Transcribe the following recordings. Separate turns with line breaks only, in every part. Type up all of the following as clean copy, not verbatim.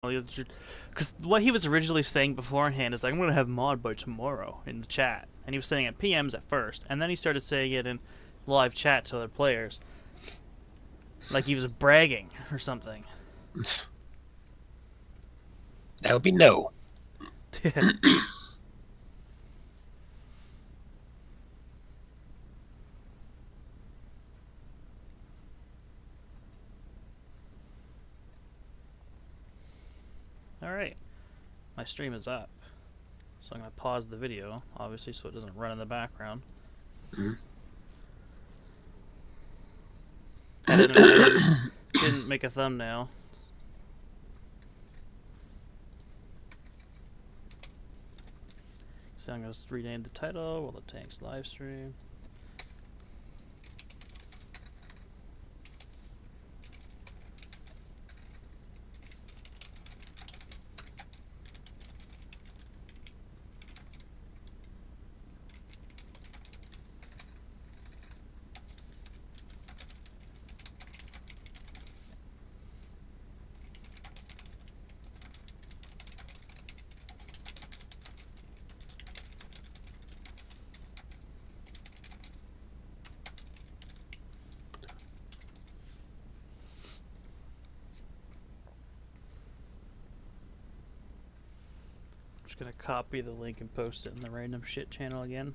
Because what he was originally saying beforehand is like, I'm going to have mod by tomorrow in the chat. And he was saying it PMs at first. And then he started saying it in live chat to other players. Like he was bragging or something.
That would be no.
Alright. My stream is up. So I'm going to pause the video, obviously, so it doesn't run in the background. I didn't make a thumbnail. So I'm going to rename the title, World of Tanks Livestream. Gonna copy the link and post it in the random shit channel again.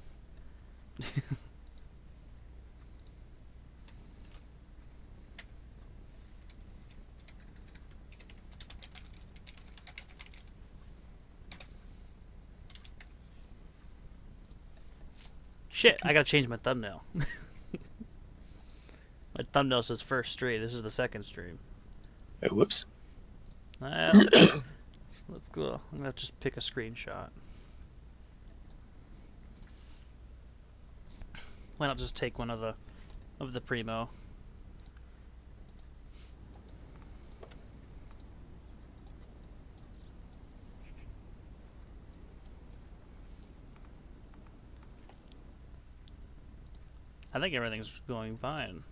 Shit, I gotta change my thumbnail. My thumbnail says first stream. This is the second stream.
Oh, whoops.
Let's go. I'm gonna just pick a screenshot. Why not just take one of the Primo? I think everything's going fine.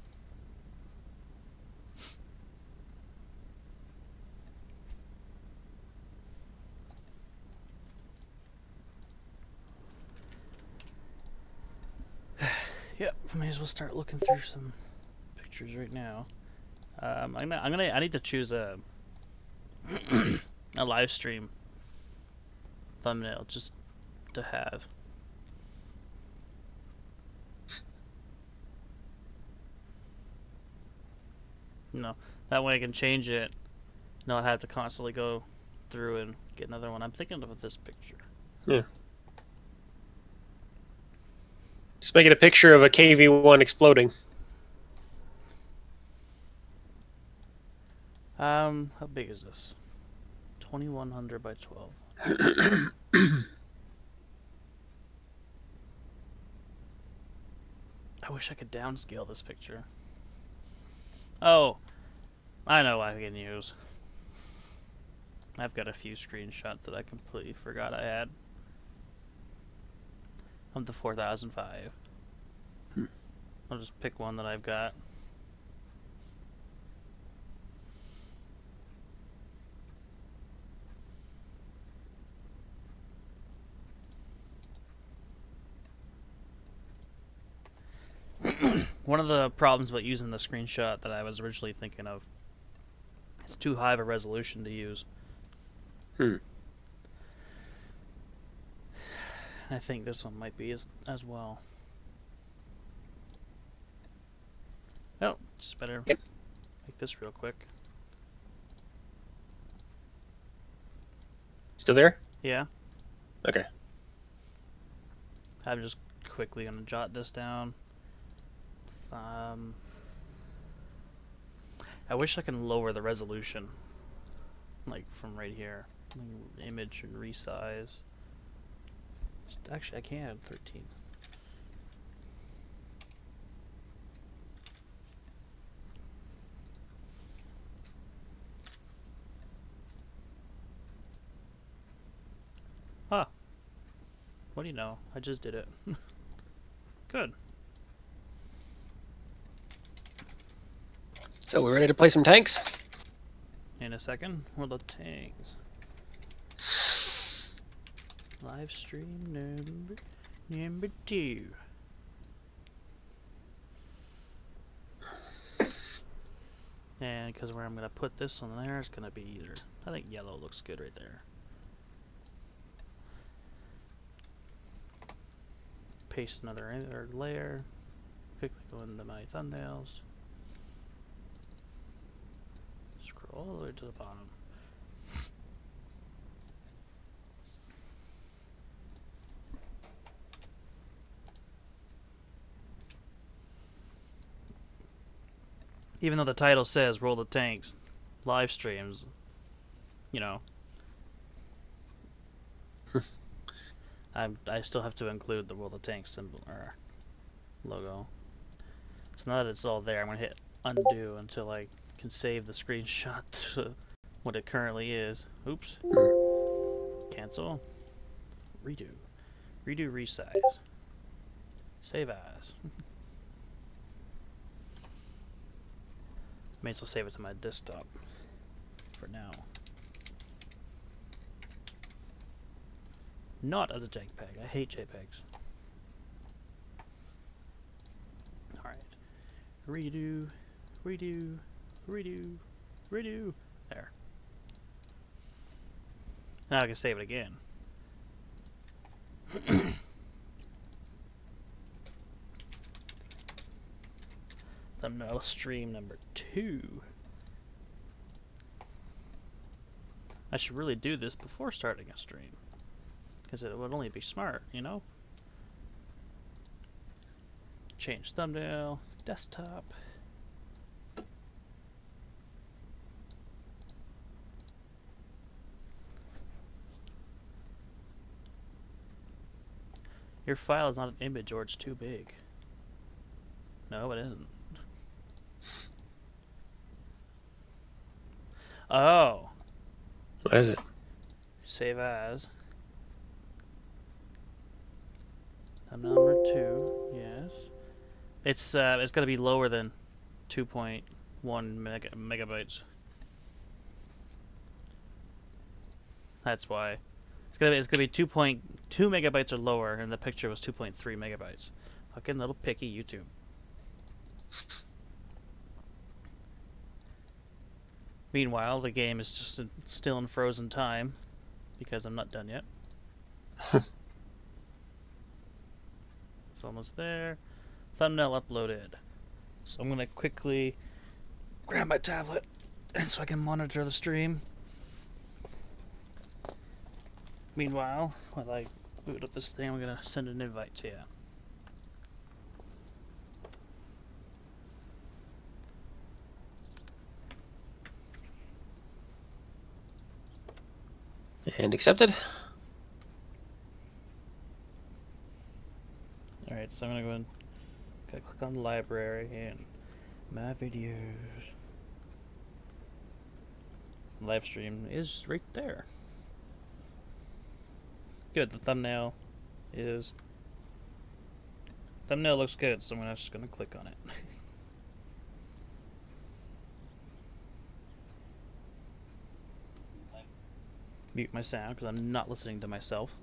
Yep, may as well start looking through some pictures right now. I need to choose a a live stream thumbnail just to have. No, that way I can change it. Not have to constantly go through and get another one. I'm thinking of this picture.
Yeah. Just make it a picture of a KV-1 exploding.
How big is this? 2100 by 12. I wish I could downscale this picture. Oh, I know what I can use. I've got a few screenshots that I completely forgot I had. Of the 4005. I'll just pick one that I've got. One of the problems about using the screenshot that I was originally thinking of, it's too high of a resolution to use. I think this one might be as well. Oh, just better make this real quick.
Still there?
Yeah.
Okay.
I'm just quickly gonna jot this down. I wish I can lower the resolution, like from right here. Image and resize. Actually, I can 13. Huh. What do you know? I just did it. Good.
So we're ready to play some tanks?
in a second. World of Tanks. Live stream number 2. And because where I'm going to put this one there is going to be either, I think yellow looks good right there. Paste another layer. Quickly go into my thumbnails. Scroll all the way to the bottom. Even though the title says World of Tanks live streams, you know, I still have to include the World of Tanks symbol or logo. So now that it's all there, I'm gonna hit undo until I can save the screenshot to what it currently is. Oops. Cancel. Redo. Redo resize. Save as. May as well save it to my desktop for now. Not as a JPEG. I hate JPEGs. Alright. Redo. Redo. Redo. Redo. There. Now I can save it again. Thumbnail stream number 2. I should really do this before starting a stream, because it would only be smart, you know? Change thumbnail, desktop. Your file is not an image or it's too big. No, it isn't. Oh.
What is it?
Save as. Thumbnail number 2. Yes. It's got to be lower than 2.1 megabytes. That's why. It's gonna be 2.2 megabytes or lower, and the picture was 2.3 megabytes. Fucking little picky YouTube. Meanwhile, the game is just still in frozen time because I'm not done yet. It's almost there. Thumbnail uploaded. So I'm gonna quickly grab my tablet so I can monitor the stream. Meanwhile, while I boot up this thing, I'm gonna send an invite to you.
And accepted.
Alright, so I'm gonna go and click on library and my videos. Live stream is right there. Good, the thumbnail looks good, so I'm just gonna click on it. Mute my sound because I'm not listening to myself.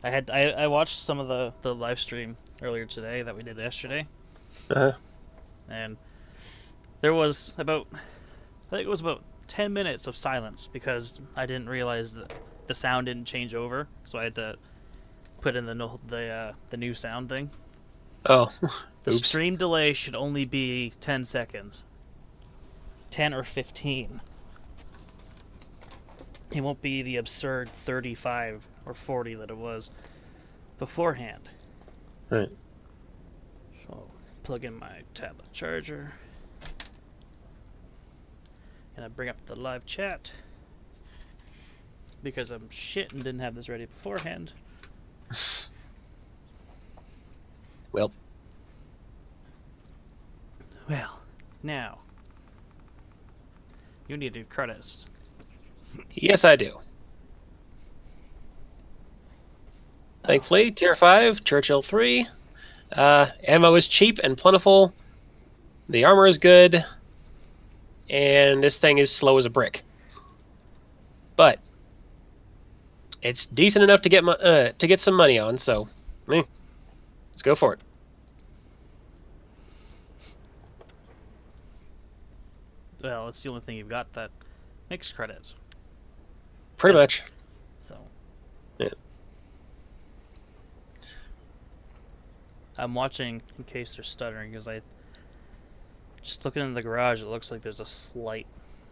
I watched some of the live stream earlier today that we did yesterday. And there was about, I think it was about 10 minutes of silence because I didn't realize that the sound didn't change over, so I had to put in the new sound thing.
Oh.
The
Oops.
stream delay should only be 10 seconds. 10 or 15. It won't be the absurd 35 or 40 that it was beforehand.
Right.
So, plug in my tablet charger. And I bring up the live chat. Because I'm shit and didn't have this ready beforehand.
Well.
Well, now. You need to do credits.
Yes, I do. Thankfully, Tier 5, Churchill 3. Ammo is cheap and plentiful. The armor is good. and this thing is slow as a brick. But it's decent enough to get some money on, so let's go for it.
Well, it's the only thing you've got that makes credits.
Pretty much.
So.
Yeah.
I'm watching in case they're stuttering, because I just looking in the garage. It looks like there's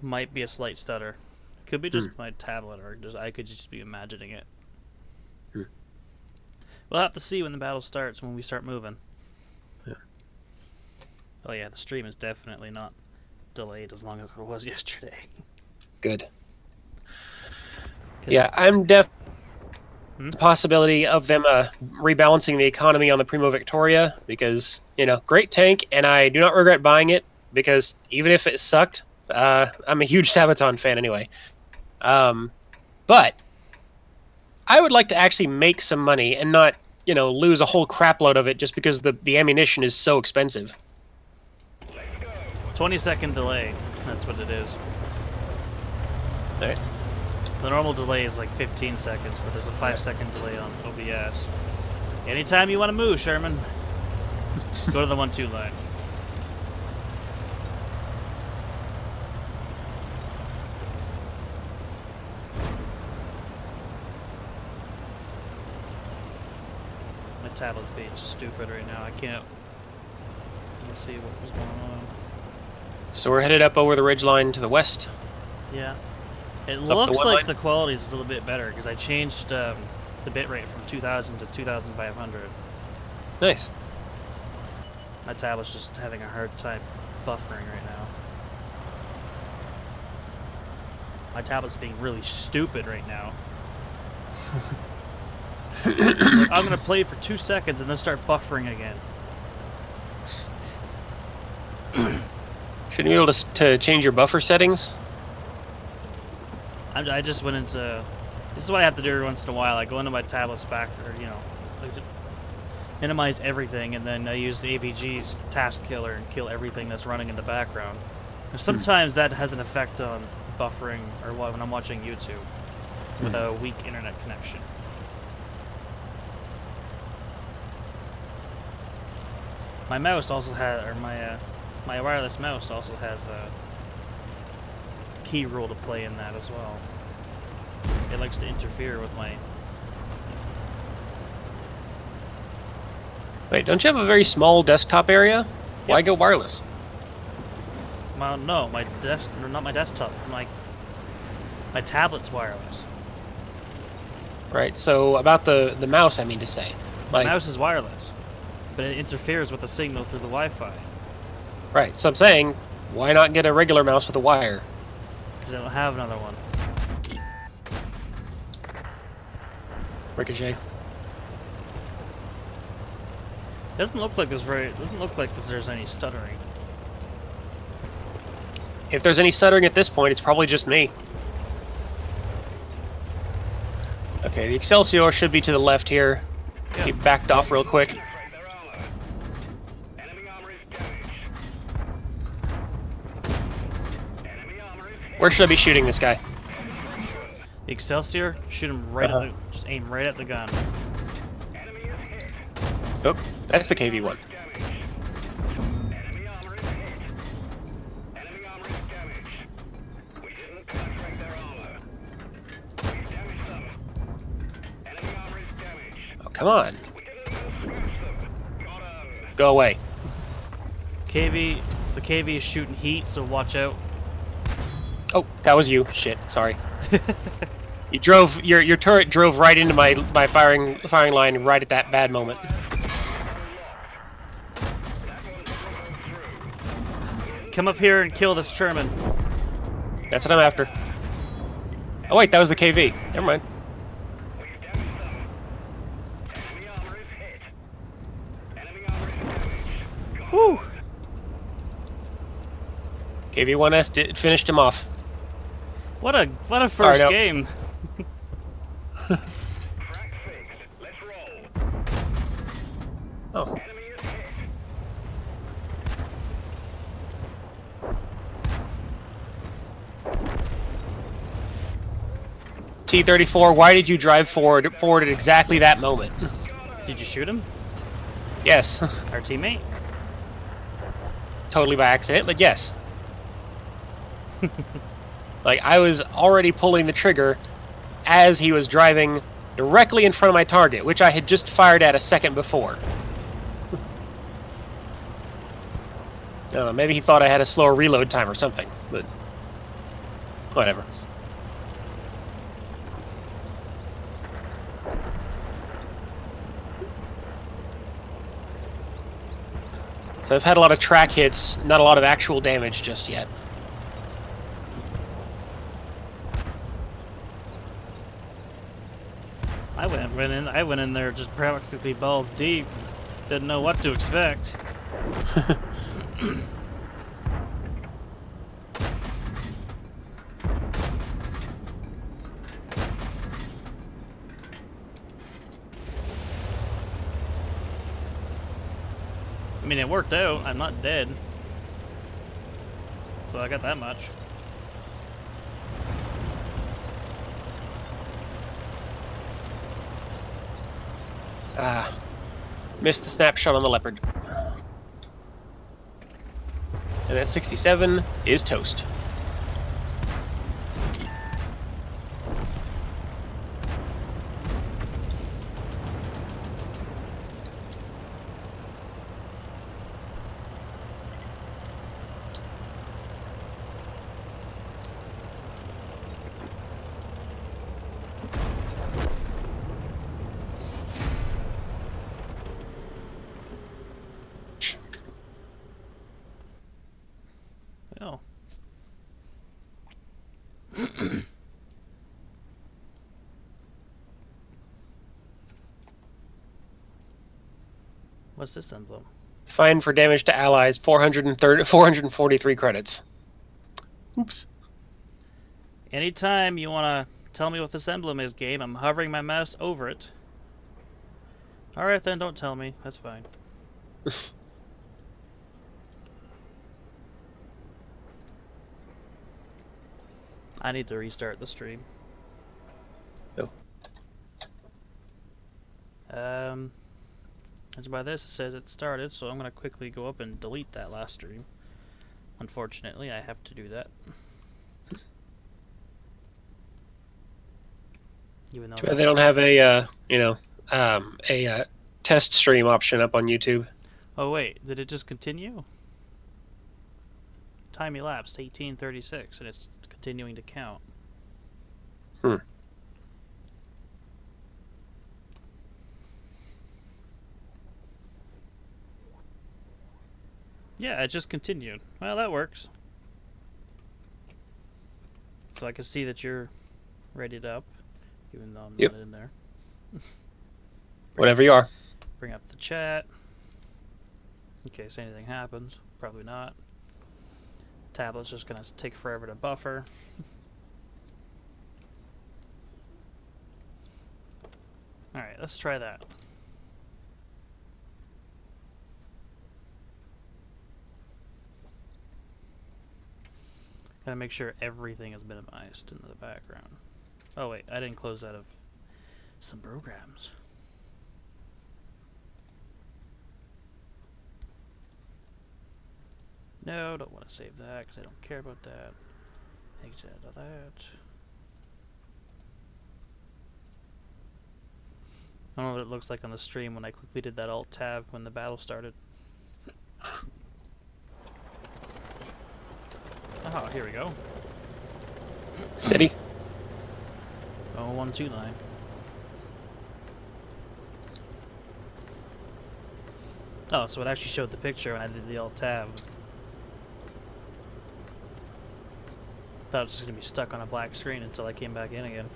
might be a slight stutter. It could be just my tablet, or I could just be imagining it. We'll have to see when the battle starts, when we start moving.
Yeah.
Oh yeah, the stream is definitely not delayed as long as it was yesterday.
Good. Yeah, I'm the possibility of them rebalancing the economy on the Primo Victoria, because, you know, great tank, and I do not regret buying it, because even if it sucked, I'm a huge Sabaton fan anyway. But I would like to actually make some money and not, you know, lose a whole crapload of it just because the ammunition is so expensive.
20-second delay. That's what it is.
Alright.
The normal delay is like 15 seconds, but there's a 5-second delay on OBS. Anytime you want to move, Sherman, go to the 1-2 line. My tablet's being stupid right now. I can't. Let's see what was going on.
So we're headed up over the ridgeline to the west.
Yeah. It
the
looks
one
like
line?
the quality is a little bit better, because I changed the bitrate from 2000 to 2500.
Nice.
My tablet's just having a hard time buffering right now. My tablet's being really stupid right now. Like, I'm gonna play for 2 seconds and then start buffering again.
Shouldn't you be able to change your buffer settings?
I just went into... This is what I have to do every once in a while. I go into my tablet's back, or, you know, like, minimize everything, and then I use the AVG's task killer and kill everything that's running in the background. And sometimes that has an effect on buffering, or when I'm watching YouTube with a weak internet connection. My mouse also has, or my wireless mouse also has a key role to play in that as well. It likes to interfere with my...
Wait, don't you have a very small desktop area? Why go wireless?
Well, no, not my desktop. My tablet's wireless.
Right, so about the mouse, I mean to say.
My mouse is wireless, but it interferes with the signal through the Wi-Fi.
Right, so I'm saying, why not get a regular mouse with a wire?
Because I don't have another one.
Ricochet.
Doesn't look like there's any stuttering.
If there's any stuttering at this point, it's probably just me. Okay, the Excelsior should be to the left here. He backed off real quick. Where should I be shooting this guy?
The Excelsior, shoot him right at just aim right at the gun.
Oh, that's the KV-1. Oh, come on. Go away.
The KV is shooting heat, so watch out.
Oh, that was you. Shit, sorry. You drove your turret drove right into my firing line right at that bad moment.
Come up here and kill this Sherman.
That's what I'm after. Oh wait, that was the KV. Never mind.
Woo!
KV-1S finished him off.
What a first game.
Oh. T-34, why did you drive forward at exactly that moment?
Did you shoot him?
Yes.
Our teammate?
Totally by accident, but yes. Like, I was already pulling the trigger as he was driving directly in front of my target, which I had just fired at a second before. I don't know, maybe he thought I had a slower reload time or something, but whatever. So I've had a lot of track hits, not a lot of actual damage just yet.
I went in there just practically balls deep. Didn't know what to expect. I mean, it worked out. I'm not dead. So I got that much.
Missed the snapshot on the Leopard. And that 67 is toast.
Oh. What's this emblem?
Fine for damage to allies, 443 credits. Oops.
Anytime you want to tell me what this emblem is, game, I'm hovering my mouse over it. Alright then, don't tell me. That's fine. I need to restart the stream.
No.
As by this, it says it started, so I'm going to quickly go up and delete that last stream. Unfortunately, I have to do that. Even though
They don't have a, test stream option up on YouTube.
Oh wait, did it just continue? Time elapsed 1836, and it's continuing to count.
Hmm.
Yeah, it just continued. Well, that works. So I can see that you're readied up, even though I'm
Yep.
not in there.
Whatever you are.
Bring up the chat. In case anything happens. Probably not. Tablet's just gonna take forever to buffer. Alright, let's try that. Gotta make sure everything is minimized in the background. Oh wait, I didn't close out of some programs. No, don't want to save that because I don't care about that. Exit out of that. I don't know what it looks like on the stream when I quickly did that Alt-Tab when the battle started. Oh, here we go.
City.
Oh, 129. Oh, so it actually showed the picture when I did the Alt-Tab. Thought it was just gonna be stuck on a black screen until I came back in again.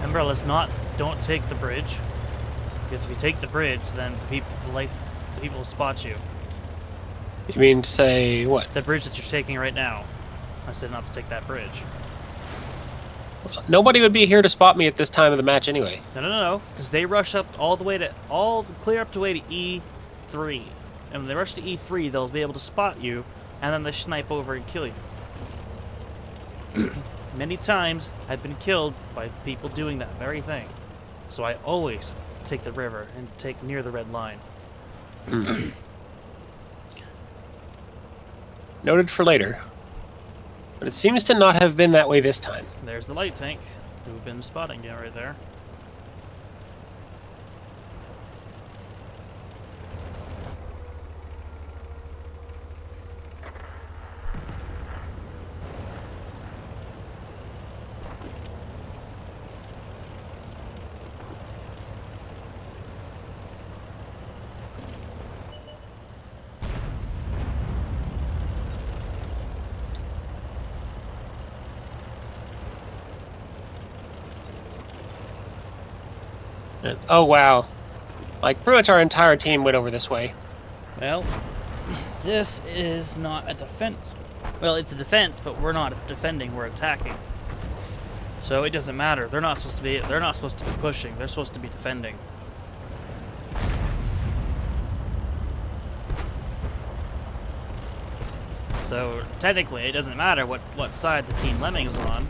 Remember, don't take the bridge, because if you take the bridge, then the people will spot you.
You mean to say what?
The bridge that you're taking right now. I said not to take that bridge.
Nobody would be here to spot me at this time of the match anyway.
No, because they rush up clear up to way to E3, and when they rush to E3, they'll be able to spot you, and then they snipe over and kill you. Many times I've been killed by people doing that very thing. So I always take the river and take near the red line.
Noted for later. But it seems to not have been that way this time.
There's the light tank. We've been spotting it right there.
Oh wow. Like, pretty much our entire team went over this way.
Well, this is not a defense. Well, it's a defense, but we're not defending, we're attacking. So it doesn't matter. They're not supposed to be pushing, they're supposed to be defending. So technically it doesn't matter what side the Team Lemmings on.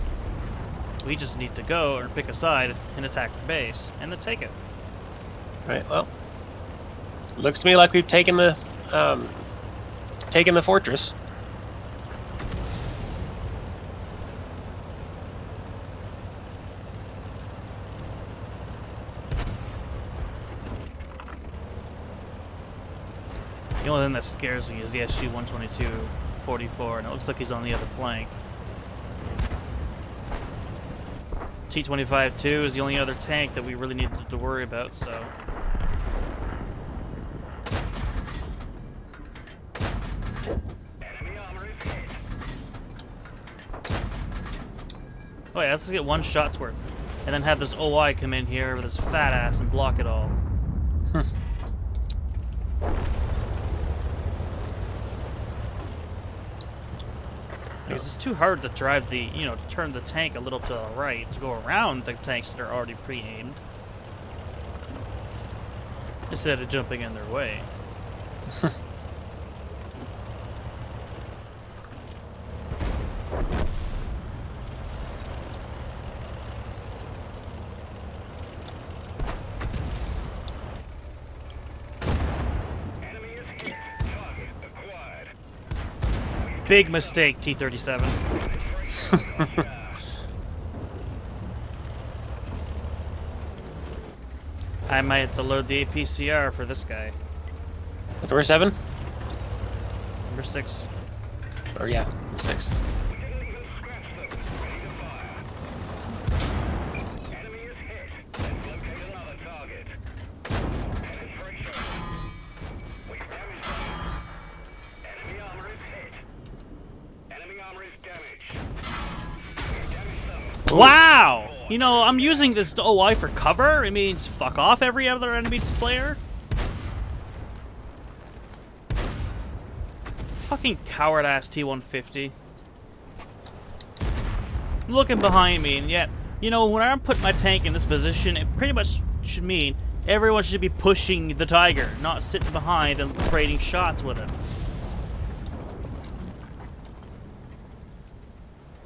We just need to go or pick a side and attack the base and then take it.
Right, well. Looks to me like we've taken the fortress.
The only thing that scares me is the SU-122-44, and it looks like he's on the other flank. T-25-2 is the only other tank that we really needed to worry about, so... Oh yeah, let's get one shot's worth. And then have this OI come in here with his fat ass and block it all. Because it's too hard to drive the, to turn the tank a little to the right to go around the tanks that are already pre-aimed. Instead of jumping in their way. Big mistake, T-37. I might have to load the APCR for this guy.
Number 7?
Number 6.
Or yeah, number 6.
Wow! I'm using this OI for cover. It means fuck off every other enemy player. Fucking coward-ass T-150. I'm looking behind me, and yet, when I put my tank in this position, it pretty much should mean everyone should be pushing the Tiger, not sitting behind and trading shots with it.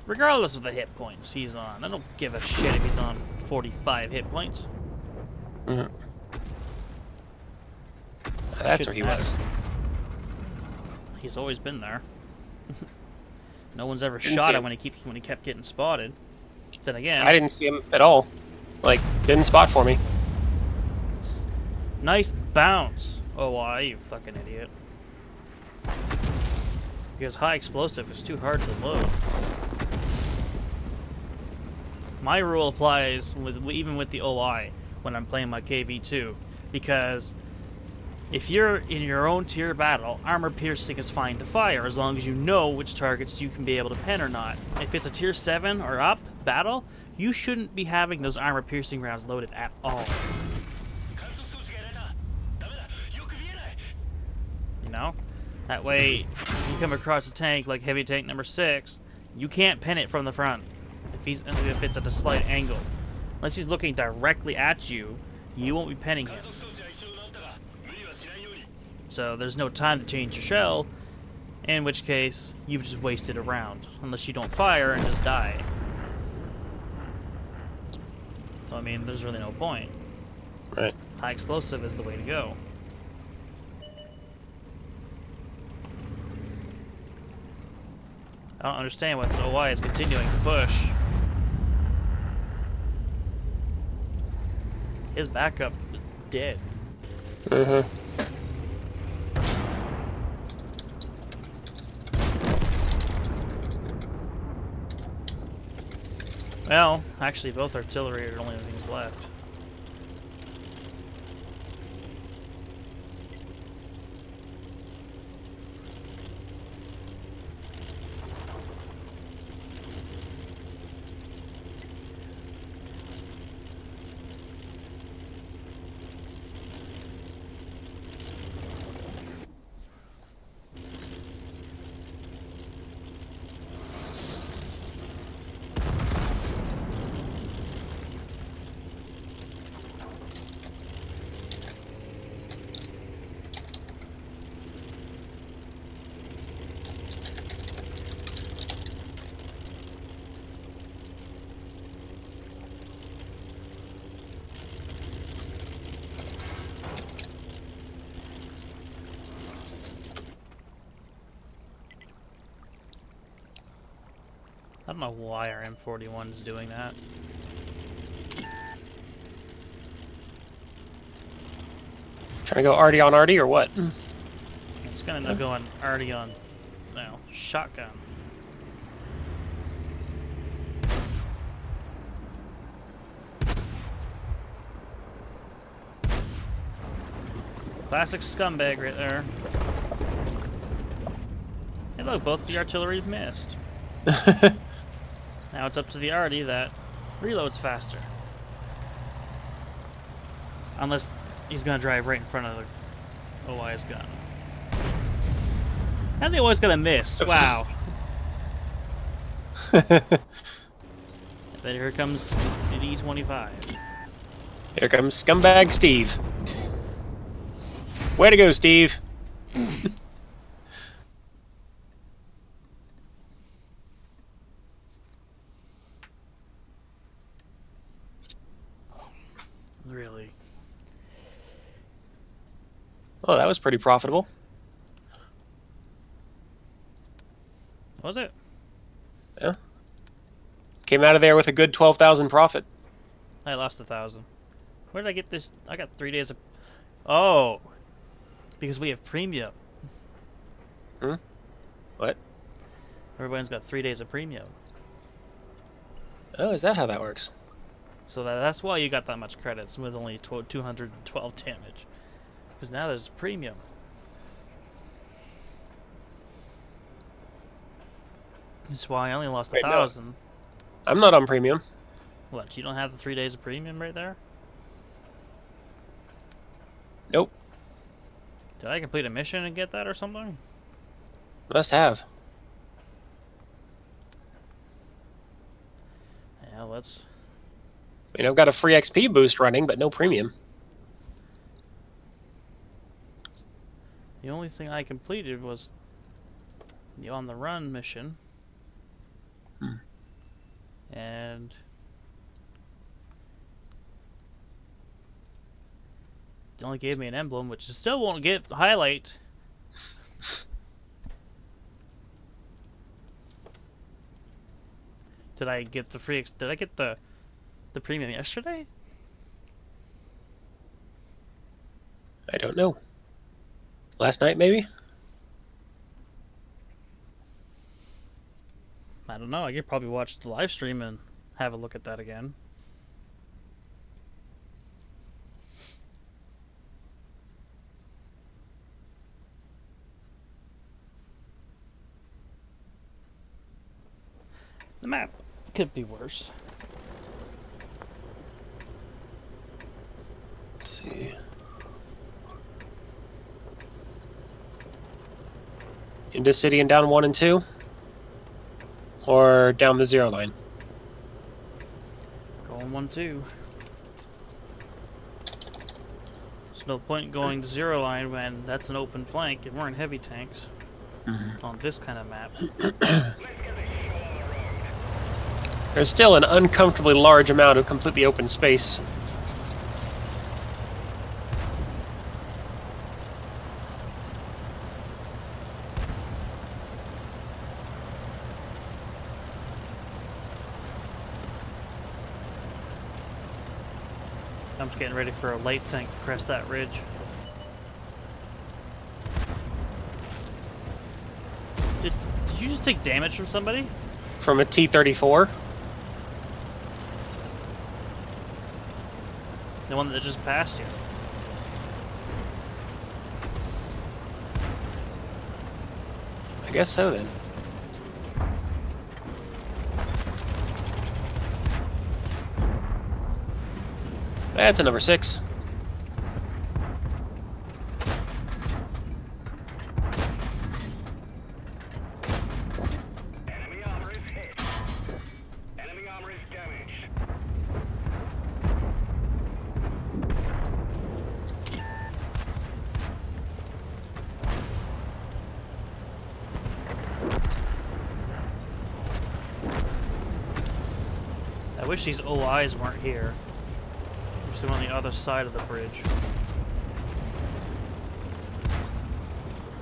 Regardless of the hit points he's on. I don't give a shit if he's on 45 hit points.
Mm-hmm. That's where he was.
He's always been there. No one's ever shot him when he kept getting spotted. Then again,
I didn't see him at all. Like, didn't spot for me.
Nice bounce. Oh, why, you fucking idiot. Because high explosive is too hard to load. My rule applies even with the OI when I'm playing my KV-2, because if you're in your own tier battle, armor piercing is fine to fire as long as you know which targets you can be able to pen or not. If it's a tier 7 or up battle, you shouldn't be having those armor piercing rounds loaded at all. That way, if you come across a tank like heavy tank number 6, you can't pin it from the front if it's at a slight angle. Unless he's looking directly at you, you won't be pinning him. So there's no time to change your shell, In which case, you've just wasted a round. Unless you don't fire and just die. So, I mean, there's really no point.
Right.
High explosive is the way to go. I don't understand why this OI is continuing to push. His backup is dead.
Mm-hmm.
Well, actually, both artillery are the only things left. I don't know why our M41 is doing that.
Trying to go arty on arty or what?
It's gonna end up going already on, now, shotgun. Classic scumbag right there. Hey look, both the artillery missed. Now it's up to the arty that reloads faster. Unless he's gonna drive right in front of the OI's gun. And the OI's gonna miss. Wow. Then here comes the D-25.
Here comes Scumbag Steve. Way to go, Steve.
Really?
Oh, that was pretty profitable.
Was it?
Yeah. Came out of there with a good 12,000 profit.
I lost 1,000. Where did I get this? I got 3 days of... Oh! Because we have premium.
Hmm? What?
Everyone's got 3 days of premium.
Oh, is that how that works?
So that's why you got that much credits with only 212 damage. Because now there's premium. That's why I only lost
Wait,
1,000.
I'm not on premium.
What, you don't have the 3 days of premium right there?
Nope.
Did I complete a mission and get that or something?
Must have.
Yeah, let's...
I mean, I've got a free XP boost running, but no premium.
The only thing I completed was the On the Run mission. And... it only gave me an emblem, which still won't get highlight. Did I get the free... did I get the premium yesterday?
I don't know. Last night, maybe?
I don't know. I could probably watch the live stream and have a look at that again. The map could be worse.
Let's see. Into city and down 1 and 2? Or down the 0 line?
Going 1-2. There's no point going to 0 line when that's an open flank and we're in heavy tanks. on this kind of map.
There's still an uncomfortably large amount of completely open space.
I'm just getting ready for a light tank to crest that ridge. Did you just take damage from somebody?
From a T-34?
The one that just passed you.
I guess so then. That's a number 6.
Enemy armor is hit. Enemy armor is damaged.
I wish these OIs weren't here. I wish they were on the other side of the bridge.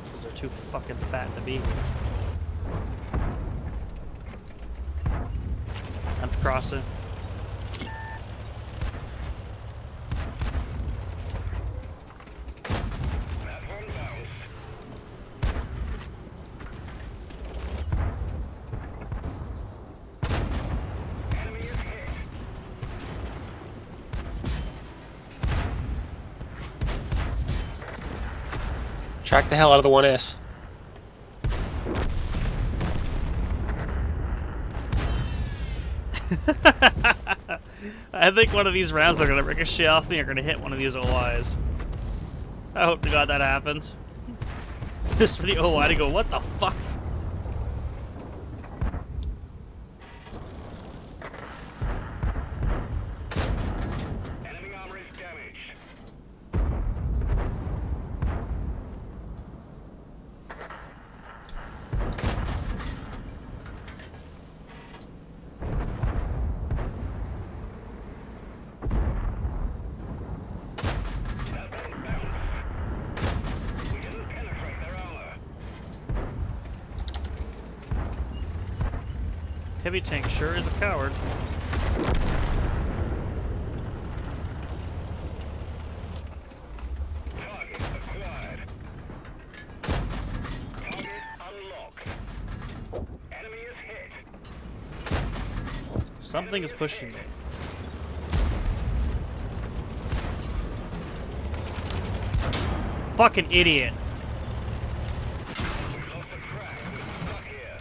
Because they're too fucking fat to be here. I'm crossing.
That one bounced. Enemy is hit.
Track the hell out of the 1S.
I think one of these rounds are going to ricochet off me or going to hit one of these OIs. I hope to God that happens. Just for the OI to go, what the fuck?
Enemy armor is damaged. That one bounced. We didn't penetrate their armor.
Heavy tank sure is a coward.
Target acquired. Target unlocked. Enemy is hit.
Something is pushing me. Fucking idiot.
We lost the track. We're stuck here.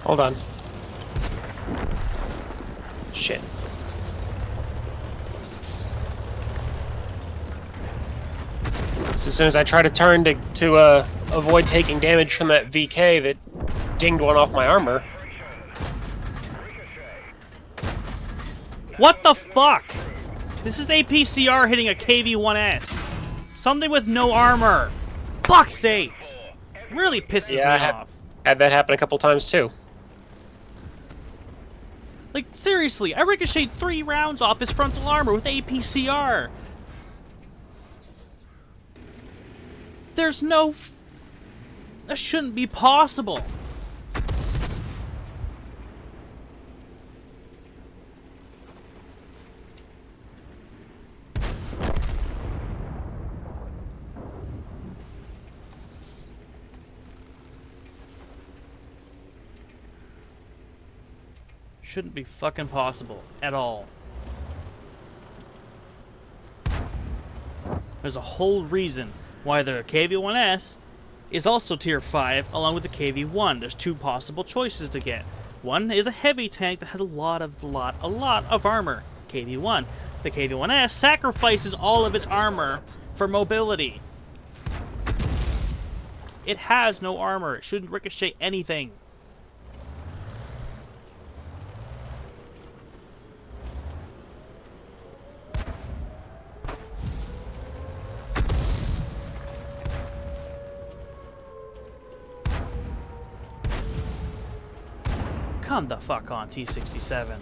Hold on. Shit. As soon as I try to turn to avoid taking damage from that VK that dinged one off my armor.
What the fuck? This is APCR hitting a KV-1S. Something with no armor. Fuck's sakes. Really pisses me off.
Had that happen a couple times too.
Like, seriously, I ricocheted 3 rounds off his frontal armor with APCR. There's no... That shouldn't be possible. Shouldn't be fucking possible at all. There's a whole reason why the KV-1S is also tier 5 along with the KV-1. There's 2 possible choices to get. One is a heavy tank that has a lot of armor, KV-1. The KV-1S sacrifices all of its armor for mobility. It has no armor. It shouldn't ricochet anything. Come the fuck on, T-67.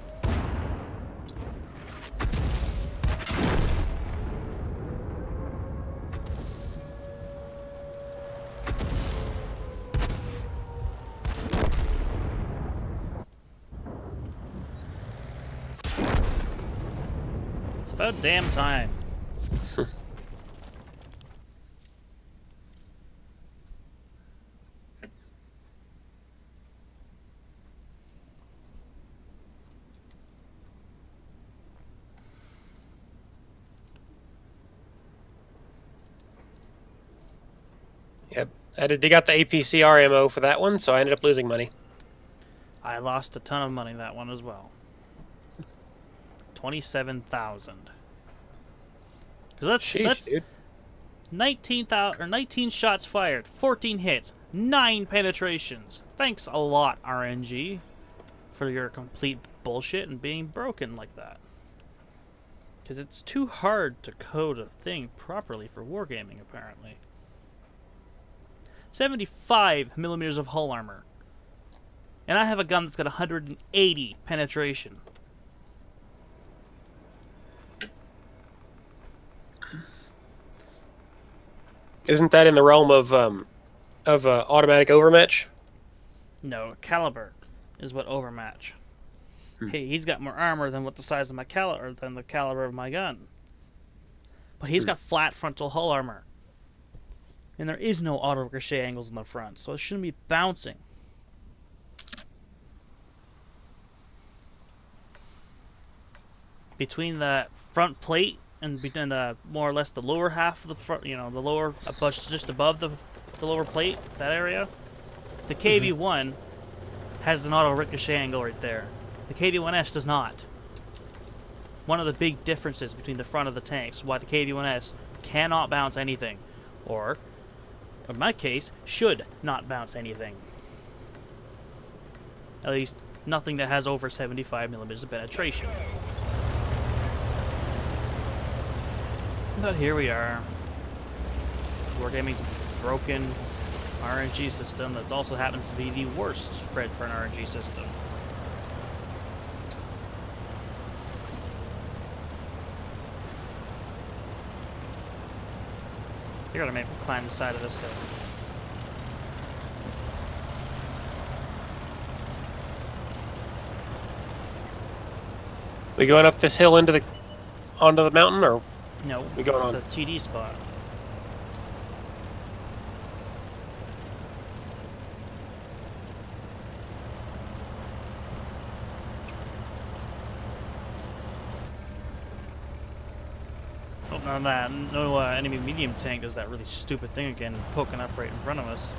It's about damn time.
Yep. I had to dig out the APCR ammo for that one, so I ended up losing money.
I lost a ton of money that one as well. 27,000. Because that's
Dude.
19 shots fired, 14 hits, 9 penetrations. Thanks a lot, RNG, for your complete bullshit and being broken like that. Because it's too hard to code a thing properly for wargaming, apparently. 75 millimeters of hull armor. And I have a gun that's got 180 penetration.
Isn't that in the realm of automatic overmatch?
No, caliber is what overmatch. Hey, he's got more armor than what the size of my caliber than the caliber of my gun. But he's got flat frontal hull armor. And there is no auto ricochet angles in the front, so it shouldn't be bouncing. Between the front plate and between the more or less the lower half of the front, you know, the lower, just above the lower plate, that area, the KV-1 has an auto ricochet angle right there. The KV-1S does not. One of the big differences between the front of the tanks, why the KV-1S cannot bounce anything, or in my case, should not bounce anything. At least, nothing that has over 75 millimeters of penetration. But here we are. Wargaming's broken RNG system that also happens to be the worst spread for an RNG system. You're gonna make me climb the side of this hill.
We going up this hill onto the mountain, or
No,
we going on?
the TD spot. Oh, none of that. No enemy medium tank does that really stupid thing again, poking up right in front of us.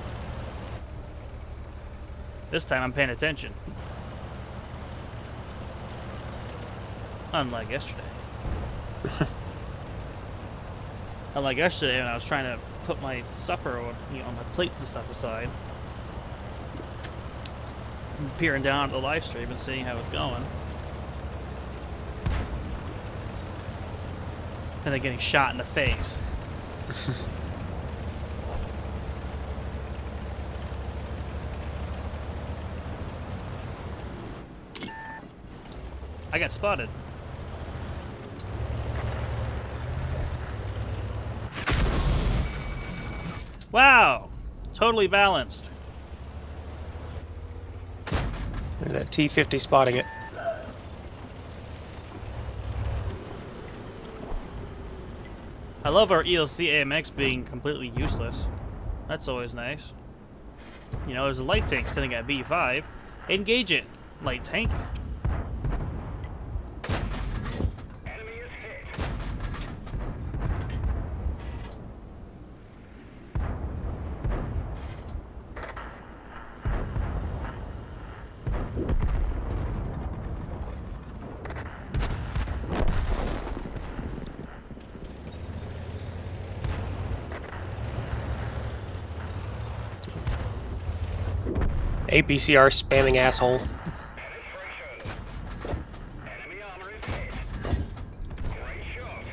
This time I'm paying attention. Unlike yesterday. Unlike yesterday when I was trying to put my supper, or, you know, my plates and stuff aside. And peering down at the live stream and seeing how it's going. And then getting shot in the face. I got spotted. Wow! Totally balanced.
There's that T-50 spotting it.
I love our ELC AMX being completely useless. That's always nice. You know, there's a light tank sitting at B5. Engage it, light tank.
Enemy is hit.
APCR spamming asshole.
Penetration. Enemy armor is hit. Great shot.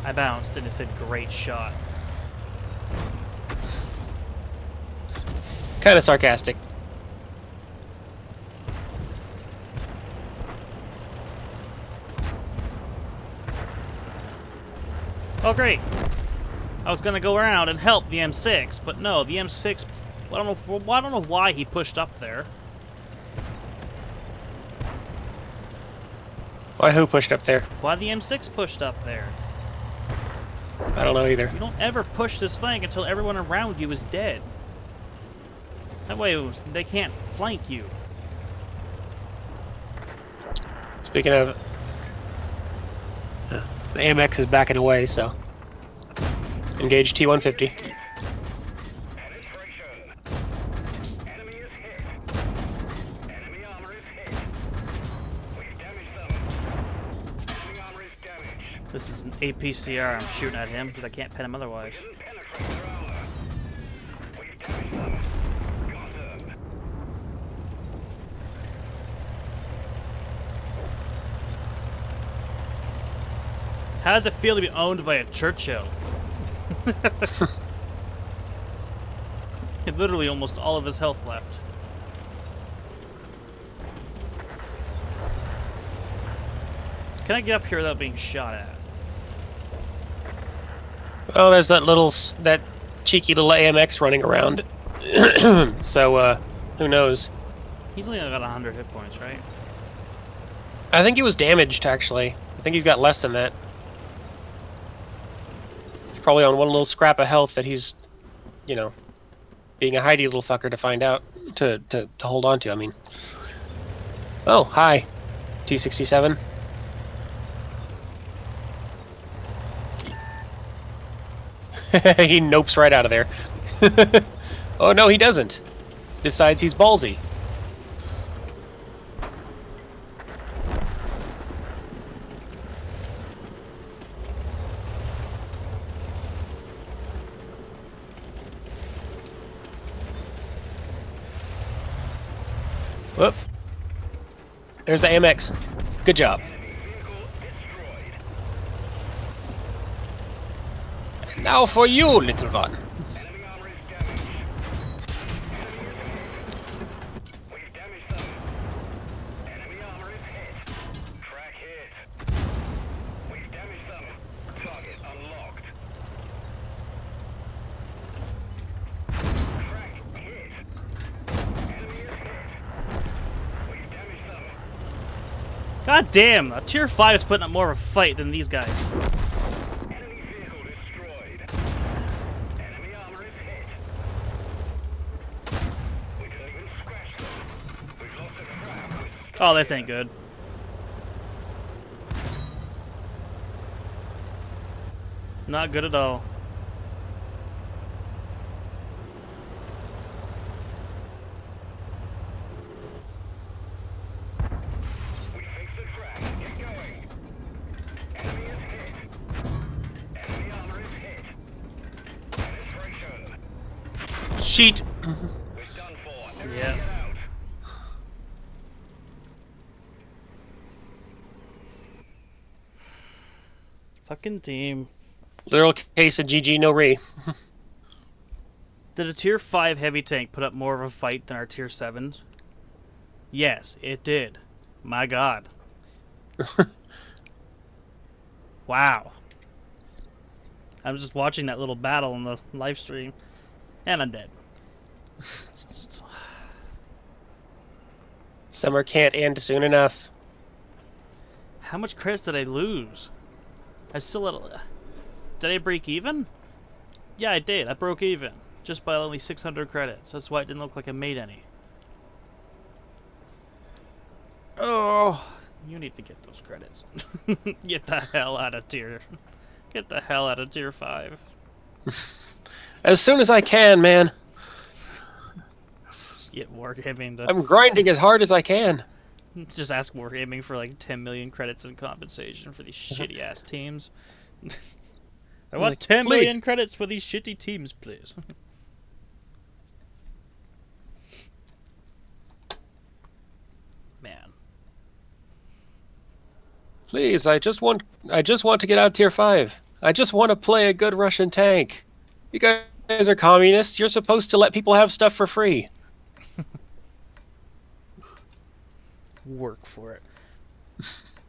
I bounced and it said great shot.
Kind of sarcastic.
Oh great! I was gonna go around and help the M6, but no, the M6. I don't know why he pushed up there.
Why who pushed up there?
Why the M6 pushed up there?
I don't know either.
You don't ever push this flank until everyone around you is dead. That way they can't flank you.
Speaking of, the AMX is backing away, so engage T-150.
Penetration. Enemy is hit. Enemy armor is hit. We've damaged them. Enemy armor is damaged.
This is an APCR. I'm shooting at him because I can't pin him otherwise.
Didn't penetrate their armor. We've damaged them. Got them.
How does it feel to be owned by a Churchill? Literally almost all of his health left. Can I get up here without being shot at?
Well, there's that cheeky little AMX running around. So, who knows?
He's only got 100 hit points, right?
I think he was damaged, actually. I think he's got less than that. He's probably on one little scrap of health that he's, you know, being a hidey little fucker to find out, to hold on to, I mean. Oh, hi. T-67. He nopes right out of there. Oh, no, he doesn't. Decides he's ballsy. Whoop. There's the AMX. Good job.
Enemy vehicle destroyed.
And now for you, little one.
Enemy armor is damaged. Enemy is hit. We've damaged them. Enemy armor is hit. Track hit. We've damaged them. Target unlocked. Track hit. Enemy is hit. We've damaged them.
God damn! A tier 5 is putting up more of a fight than these guys.
Enemy vehicle destroyed. Enemy armor is hit. We didn't even scratch them. We've lost a trap.
Oh, this ain't good. Not good at all.
We fixed the track. Get going. Enemy is hit. Enemy armor is hit. Penetration.
Sheet.
We're done for. Everyone
Yeah.
get out.
Fucking team.
Literal case of GG no re.
Did a tier 5 heavy tank put up more of a fight than our tier 7s? Yes, it did. My god. Wow. I'm just watching that little battle on the live stream, and I'm dead.
Summer can't end soon enough.
How much credits did I lose? I still had... Did I break even? Yeah, I did. I broke even. Just by only 600 credits. That's why it didn't look like I made any. Oh, you need to get those credits. Get the hell out of tier. Get the hell out of tier 5.
As soon as I can, man.
Get Wargaming to...
I'm grinding as hard as I can.
Just ask Wargaming for like 10 million credits in compensation for these shitty ass teams. I want
Like,
10
please.
million credits for these shitty teams, please.
Please, I just want to get out Tier 5. I just want to play a good Russian tank. You guys are communists. You're supposed to let people have stuff for free.
Work for it.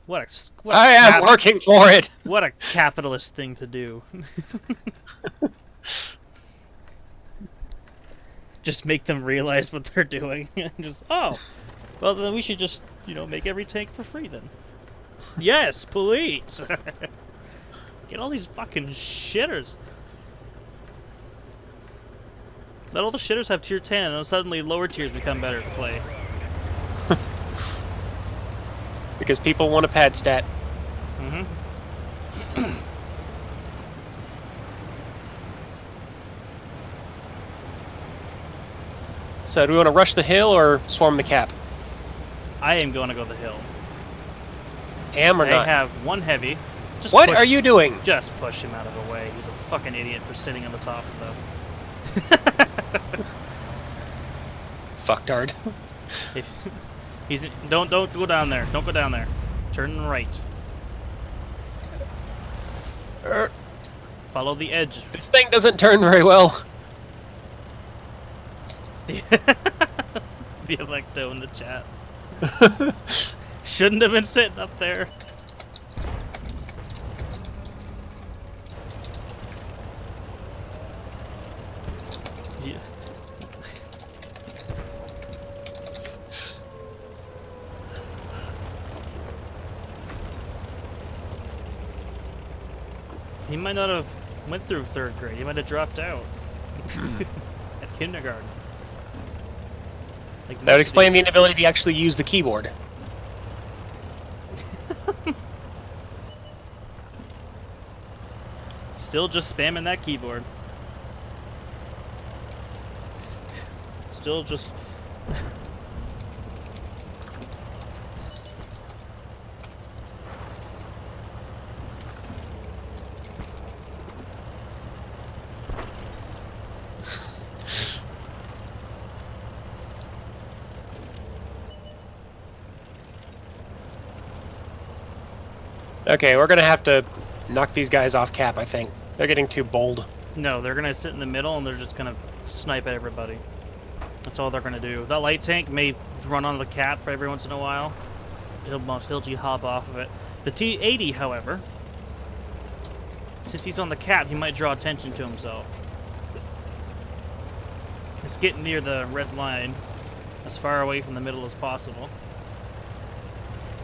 What a
I am working for it.
What a capitalist thing to do. Just make them realize what they're doing. Just, oh, well then we should just, you know, make every tank for free then. Yes, please. Get all these fucking shitters. Let all the shitters have tier 10, and then suddenly lower tiers become better to play.
Because people want a pad stat.
Mm-hmm.
So do we want to rush the hill or swarm the cap?
I am going to go the hill.
Am or
I
not?
have one heavy. Just
What
push,
are you doing?
Just push him out of the way. He's a fucking idiot for sitting on the top of the...
Fucktard.
If he's don't go down there. Don't go down there. Turn right. Follow the edge.
This thing doesn't turn very well.
The Electo in the chat. Shouldn't have been sitting up there. Yeah. He might not have went through 3rd grade. He might have dropped out at kindergarten. Like
That would explain the inability to actually use the keyboard.
Still just spamming that keyboard. Still just...
Okay, we're gonna have to knock these guys off cap, I think. They're getting too bold.
No, they're gonna sit in the middle and they're just gonna snipe at everybody. That's all they're gonna do. That light tank may run on the cap for every once in a while. He'll just hop off of it. The T-80, however, since he's on the cap, he might draw attention to himself. It's getting near the red line, as far away from the middle as possible.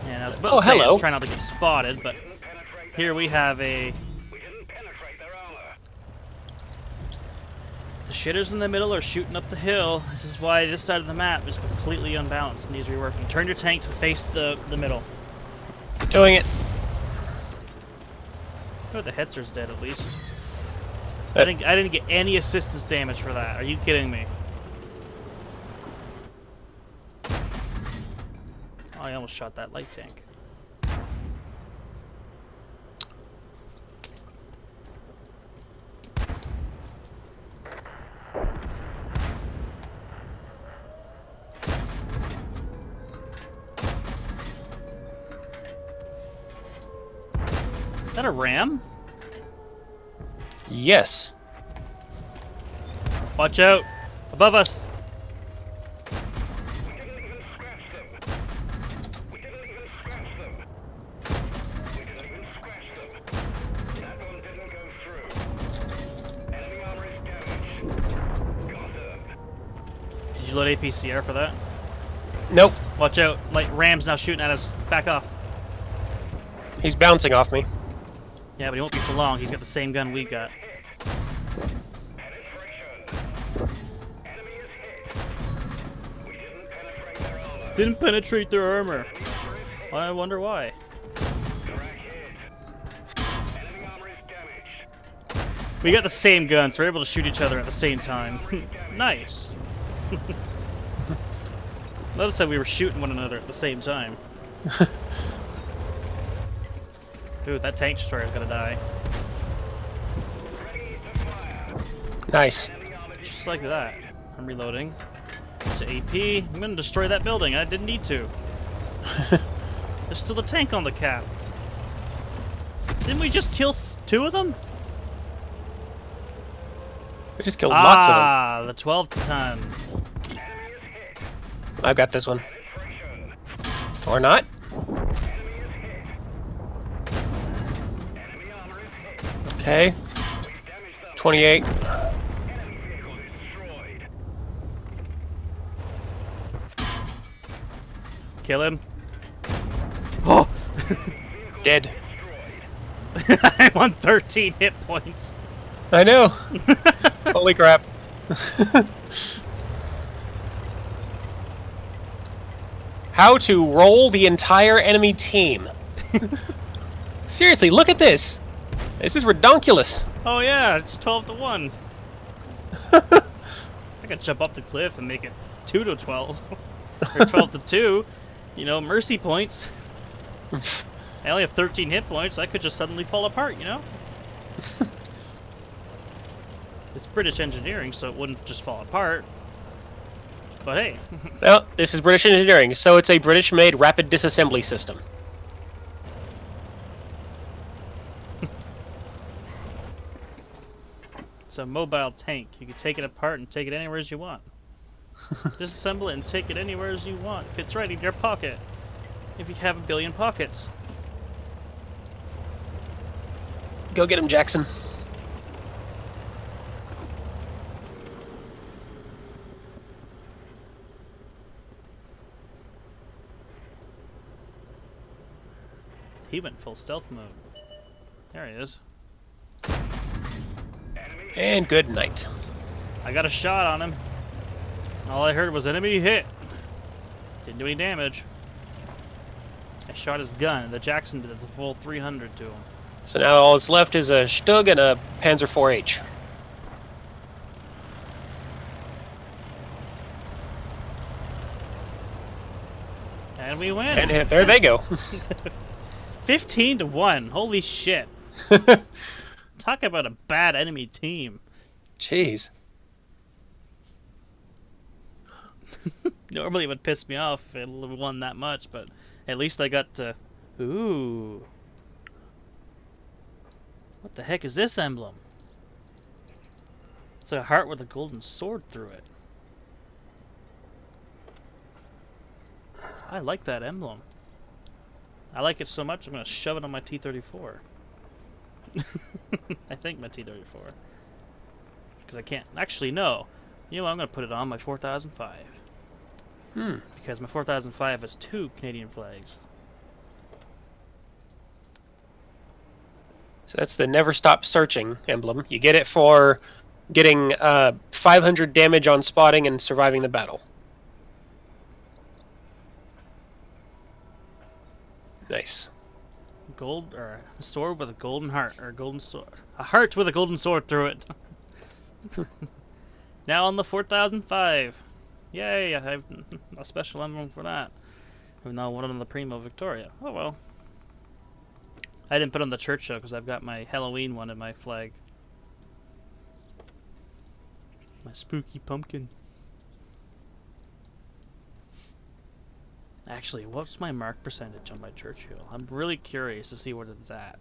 And I was about to say,
hello.
try not to get spotted, but here we have a... The shitters in the middle are shooting up the hill. This is why this side of the map is completely unbalanced and needs reworking. Turn your tank to face the middle.
Doing it.
Oh, the Hetzer's dead at least. I didn't get any assistance damage for that. Are you kidding me? Oh, I almost shot that light tank. Is that a ram?
Yes.
Watch out! Above us!
We didn't even scratch them. We didn't even scratch them. We didn't even scratch them. That one didn't go through. Enemy armor is damaged. Got him.
Did you load APCR for that?
Nope.
Watch out! Like ram's now shooting at us. Back off.
He's bouncing off me.
Yeah, but he won't be for long. He's got the same gun we've got.
Penetration. Enemy is hit. We didn't penetrate their armor.
Didn't penetrate their armor.
Enemy armor is hit.
I wonder why.
Crack hit. Enemy armor is damaged.
We got the same guns, so we're able to shoot each other at the same time. Nice. Notice that we were shooting one another at the same time. Dude, that tank destroyer's gonna die.
Ready to fire.
Nice.
Enemy armor is
Just like that. I'm reloading. It's AP. I'm gonna destroy that building. I didn't need to. There's still a tank on the cap. Didn't we just kill 2 of them?
We just killed lots of them.
Ah, the 12-ton.
I've got this one. Or not. Okay. 28.
Kill him. Oh!
Dead.
I'm on 13 hit points.
I know. Holy crap. How to roll the entire enemy team. Seriously, look at this. This is redonkulous.
Oh yeah, it's 12 to 1. I could jump off the cliff and make it 2 to 12. Or 12 to 2. You know, mercy points. I only have 13 hit points. I could just suddenly fall apart, you know? It's British engineering, so it wouldn't just fall apart. But hey.
Well, this is British engineering, so it's a British-made rapid disassembly system.
It's a mobile tank. You can take it apart and take it anywhere as you want. Disassemble it and take it anywhere as you want. Fits right in your pocket. If you have a billion pockets.
Go get him, Jackson.
He went full stealth mode. There he is.
And good night.
I got a shot on him. All I heard was enemy hit. Didn't do any damage. I shot his gun, and the Jackson did the full 300 to him.
So now all that's left is a Stug and a Panzer IV-H.
And we win.
And there they go.
15 to 1. Holy shit. Talk about a bad enemy team.
Jeez.
Normally it would piss me off if it won that much, but at least I got to... Ooh. What the heck is this emblem? It's a heart with a golden sword through it. I like that emblem. I like it so much I'm going to shove it on my T-34. I think my T-34. Because I can't... Actually, no. You know what? I'm going to put it on my 4005. Because my 4005 has 2 Canadian flags.
So that's the Never Stop Searching emblem. You get it for getting 500 damage on spotting and surviving the battle. Nice.
Gold, or a sword with a golden heart, or a golden sword. A heart with a golden sword through it. Now on the 4005. Yay, I have a special emblem for that. I've now won on the Primo Victoria. Oh well. I didn't put on the Churchill because I've got my Halloween one in my flag. My spooky pumpkin. Actually, what's my mark percentage on my Churchill? I'm really curious to see what it's at.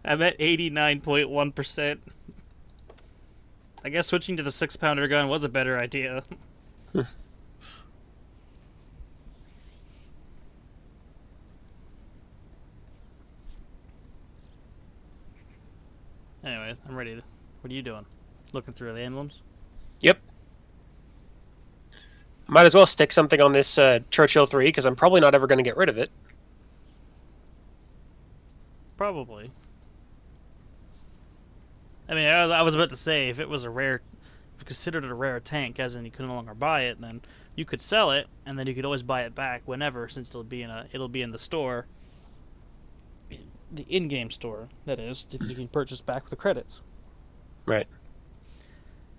I'm at 89.1%. I guess switching to the 6-pounder gun was a better idea. Anyways, I'm ready to... What are you doing? Looking through the emblems?
Yep. Might as well stick something on this Churchill 3, because I'm probably not ever going to get rid of it.
Probably. I mean, I was about to say, if it was a rare... If you considered it a rare tank, as in you could no longer buy it, then you could sell it, and then you could always buy it back whenever, since it'll be in the store. The in-game store, that is, that you can purchase back with the credits.
Right.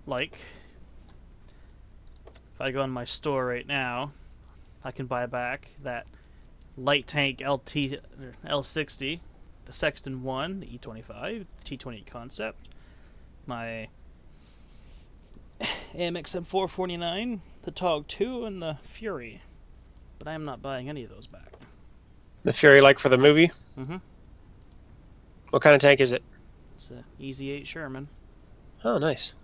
Like, if I go on my store right now, I can buy back that light tank L60, the Sexton 1, the E25, T28 Concept, my AMX M449, the TOG 2, and the Fury. but I am not buying any of those back.
The Fury like for the movie?
Mm-hmm.
What kind of tank is it?
It's a Easy 8 Sherman.
Oh, nice.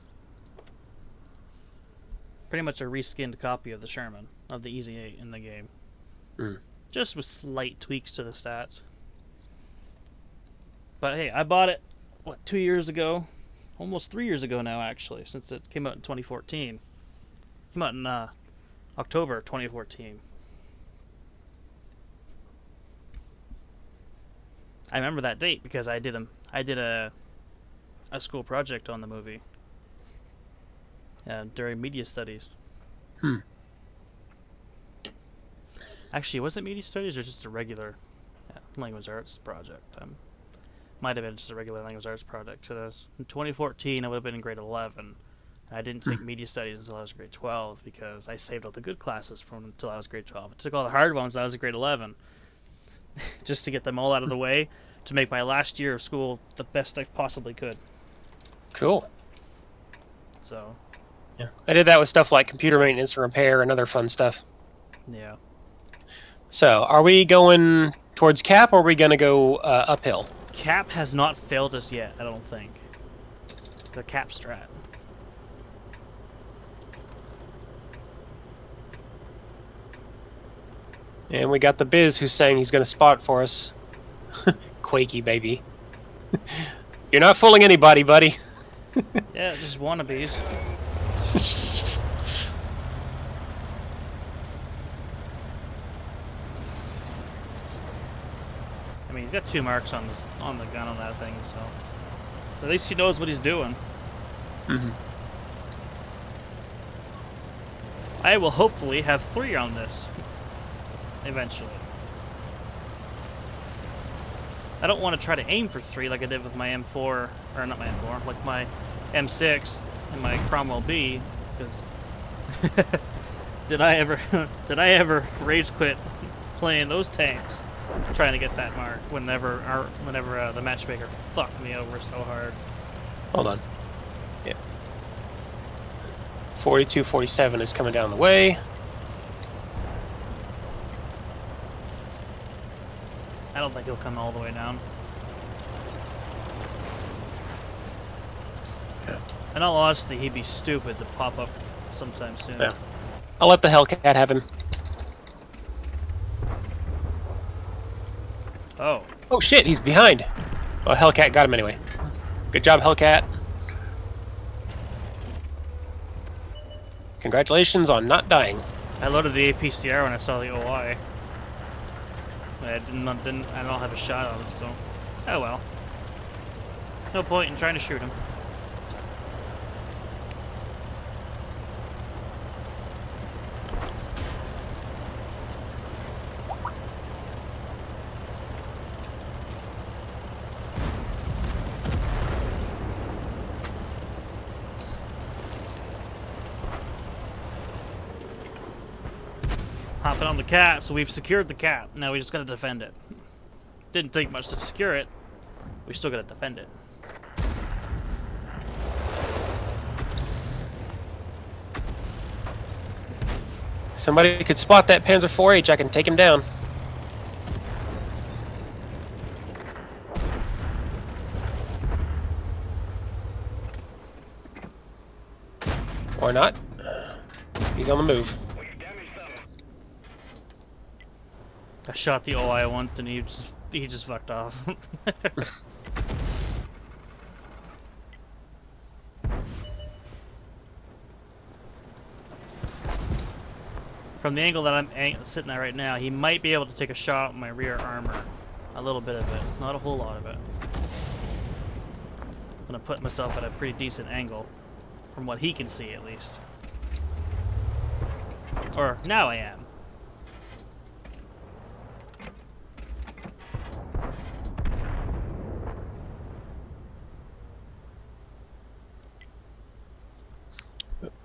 Pretty much a reskinned copy of the Sherman, of the Easy 8 in the game.
Mm.
Just with slight tweaks to the stats. But hey, I bought it, what, 2 years ago? Almost 3 years ago now, actually, since it came out in 2014. Came out in October 2014. I remember that date because I did a school project on the movie during media studies. Actually, was it media studies or just a regular language arts project? Might have been just a regular language arts project. So in 2014, I would have been in grade 11. I didn't take media studies until I was grade 12 because I saved all the good classes from until I was grade 12. I took all the hard ones when I was in grade 11 just to get them all out of the way to make my last year of school the best I possibly could.
Cool.
So,
yeah, I did that with stuff like computer maintenance and repair and other fun stuff.
yeah.
So, are we going towards Cap, or are we going to go uphill?
Cap has not failed us yet, I don't think. The Cap strat.
And we got the Biz who's saying he's going to spot for us. Quakey, baby. You're not fooling anybody, buddy.
Yeah, just wannabes. I mean, he's got 2 marks on the gun on that thing, so at least he knows what he's doing.
Mm-hmm.
I will hopefully have 3 on this eventually. I don't want to try to aim for 3 like I did with my M4, or not my M4, like my M6 and my Cromwell B, because did I ever rage quit playing those tanks trying to get that mark whenever the matchmaker fucked me over so hard.
Hold on. Yeah. 42-47 is coming down the way.
I don't think he'll come all the way down.
Yeah.
In all honesty, he'd be stupid to pop up sometime soon.
Yeah. I'll let the Hellcat have him.
Oh.
Oh shit, he's behind. Well, Hellcat got him anyway. Good job, Hellcat. Congratulations on not dying.
I loaded the APCR when I saw the OI. I don't have a shot on him, so oh well. No point in trying to shoot him. Hopping on the Cap, so we've secured the Cap. Now we just gotta defend it. Didn't take much to secure it. We still gotta defend it.
Somebody could spot that Panzer IV-H, I can take him down. Or not. He's on the move.
I shot the OI once and he just fucked off. From the angle that I'm sitting at right now, he might be able to take a shot at my rear armor. A little bit of it, not a whole lot of it. I'm gonna put myself at a pretty decent angle, from what he can see at least. Or now I am.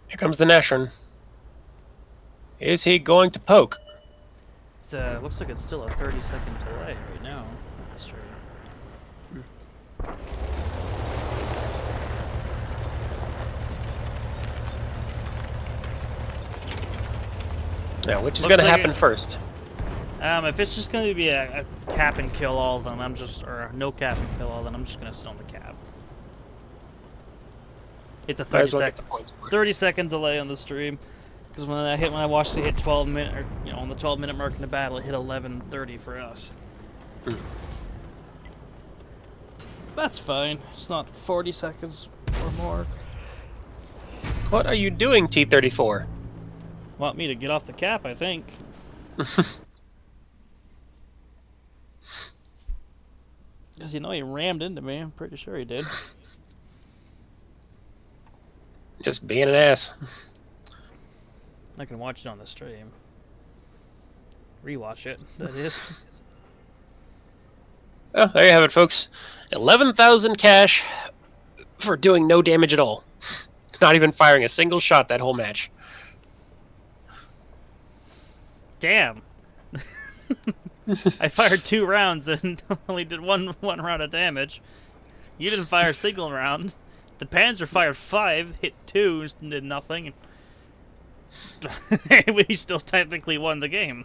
Here comes the Nashorn. Is he going to poke?
It looks like it's still a 30-second delay right now. That's true.
Now, which is
Looks
going to
like
happen
it-
first?
If it's just going to be a cap and kill all, then I'm just, or no cap and kill all, then I'm just going to sit on the cap. It's a
Might
30
as well get
second,
the points for it.
30-second delay on the stream, because when I watched it hit 12 minute, or you know, on the 12-minute mark in the battle, it hit 11:30 for us.
Hmm.
That's fine. It's not 40 seconds or more.
What are you doing, T-34?
Want me to get off the cap? I think. Because you know he rammed into me. I'm pretty sure he did.
Just being an ass.
I can watch it on the stream. Rewatch it, that is.
Oh, there you have it, folks. 11,000 cash for doing no damage at all. Not even firing a single shot that whole match.
Damn. I fired 2 rounds and only did one round of damage. You didn't fire a single round. The Panzer fired 5, hit 2, and did nothing. We still technically won the game.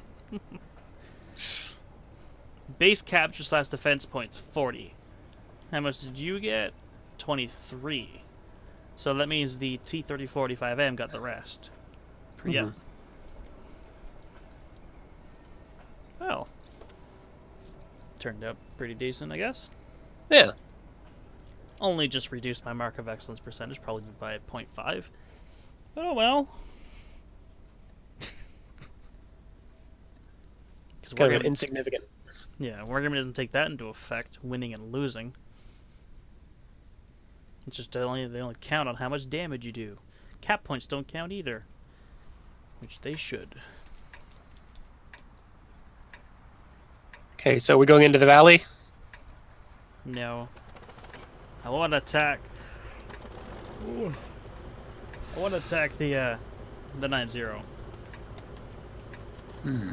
Base capture / defense points, 40. How much did you get? 23. So that means the T-3045M got the rest. Yeah.
Mhm.
Well, turned out pretty decent, I guess.
Yeah.
Only just reduced my mark of excellence percentage, probably by 0.5. But oh well. Because
Kind of insignificant.
yeah, Wargaming doesn't take that into effect, winning and losing. It's just they only count on how much damage you do. Cap points don't count either, which they should.
Okay, so we're going into the valley.
No. I want to attack. Ooh. I want to attack the 9-0.
Hmm.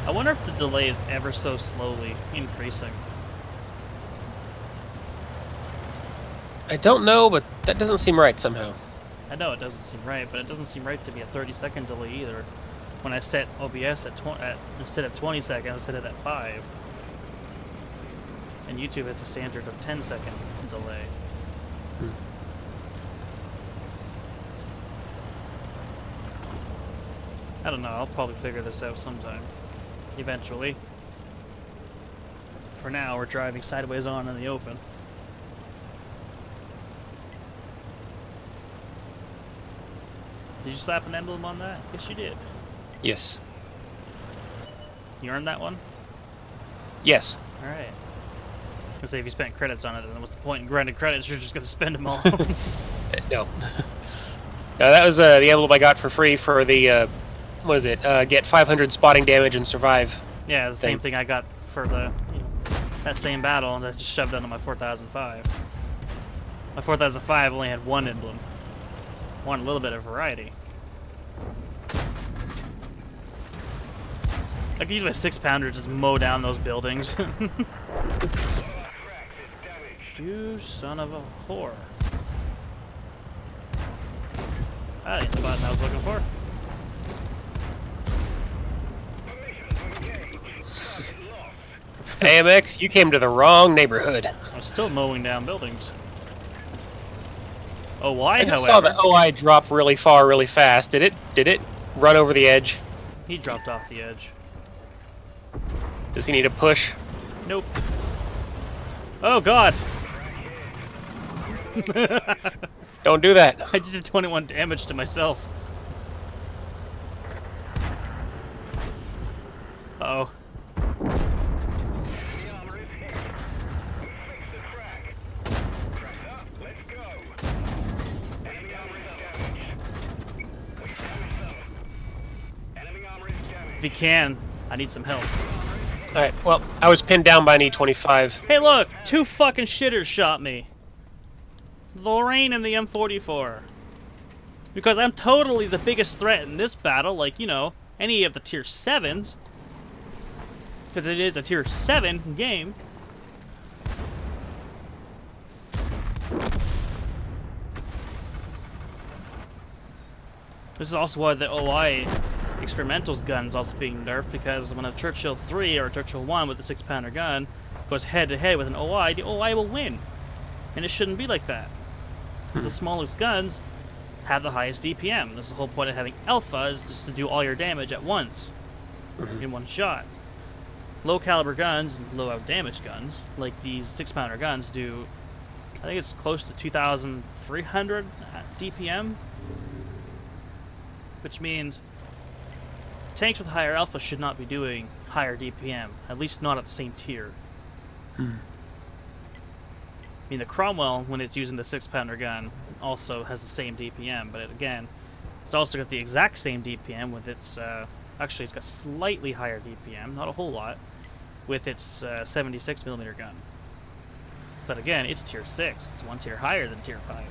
I wonder if the delay is ever so slowly increasing.
I don't know, but that doesn't seem right somehow.
I know it doesn't seem right, but it doesn't seem right to be a 30-second delay either. When I set OBS at instead of 20 seconds, I set it at 5. And YouTube has a standard of 10-second delay.
Hmm.
I don't know. I'll probably figure this out sometime. Eventually. For now, we're driving sideways on in the open. Did you slap an emblem on that? Yes, you did.
Yes.
You earned that one?
Yes.
Alright. I say if you spent credits on it, then what's the point in grinding credits? You're just gonna spend them all.
No. No, that was the emblem I got for free for the, what is it? Get 500 spotting damage and survive.
Yeah, the same thing I got for the that same battle, and I just shoved onto my 4005. My 4005 only had one emblem. Want a little bit of variety. I could use my 6-pounder to just mow down those buildings. You son of a whore. That ain't the button I was looking for.
AMX, you came to the wrong neighborhood.
I'm still mowing down buildings. OI,
I just
however,
saw the OI drop really far, really fast. Did it run over the edge?
he dropped off the edge.
Does he need a push?
Nope. Oh god!
Don't do that.
I just did 21 damage to myself. Uh-oh. If you can, I need some help.
Alright, well, I was pinned down by an E-25.
Hey look! 2 fucking shitters shot me! Lorraine and the M44. Because I'm totally the biggest threat in this battle, like, you know, any of the tier 7s, because it is a tier 7 game. This is also why the OI experimental's gun is also being nerfed, because when a Churchill 3 or a Churchill 1 with a 6-pounder gun goes head-to-head with an OI, the OI will win. And it shouldn't be like that. Because the smallest guns have the highest DPM. That's the whole point of having Alpha, is just to do all your damage at once, in one shot. Low-caliber guns and low-damage guns, like these 6-pounder guns, do, I think it's close to 2,300 DPM, which means tanks with higher alpha should not be doing higher DPM, at least not at the same tier. I mean, the Cromwell, when it's using the 6-pounder gun, also has the same DPM, but again, it's also got the exact same DPM with its, actually it's got slightly higher DPM, not a whole lot, with its 76mm gun. But again, it's tier 6, it's one tier higher than tier 5.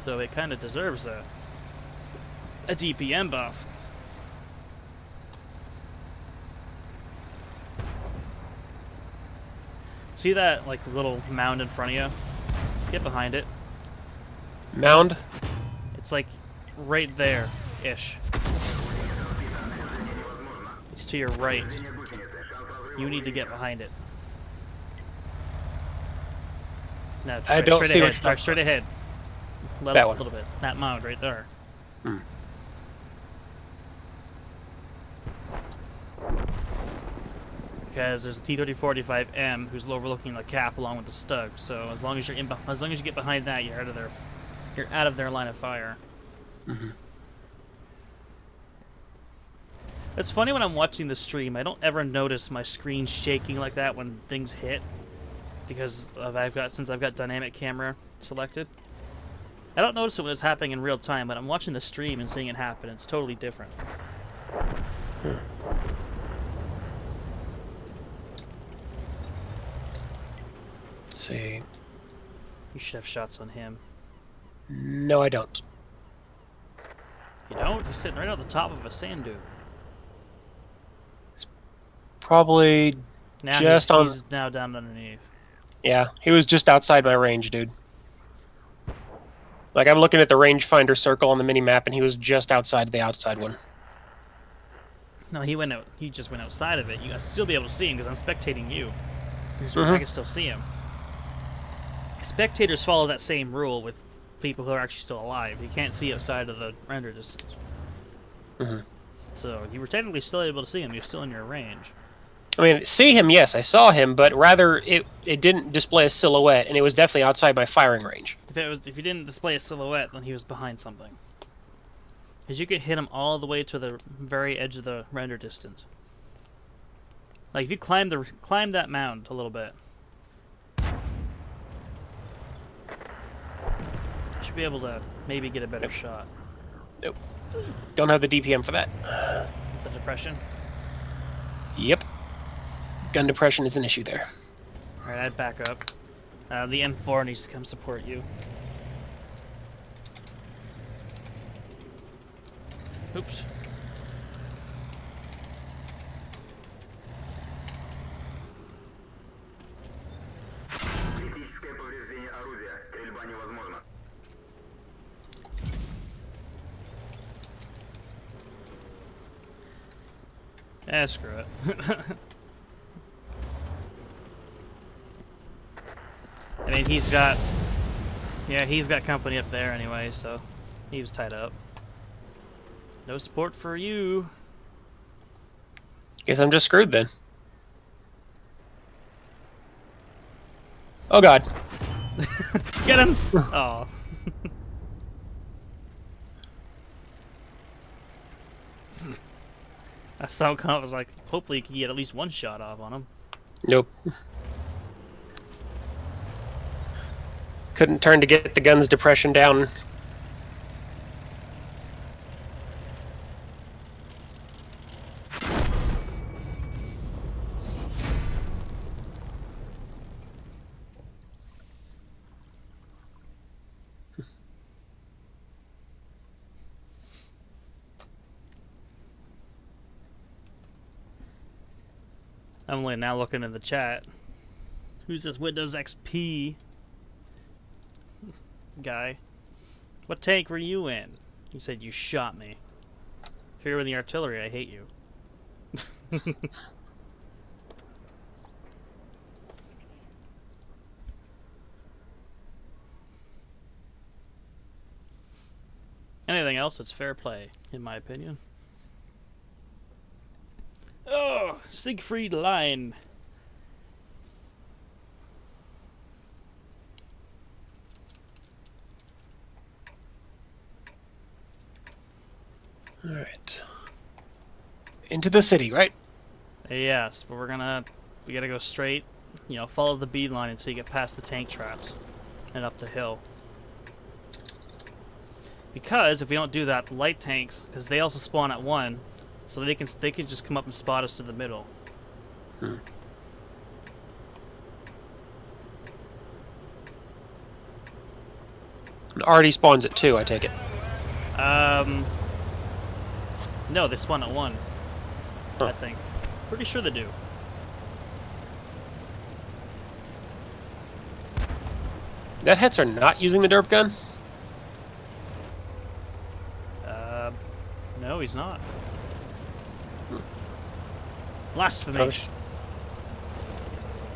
So it kind of deserves a DPM buff. See that, like, little mound in front of you? Get behind it.
Mound?
It's like right there-ish. It's to your right. You need to get behind it. No,
I don't see what.
Drive straight ahead. Level
That
up
one.
a little bit. That mound right there. Because there's a T-34-45M who's overlooking the cap along with the Stug. So as long as you're as long as you get behind that, you're out of their line of fire. It's funny when I'm watching the stream, I don't ever notice my screen shaking like that when things hit, because since I've got dynamic camera selected. I don't notice it when it's happening in real time, but I'm watching the stream and seeing it happen. It's totally different.
Let's see.
You should have shots on him.
No, I don't.
You don't? He's sitting right on the top of a sand dune.
Probably
Now
just
he's now down underneath.
Yeah, he was just outside my range, dude. Like, I'm looking at the rangefinder circle on the mini-map, and he was just outside the outside one.
No, he went out. He just went outside of it. You gotta still be able to see him because I'm spectating you. I can still see him. Spectators follow that same rule with people who are actually still alive. You can't see outside of the render distance. So you were technically still able to see him. You're still in your range.
I mean, see him, yes, I saw him, but rather it didn't display a silhouette, and it was definitely outside my firing range.
If you didn't display a silhouette, then he was behind something. Because you could hit him all the way to the very edge of the render distance. Like if you climb that mound a little bit, you should be able to maybe get a better shot.
Nope. Don't have the DPM for that.
The depression.
Yep. Gun depression is an issue there.
Alright, I'd back up. The M4 needs to come support you. Oops.
Критическое повреждение орудия. Стрельба невозможна.
Screw it. I mean, he's got company up there anyway, so he was tied up. No support for you.
Guess I'm just screwed then. Oh god.
Get him! Oh. I saw I was like, hopefully you can get at least one shot off on him.
Nope. Couldn't turn to get the gun's depression down.
I'm only now looking in the chat. Who's this Windows XP guy? What tank were you in? You said you shot me. If you're in the artillery, I hate you. Anything else, it's fair play, in my opinion. Oh, Siegfried Line.
All right. Into the city, right?
Yes, but we gotta go straight, you know, follow the bead line until you get past the tank traps and up the hill. Because if we don't do that, the light tanks, because they also spawn at 1, so they can just come up and spot us to the middle.
Hmm. It already spawns at 2, I take it.
No, they spawn at 1.
Huh.
I think. Pretty sure they do.
That Hetzer not using the derp gun?
No, he's not. Blasphemy.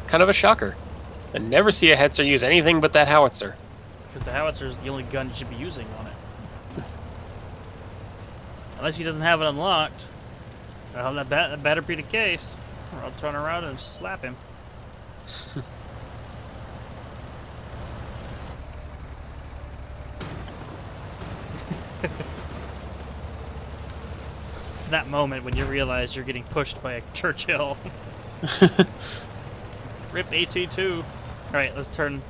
Kind of a shocker. I never see a Hetzer use anything but that howitzer.
Because the howitzer is the only gun you should be using on it. Unless he doesn't have it unlocked. Well, that better be the case. Or I'll turn around and slap him. That moment when you realize you're getting pushed by a Churchill. Rip AT2. Alright, let's turn.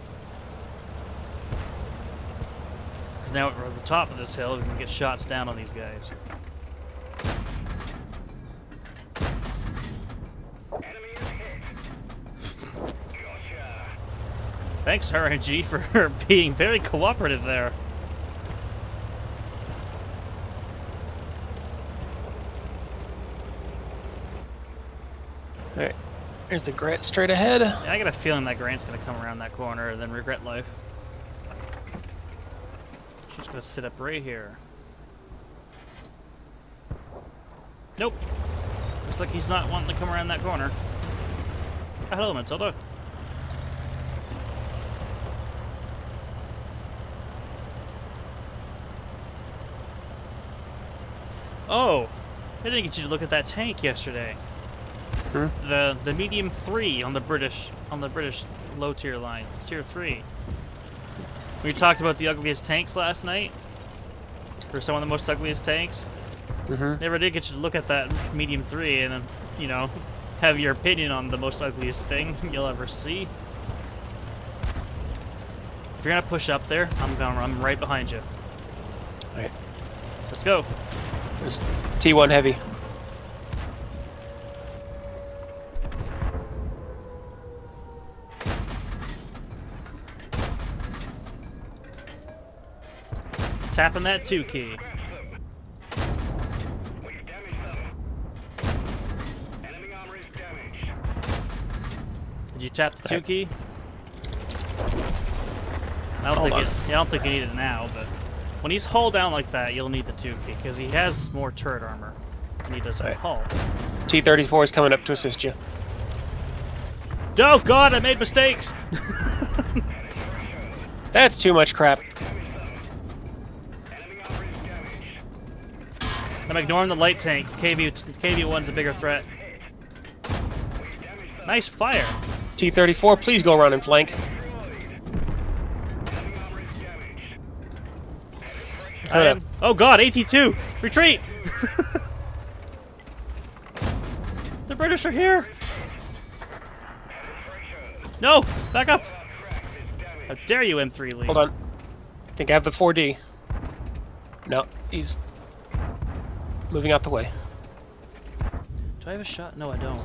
Because now we're at the top of this hill, we can get shots down on these guys.
Enemy is hit. Gotcha.
Thanks, RNG, for being very cooperative there.
Alright, there's the Grant straight ahead.
Yeah, I got a feeling that Grant's gonna come around that corner and then regret life. Just gonna sit up right here. Nope. Looks like he's not wanting to come around that corner. Oh, hello, Matilda. Oh, I didn't get you to look at that tank yesterday.
Hmm?
The medium 3 on the British low tier line. It's tier 3. We talked about the ugliest tanks last night. For some of the most ugliest tanks.
Mm-hmm.
Never did get you to look at that medium 3 and then, you know, have your opinion on the most ugliest thing you'll ever see. If you're gonna push up there, I'm right behind you.
Alright.
Let's go.
There's T1 heavy.
Tapping that 2 key.
We've damaged them. Enemy armor is damaged.
Did you tap the 2
Okay.
key? I don't think you need it now, but when he's hull down like that, you'll need the 2 key because he has more turret armor than he does
Right.
hull.
T-34 is coming up to assist you.
Oh God, I made mistakes.
That's too much crap.
Enemy armor is damaged.
I'm ignoring the light tank. KV1's a bigger threat.
We've damaged them.
Nice fire.
T-34, please go around and flank.
Enemy armor is damaged.
Coming up.
Oh God, AT2, retreat. The British are here. No, back up. How dare you, M3 Lee?
Hold on. I think I have the 4D. No, he's moving out the way.
Do I have a shot? No, I don't.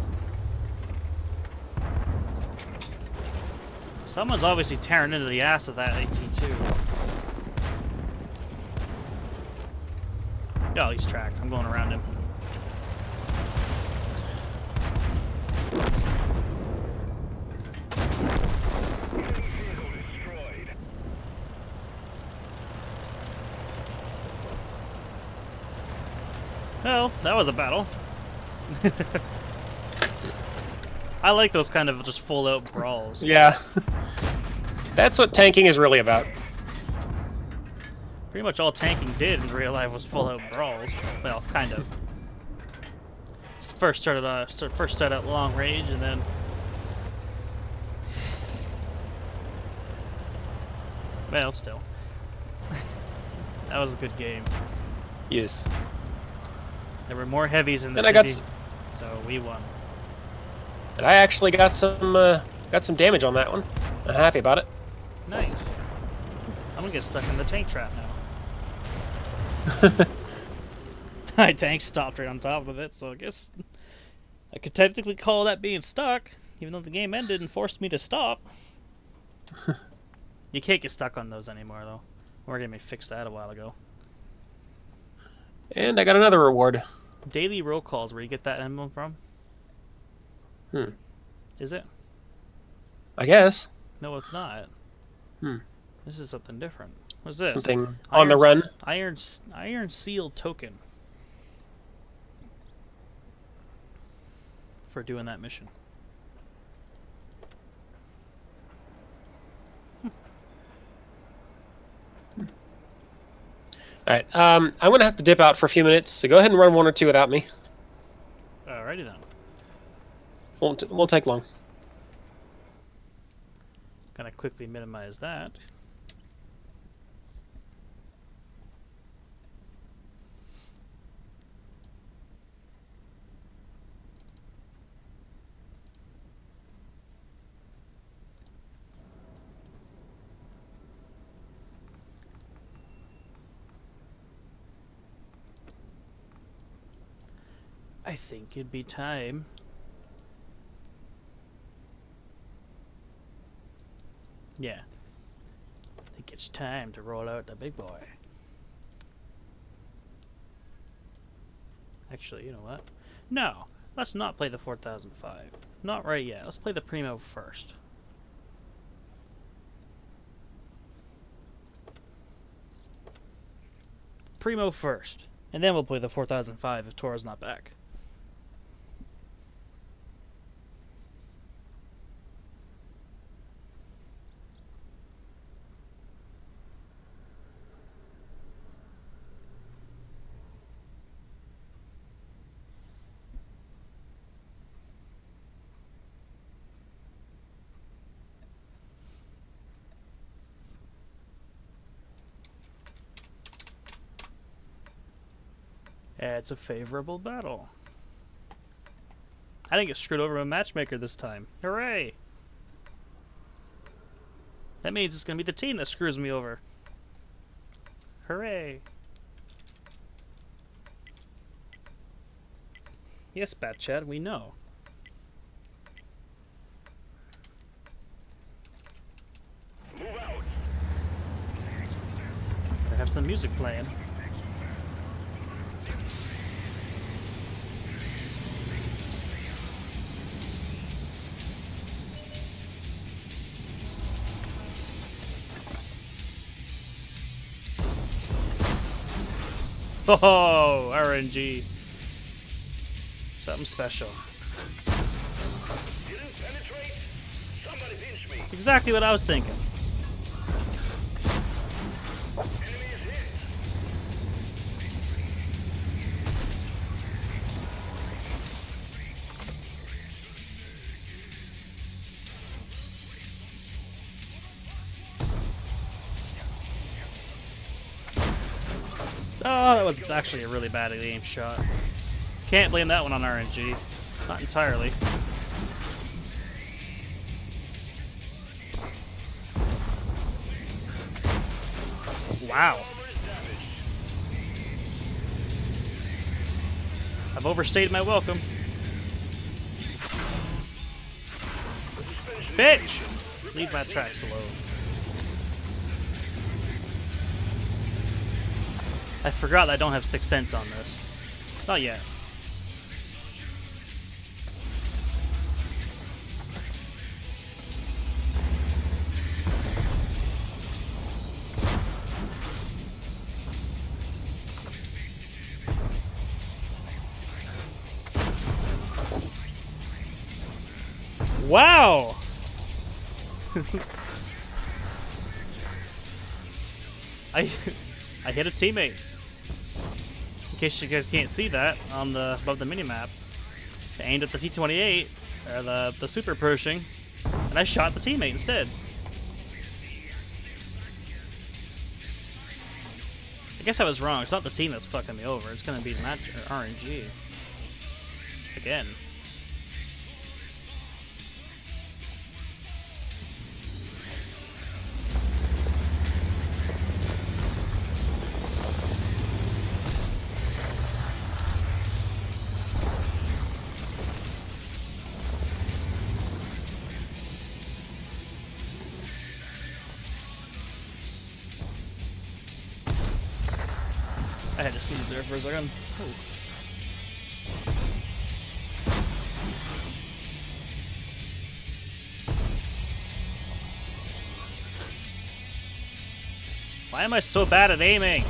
Someone's obviously tearing into the ass of that AT2. Oh, he's tracked. I'm going around him. Well, that was a battle. I like those kind of just full-out brawls.
Yeah. That's what tanking is really about.
Pretty much all tanking did in real life was full-out brawls. Well, kind of. First started out long range, and then well, still. That was a good game.
Yes.
There were more heavies in the
And I
city, so we won.
And I actually got some damage on that one. I'm happy about it.
Nice. I'm gonna get stuck in the tank trap now. My tank stopped right on top of it, so I guess I could technically call that being stuck, even though the game ended and forced me to stop. You can't get stuck on those anymore, though. Morgan fixed that a while ago.
And I got another reward.
Daily roll calls, where you get that emblem from? Is it?
I guess.
No, it's not.
Hmm.
This is something different. What's this?
Something on the run.
Iron Seal token. For doing that mission.
Alright, I'm going to have to dip out for a few minutes, so go ahead and run one or two without me.
Alrighty then.
Won't take long.
Gonna quickly minimize that. I think it'd be time. Yeah. I think it's time to roll out the big boy. Actually, you know what? No, let's not play the 4005. Not right yet. Let's play the Primo first. Primo first. And then we'll play the 4005 if Tora's not back. It's a favorable battle. I didn't get screwed over by a matchmaker this time. Hooray! That means it's gonna be the team that screws me over. Hooray! Yes, Bat Chad, we know.
Move out.
I have some music playing. Oh, RNG. Something special.
Didn't penetrate. Somebody pinch me.
Exactly what I was thinking.
Enemy is hit.
Oh, that was actually a really bad aimed shot. Can't blame that one on RNG. Not entirely. Wow. I've overstayed my welcome. Bitch! Leave my tracks alone. I forgot that I don't have 6 cents on this. Not yet. Wow! I hit a teammate. In case you guys can't see that on the above the minimap. I aimed at the T-28, or the Super Pershing, and I shot the teammate instead. I guess I was wrong. It's not the team that's fucking me over. It's gonna be match or RNG. Again. I had to sneeze there for a second. Ooh. Why am I so bad at aiming?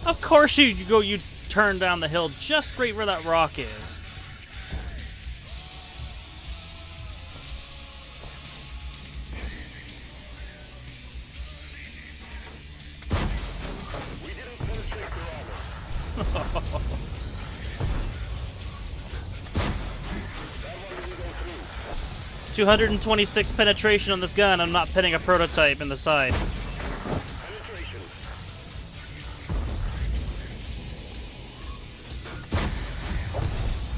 Of course you turn down the hill just right where that rock is.
We didn't penetrate their armor. That one didn't go through.
226 penetration on this gun. I'm not pinning a prototype in the side.
Penetration.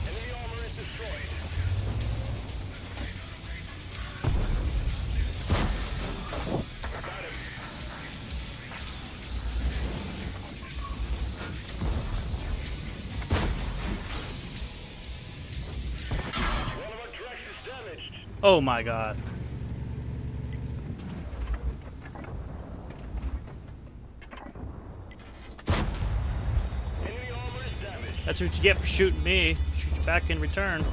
Enemy armor is destroyed. Got him. One of our tracks is damaged.
Oh my god.
Enemy armor is damaged.
That's what you get for shooting me. Shoot you back in return.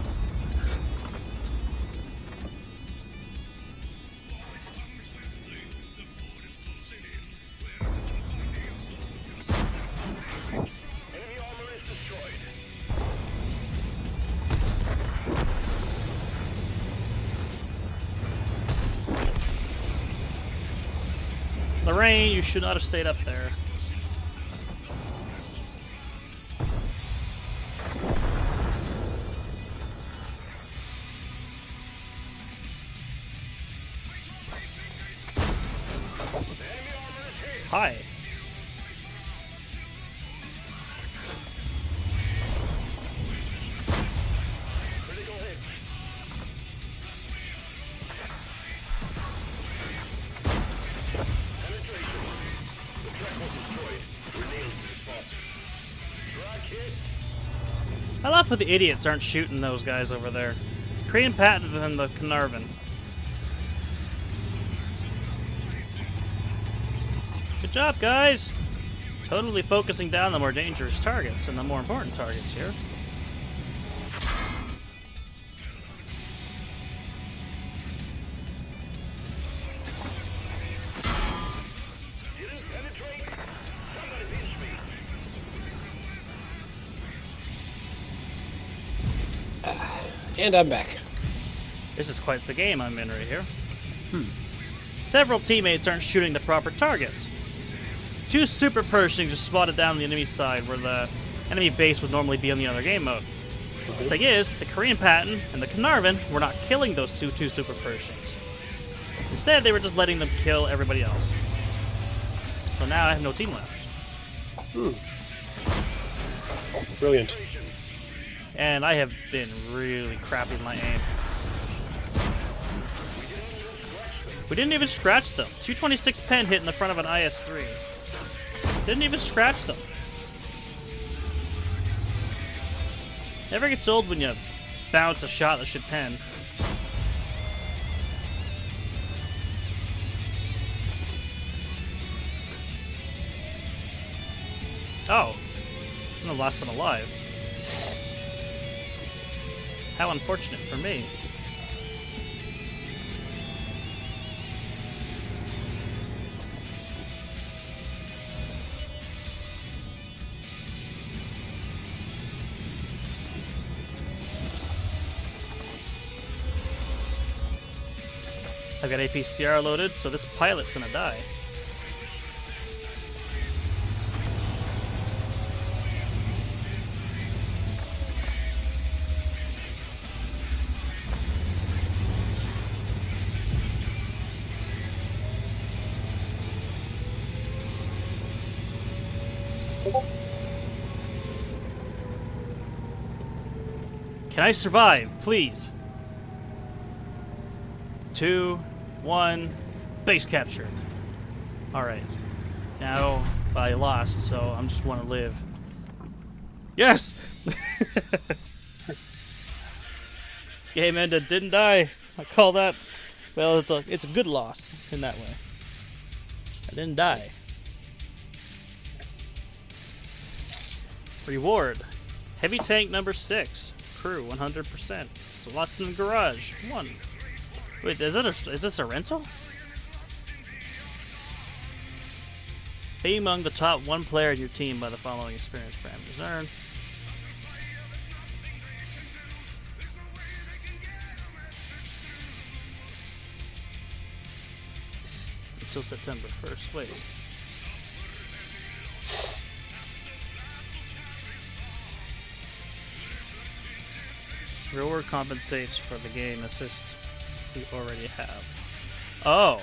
Enemy armor is destroyed.
Lorraine, you should not have stayed up there.
Enemy armor is hit.
Hi.
Critical hit. Penetration. The track was destroyed. We're nailed to the spot. Track hit.
I love how the idiots aren't shooting those guys over there. Korean Patton and the Carnarvon. Good job, guys! Totally focusing down the more dangerous targets and the more important targets here.
Didn't penetrate. Somebody pinched me.
And I'm back.
This is quite the game I'm in right here. Several teammates aren't shooting the proper targets. Two Super Pershings just spotted down the enemy side where the enemy base would normally be on the other game mode. The thing is, the Korean Patton and the Carnarvon were not killing those two Super Pershings. Instead, they were just letting them kill everybody else. So now I have no team left.
Brilliant.
And I have been really crappy with my aim. We didn't even scratch them. 226 pen hit in the front of an IS-3. Didn't even scratch them. Never gets old when you bounce a shot that should pen. Oh, I'm the last one alive. How unfortunate for me. I've got APCR loaded, so this pilot's gonna die. Can I survive, please? 2, 1, base captured. Alright. Now, I lost, so I'm just want to live. Yes! Game ended, didn't die. I call that, well, it's a good loss in that way. I didn't die. Reward. Heavy tank number 6. Crew 100%. Slots in the garage. 1. Wait, is this a rental? Be among the top 1 player in your team by the following experience parameters earned. Until September 1st. Wait. Reward compensates for the game assist we already have. Oh.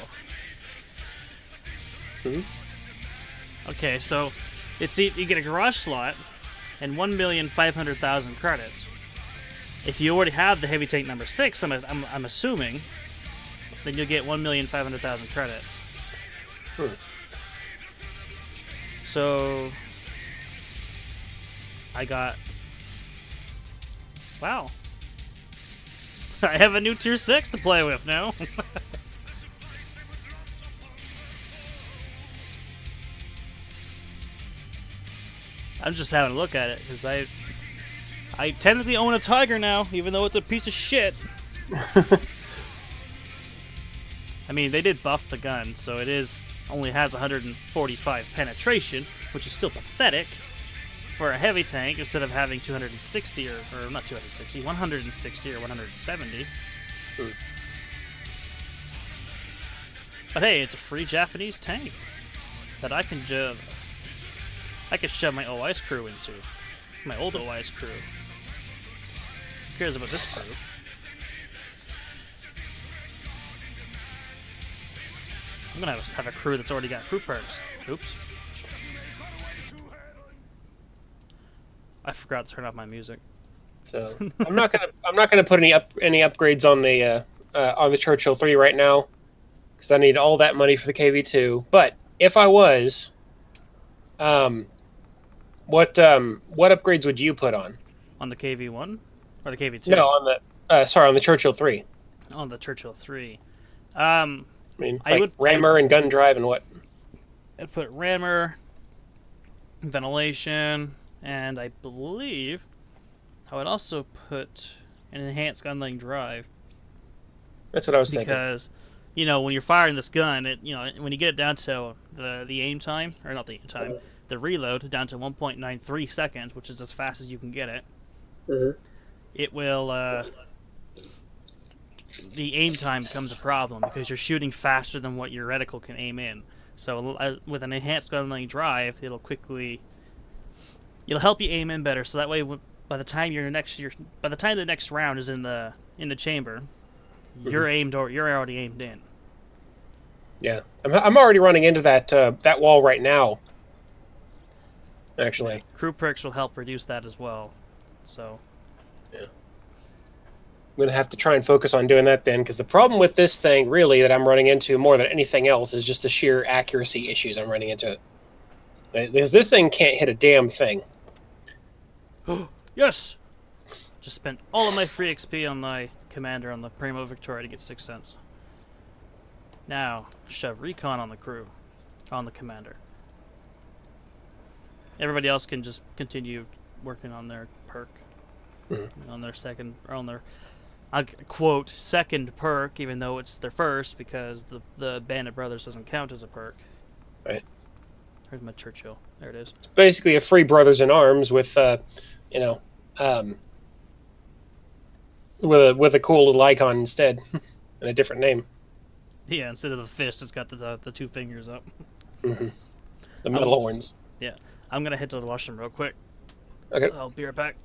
Okay, so it's you get a garage slot and 1,500,000 credits. If you already have the heavy tank number 6, I'm assuming, then you'll get 1,500,000 credits. So I got. Wow. I have a new tier 6 to play with now. I'm just having a look at it because I technically own a Tiger now, even though it's a piece of shit. I mean, they did buff the gun, so it only has 145 penetration, which is still pathetic for a heavy tank instead of having 260 or not 260, 160 or 170. But hey, it's a free Japanese tank that I can shove my OIS crew into. My old OIS crew. Who cares about this crew? I'm gonna have a crew that's already got crew perks. Oops. I forgot to turn off my music.
So I'm not gonna put any upgrades on the Churchill 3 right now because I need all that money for the KV2. But if I was, what upgrades would you put on?
On the KV1 or the KV2?
No, on the Churchill 3.
On the Churchill 3.
I mean, like rammer and gun drive and what?
I'd put rammer, ventilation. And I believe I would also put an enhanced gun-laying drive.
That's what I was thinking.
Because, you know, when you're firing this gun, when you get it down to the aim time, or not the aim time, the reload down to 1.93 seconds, which is as fast as you can get it, it will, the aim time becomes a problem because you're shooting faster than what your reticle can aim in. So with an enhanced gun-laying drive, it'll help you aim in better, so that way, by the time the next round is in the chamber, you're already aimed in.
Yeah, I'm already running into that wall right now. Actually,
crew perks will help reduce that as well. So,
yeah, I'm gonna have to try and focus on doing that then, because the problem with this thing, really, that I'm running into more than anything else, is just the sheer accuracy issues I'm running into. Because this thing can't hit a damn thing.
Yes! Just spent all of my free XP on my commander on the Primo Victoria to get 6 cents. Now, shove recon on the crew. On the commander. Everybody else can just continue working on their perk,
Mhm.
on their second, or on their, I quote, second perk, even though it's their first, because the Bandit Brothers doesn't count as a perk.
Right.
Where's my Churchill? There it is.
It's basically a free Brothers in Arms with, you know, with a cool little icon instead, and a different name.
Yeah, instead of the fist, it's got the two fingers up.
Mm-hmm. The metal horns.
Yeah, I'm gonna head to the washroom real quick.
Okay.
I'll be right back.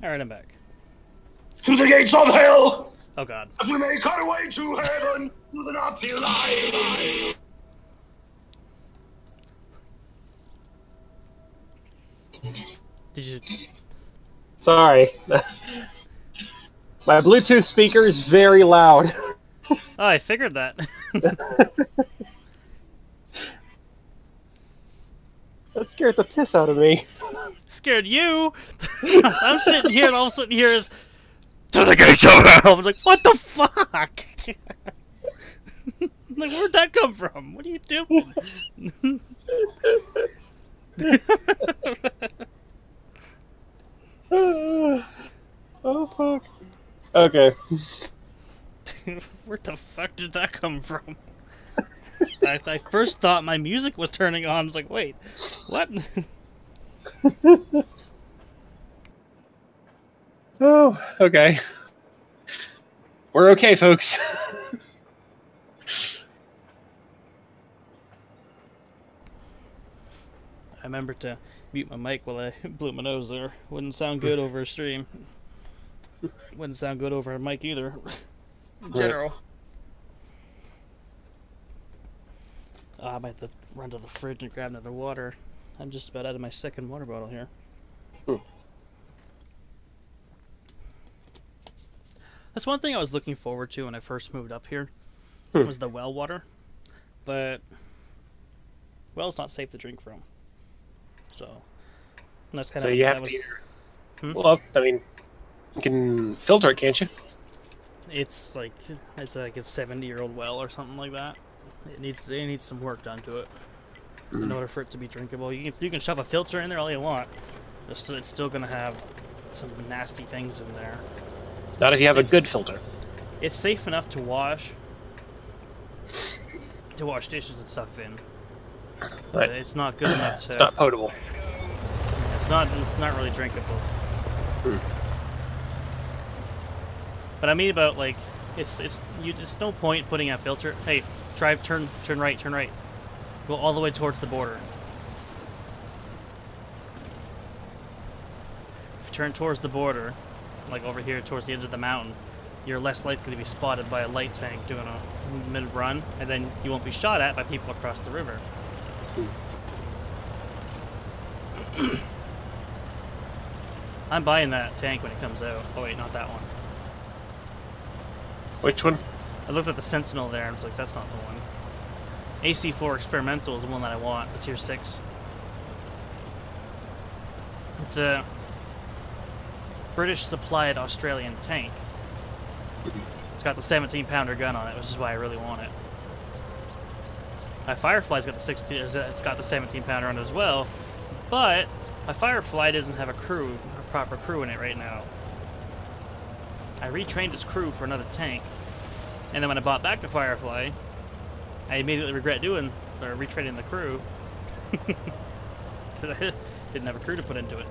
Alright, I'm back.
To the gates of hell,
Oh god.
as we make our way to heaven through the Nazi line.
Did you...
Sorry. My Bluetooth speaker is very loud.
Oh, I figured that.
That scared the piss out of me.
Scared you? I'm sitting here and all I'm sitting here is... To the gates of hell! I'm like, what the fuck? Like, where'd that come from? What are you doing?
Oh, fuck. Okay.
Where the fuck did that come from? I first thought my music was turning on. I was like, wait, what?
Oh, okay. We're okay, folks.
I remember to mute my mic while I blew my nose there. Wouldn't sound good over a stream. Wouldn't sound good over a mic either. In general. I might have to run to the fridge and grab another water. I'm just about out of my second water bottle here. That's one thing I was looking forward to when I first moved up here. Was the well water. But well's not safe to drink from. So that's kind
So
of
you have
that was,
to... Well, I mean, you can filter it, can't you?
it's like a 70-year-old well or something like that. It needs some work done to it in order for it to be drinkable. You can shove a filter in there all you want. It's still gonna have some nasty things in there.
Not if you have a good filter.
It's safe enough to wash dishes and stuff in. But
Right.
it's not good enough to.
It's not potable.
It's not really drinkable. But I mean about like it's no point putting a filter. Hey, turn right. Go all the way towards the border. If you turn towards the border, like over here towards the edge of the mountain, you're less likely to be spotted by a light tank doing a mid-run, and then you won't be shot at by people across the river. I'm buying that tank when it comes out. Oh wait, not that one.
Which one?
I looked at the Sentinel there and I was like, that's not the one. AC4 Experimental is the one that I want, the Tier 6. It's a British supplied Australian tank. It's got the 17-pounder gun on it, which is why I really want it. My Firefly's got the 16. It's got the 17-pounder on it as well, but my Firefly doesn't have a proper crew in it right now. I retrained his crew for another tank, and then when I bought back the Firefly, I immediately regret retraining the crew Because I didn't have a crew to put into it.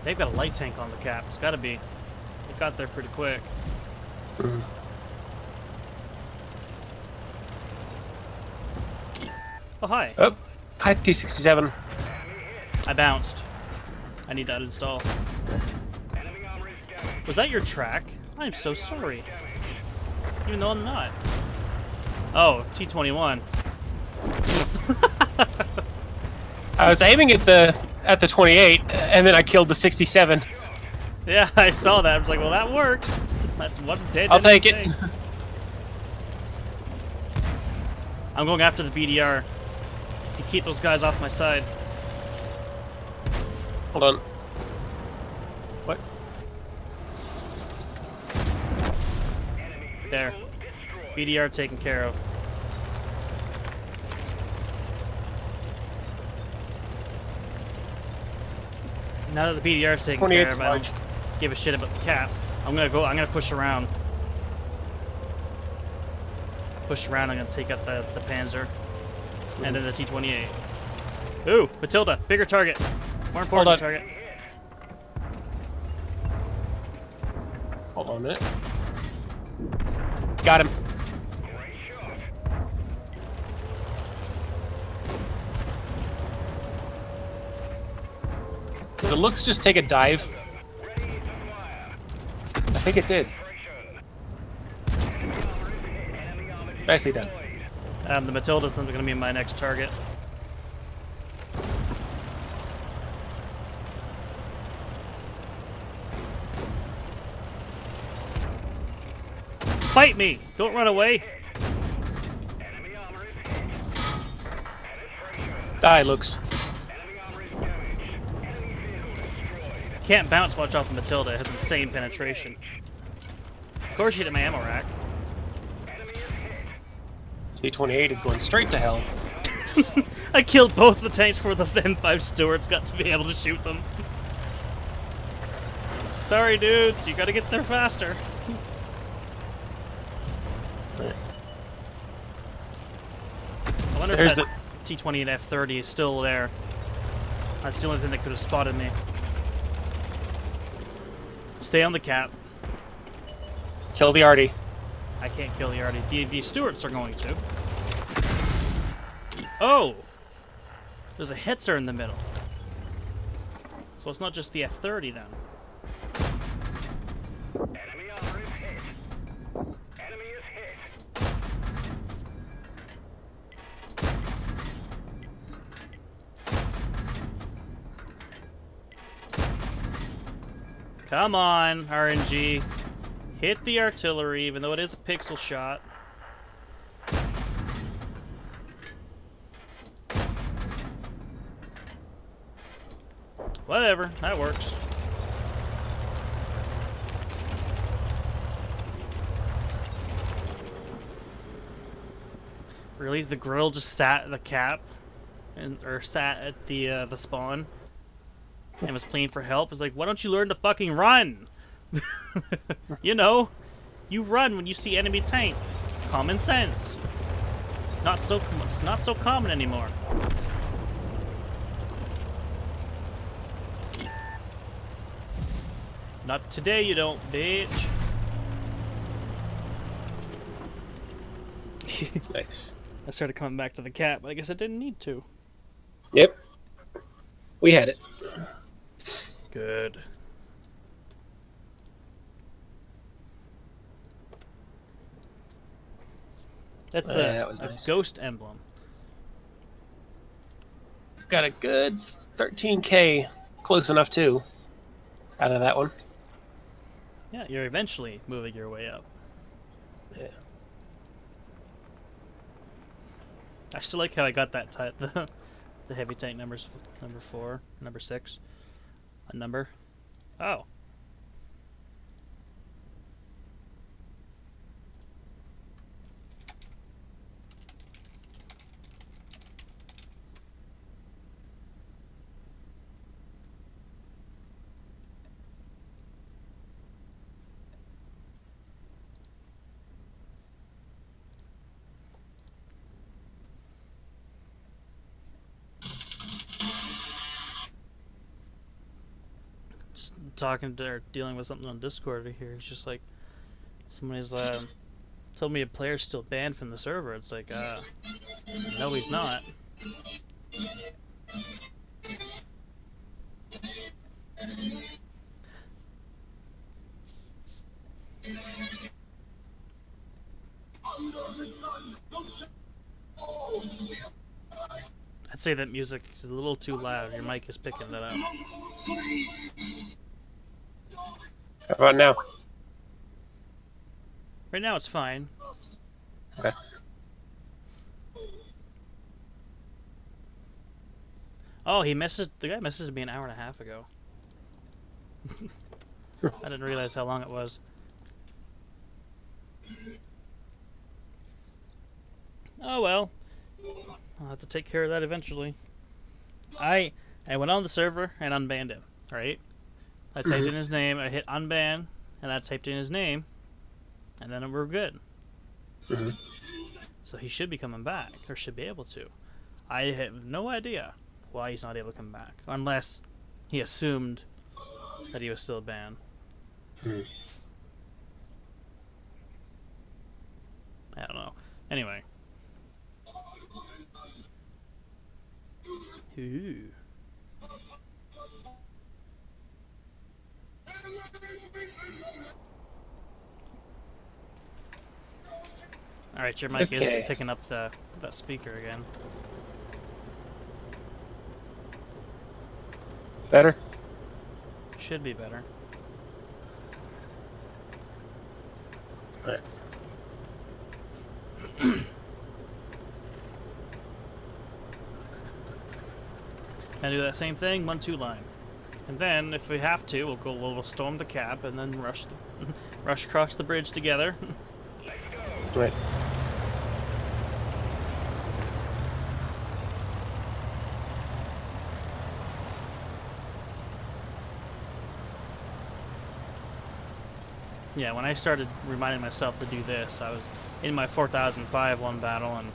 They've got a light tank on the cap. It's got to be. It got there pretty quick. Oh, hi.
Oh, hi, T-67.
I bounced. I need that install.
Enemy armor is damaged.
Was that your track? I'm so sorry. Even though I'm not. Oh, T-21.
I was aiming at the 28, and then I killed the 67.
Yeah, I saw that. I was like, well, that works. That's one dead.
I'll take it.
enemy tank. I'm going after the BDR. You keep those guys off my side.
Hold on. What?
There. BDR taken care of. Now that the BDR is taken care
28's
of, I
large.
don't give a shit about the cap. I'm gonna push around. Push around, I'm gonna take out the Panzer. And then the T-28. Ooh, Matilda, bigger target. More important
on.
target.
Hold on a minute. Got him.
Great shot.
Did the looks just take a dive?
Ready to fire.
I think it did.
Enemy armor is hit. Enemy armor
Nicely done.
deployed.
The Matilda's gonna be my next target. Fight me! Don't run away!
Enemy armor is hit. Penetration.
Die, looks.
Enemy armor is damaged. Enemy vehicle destroyed.
Can't bounce much off the Matilda. It has insane penetration. Of course you hit my ammo rack.
Enemy is hit.
T-28 is going straight to hell.
I killed both the tanks before the M5 stewards got to be able to shoot them. Sorry, dudes. You gotta get there faster. I wonder
There's
if that T-20 and F-30 is still there. That's the only thing that could have spotted me. Stay on the cap.
Kill the Artie.
I can't kill the Artie. The Stewarts are going to. Oh! There's a Hetzer in the middle. So it's not just the F-30 then.
Enemy armor is hit. Enemy is hit.
Come on, RNG. Hit the artillery, even though it is a pixel shot. Whatever, that works. Really, the grill just sat at the cap, or sat at the spawn, and was pleading for help. It's like, why don't you learn to fucking run? You know, you run when you see enemy tank. Common sense. It's not so common anymore. Not today, you don't, bitch.
Nice.
I started coming back to the cat, but I guess I didn't need to.
Yep. We had it.
Good. That's
that was
a
nice.
ghost emblem.
We've got a good 13K, close enough too, out of that one.
Yeah, you're eventually moving your way up.
Yeah.
I still like how I got that the heavy tank numbers, number 4, number 6, a number. Oh. just talking to or dealing with something on Discord over here. It's just like somebody's told me a player's still banned from the server. It's like, no, he's not. I'd say that music is a little too loud. Your mic is picking that up.
How about now?
Right now it's fine.
Okay.
Oh, the guy messaged me an hour and a half ago. I didn't realize how long it was. Oh well. I'll have to take care of that eventually. I went on the server and unbanned him, right? I typed in his name, I hit unban, and I typed in his name, and then we're good. So he should be coming back, or should be able to. I have no idea why he's not able to come back, unless he assumed that he was still banned. I don't know. Anyway. Ooh. Alright, your mic is picking up that speaker again.
Better?
Should be better.
All right.
And do that same thing, 1-2 line. And then, if we have to, we'll storm the cap and then rush across the bridge together.
Right.
Yeah, when I started reminding myself to do this, I was in my 4005 one battle, and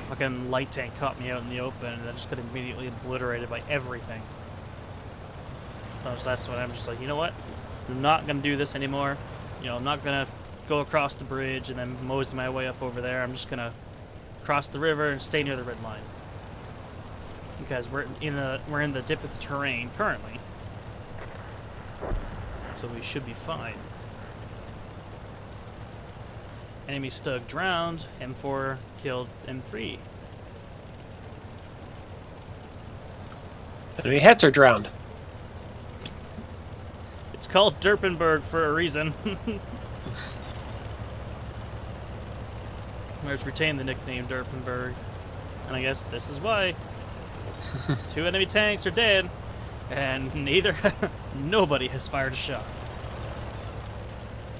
fucking light tank caught me out in the open, and I just got immediately obliterated by everything. So that's when I'm just like, you know what? I'm not gonna do this anymore. You know, I'm not gonna go across the bridge and then mosey my way up over there. I'm just gonna cross the river and stay near the red line. Because we're in the dip of the terrain currently. So we should be fine. Enemy Stug drowned, M4 killed M3.
Enemy Hetzer drowned.
It's called Derpenberg for a reason. Let's retain the nickname Derpenberg. And I guess this is why. 2 enemy tanks are dead, and nobody has fired a shot.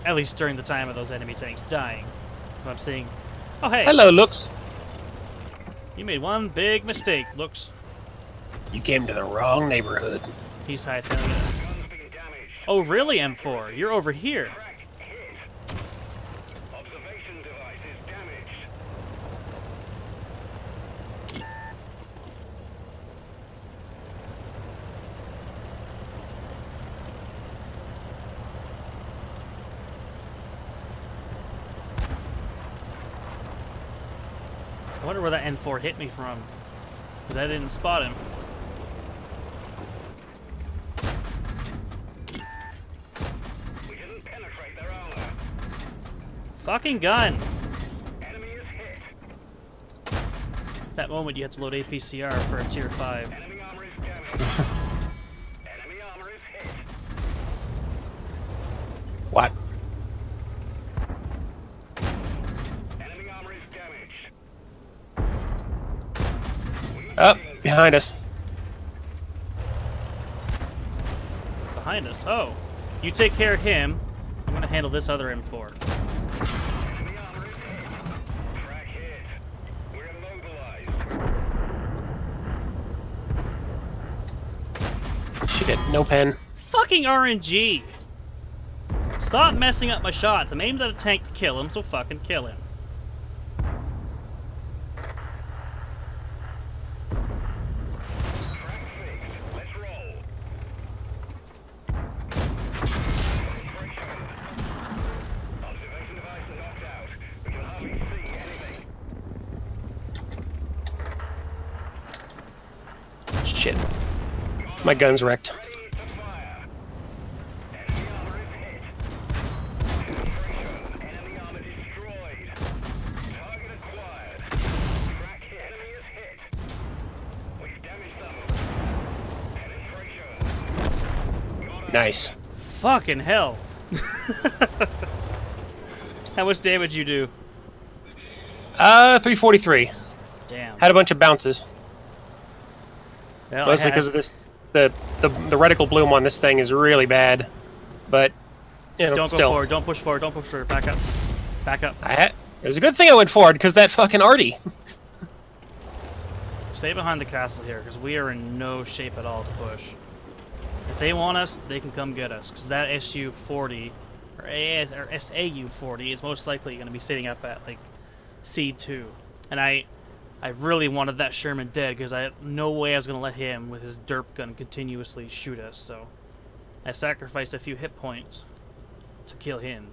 At least during the time of those enemy tanks dying. I'm seeing, oh hey!
Hello, Looks.
You made one big mistake, Looks.
You came to the wrong neighborhood.
He's high-tailing it. Oh really, M4? You're over here.
Observation device is damaged.
I wonder where that N4 hit me from, because I didn't spot him.
We didn't penetrate their armor.
Fucking gun!
Enemy is hit.
That moment you have to load APCR for a tier 5.
Enemy armor is damaged. Enemy armor is hit.
What?
Enemy armor is damaged.
Up behind us.
Behind us. Oh. You take care of him. I'm gonna handle this other M4.
Enemy armor is hit. Track hit. We're immobilized.
Shit, no pen.
Fucking RNG! Stop messing up my shots. I'm aimed at a tank to kill him, so fucking kill him.
Track fixed. Let's roll.
My gun's wrecked.
Ready to fire. Enemy armor is hit. Penetration. Enemy armor destroyed. Target acquired. Track hit. Enemy is hit. We've damaged them. Penetration. Got it.
Nice.
Fucking hell. How much damage you do?
343.
Damn.
Had a bunch of bounces.
Well,
Mostly because of this. The reticle bloom on this thing is really bad. But, you know,
Don't go
still.
forward. Don't push forward. Don't push forward. Back up. Back up.
It was a good thing I went forward, because that fucking Artie.
Stay behind the castle here, because we are in no shape at all to push. If they want us, they can come get us, because that SU-40 or SAU-40 is most likely going to be sitting up at like C2, and I really wanted that Sherman dead because I had no way I was going to let him with his derp gun continuously shoot us. So I sacrificed a few hit points to kill him.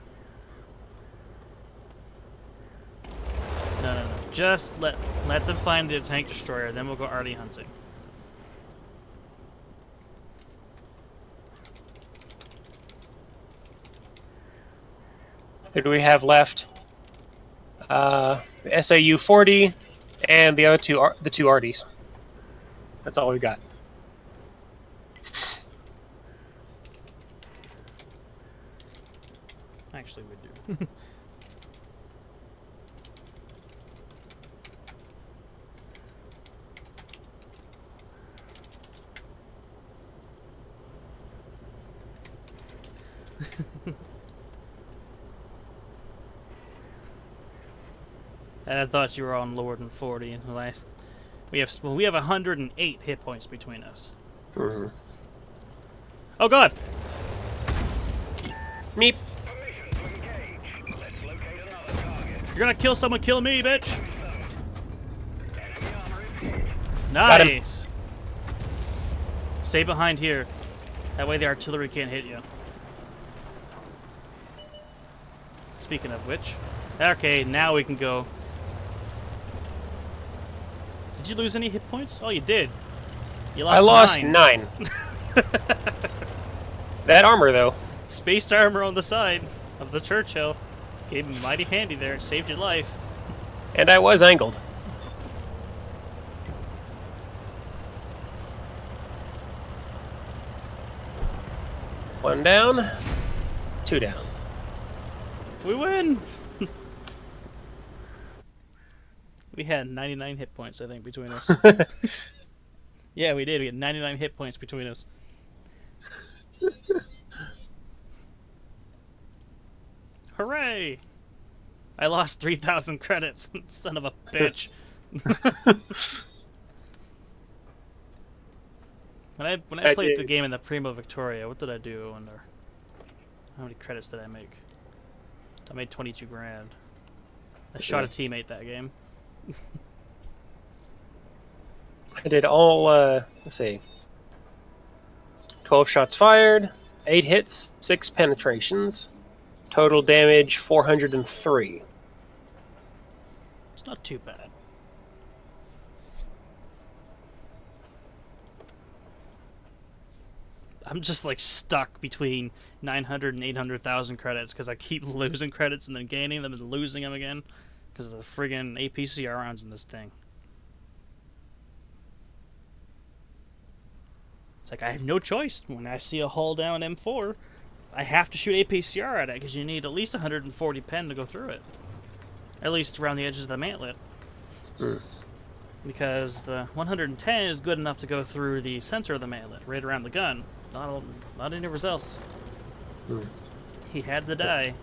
No. Just let them find the tank destroyer, then we'll go Artie hunting.
Who do we have left? The SAU-40 and the other two, the two Arties. That's all we got.
Actually, we do. And I thought you were on lower than 40 in the last. We have 108 hit points between us.
Mm-hmm.
Oh God!
Meep.
Permission to engage. Let's locate another target.
You're gonna kill someone, kill me, bitch!
Enemy armor is hit.
Got him.
Nice. Stay behind here. That way the artillery can't hit you. Speaking of which, okay, now we can go. Did you lose any hit points? Oh, you did. You lost
I lost
9.
9. That armor, though.
Spaced armor on the side of the Churchill came mighty handy there. It saved your life.
And I was angled. One down. 2 down.
We win! We had 99 hit points, I think, between us. Yeah, we did. We had 99 hit points between us. Hooray! I lost 3,000 credits. Son of a bitch. When I played the game in the Primo Victoria, what did I do under? How many credits did I make? I made 22 grand. I shot a teammate that game.
I did all, let's see. 12 shots fired, 8 hits, 6 penetrations. Total damage 403.
It's not too bad. I'm just like stuck between 900 and 800,000 credits because I keep losing credits and then gaining them and losing them again because of the friggin' APCR rounds in this thing. It's like I have no choice. When I see a hull down M4, I have to shoot APCR at it because you need at least 140 pen to go through it. At least around the edges of the mantlet. Because the 110 is good enough to go through the center of the mantlet, right around the gun. Not anywhere else. He had to die.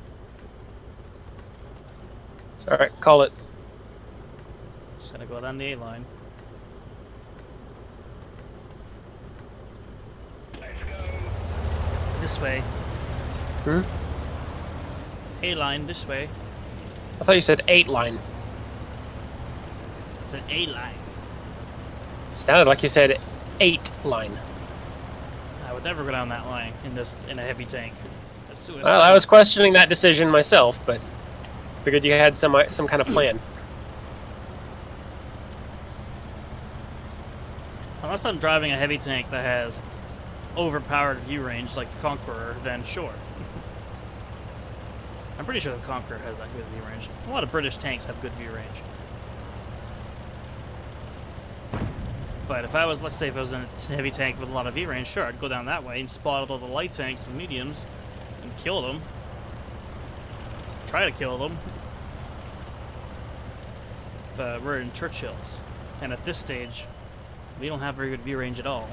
Alright, call it.
Just gonna go down the A line.
Let's go.
This way. A line, this way.
I thought you said 8 line.
It's an A line.
Sounded like you said 8 line.
I would never go down that line in a heavy tank. That's suicide.
Well, I was questioning that decision myself, but figured you had some kind of plan.
Unless I'm driving a heavy tank that has overpowered view range like the Conqueror, then sure. I'm pretty sure the Conqueror has that good view range. A lot of British tanks have good view range. But if I was, let's say if I was in a heavy tank with a lot of view range, sure, I'd go down that way and spot all the light tanks and mediums and kill them. Try to kill them. But we're in Churchill's. And at this stage, we don't have very good view range at all.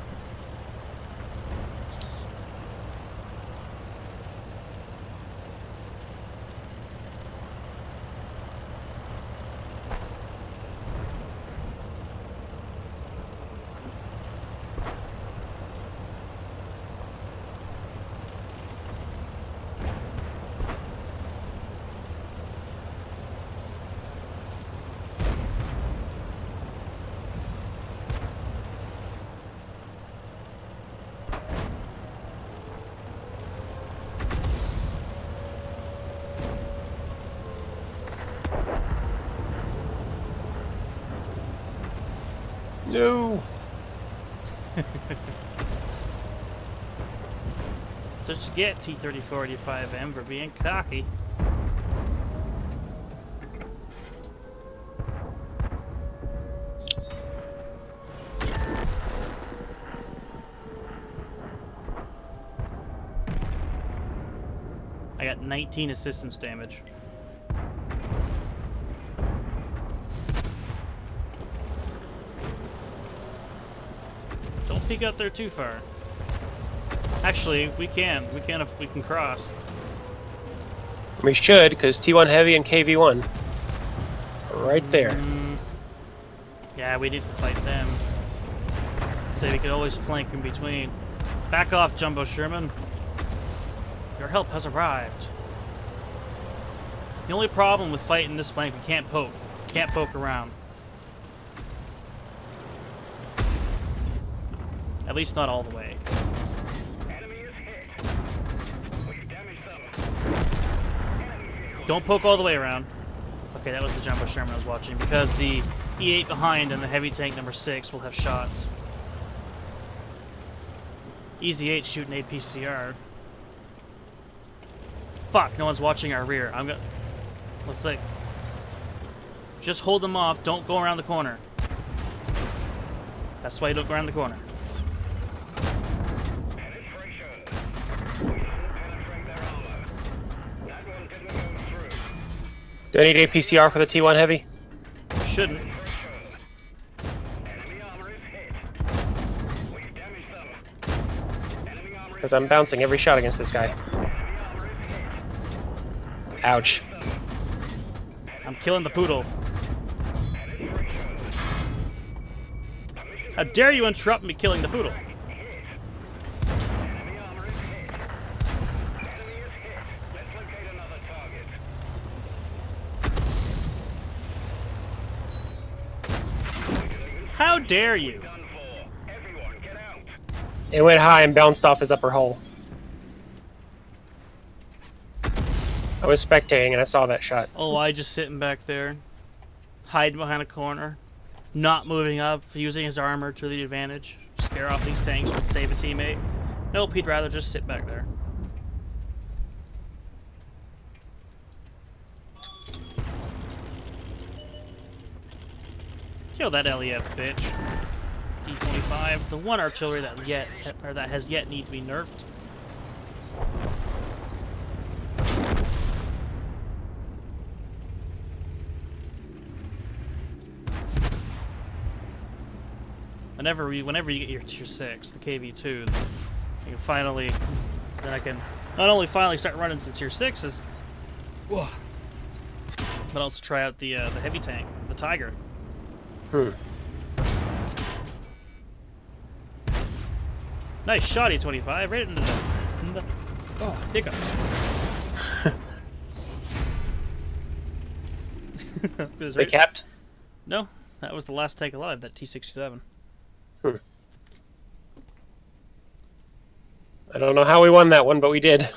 No.
So what you get, T-3485M, for being cocky. I got 19 assistance damage. Don't peek out there too far. Actually, we can if we can cross.
We should, because T1 Heavy and KV1 are right there.
Yeah, we need to fight them. So we could always flank in between. Back off, Jumbo Sherman. Your help has arrived. The only problem with fighting this flank, we can't poke. Can't poke around. At least not all the way.
Enemy is hit. We've damaged them. Enemy vehicle.
Don't poke all the way around. Okay, that was the Jumbo Sherman I was watching, because the E8 behind and the heavy tank number 6 will have shots. Easy 8 shooting APCR. Fuck, no one's watching our rear. I'm gonna... Let's say... Just hold them off. Don't go around the corner. That's why you don't go around the corner.
Penetration. We didn't penetrate their armor. That one didn't go through.
Do I need APCR for the T1 Heavy?
Shouldn't.
Penetration. Enemy armor is hit. We've damaged them. Enemy armor is
Because I'm bouncing every shot against this guy.
Enemy armor is hit.
Ouch.
I'm killing the poodle.
Penetration.
How dare you interrupt me killing the poodle?
Enemy armor is hit. Enemy is hit. Let's locate another target.
How dare you?
Done for. Everyone, get out.
It went high and bounced off his upper hull. I was spectating and I saw that shot.
Oh, I just sitting back there, hiding behind a corner, not moving up, using his armor to the advantage, scare off these tanks, save a teammate. Nope, he'd rather just sit back there. Kill that LEF bitch. D-25, the one artillery that has yet need to be nerfed. Whenever you get your tier 6, the KV2, you can finally, then I can not only finally start running some tier 6s, but also try out the heavy tank, the Tiger. Nice shot, E25, right into the oh, hiccups.
They capped?
No, that was the last tank alive, that T-67.
I don't know how we won that one, but we did.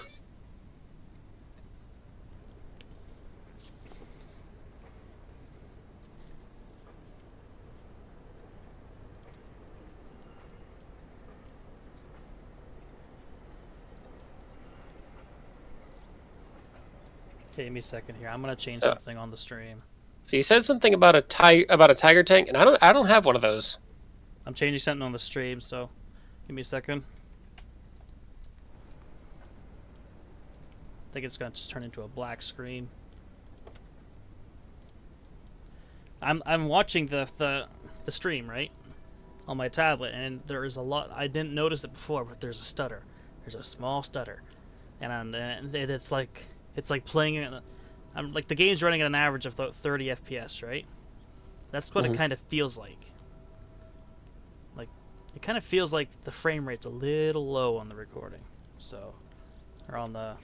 Okay, give me a second here. I'm gonna change
So-
something on the stream.
So you said something about a tiger tank, and I don't have one of those.
I'm changing something on the stream, so give me a second. I think it's gonna just turn into a black screen. I'm watching the stream, right, on my tablet, and there is a lot. I didn't notice it before, but there's a stutter. There's a small stutter, and it's like playing. I'm like the game's running at an average of 30 FPS, right? That's what it kind of feels like. Like it kind of feels like the frame rate's a little low on the recording, so or on the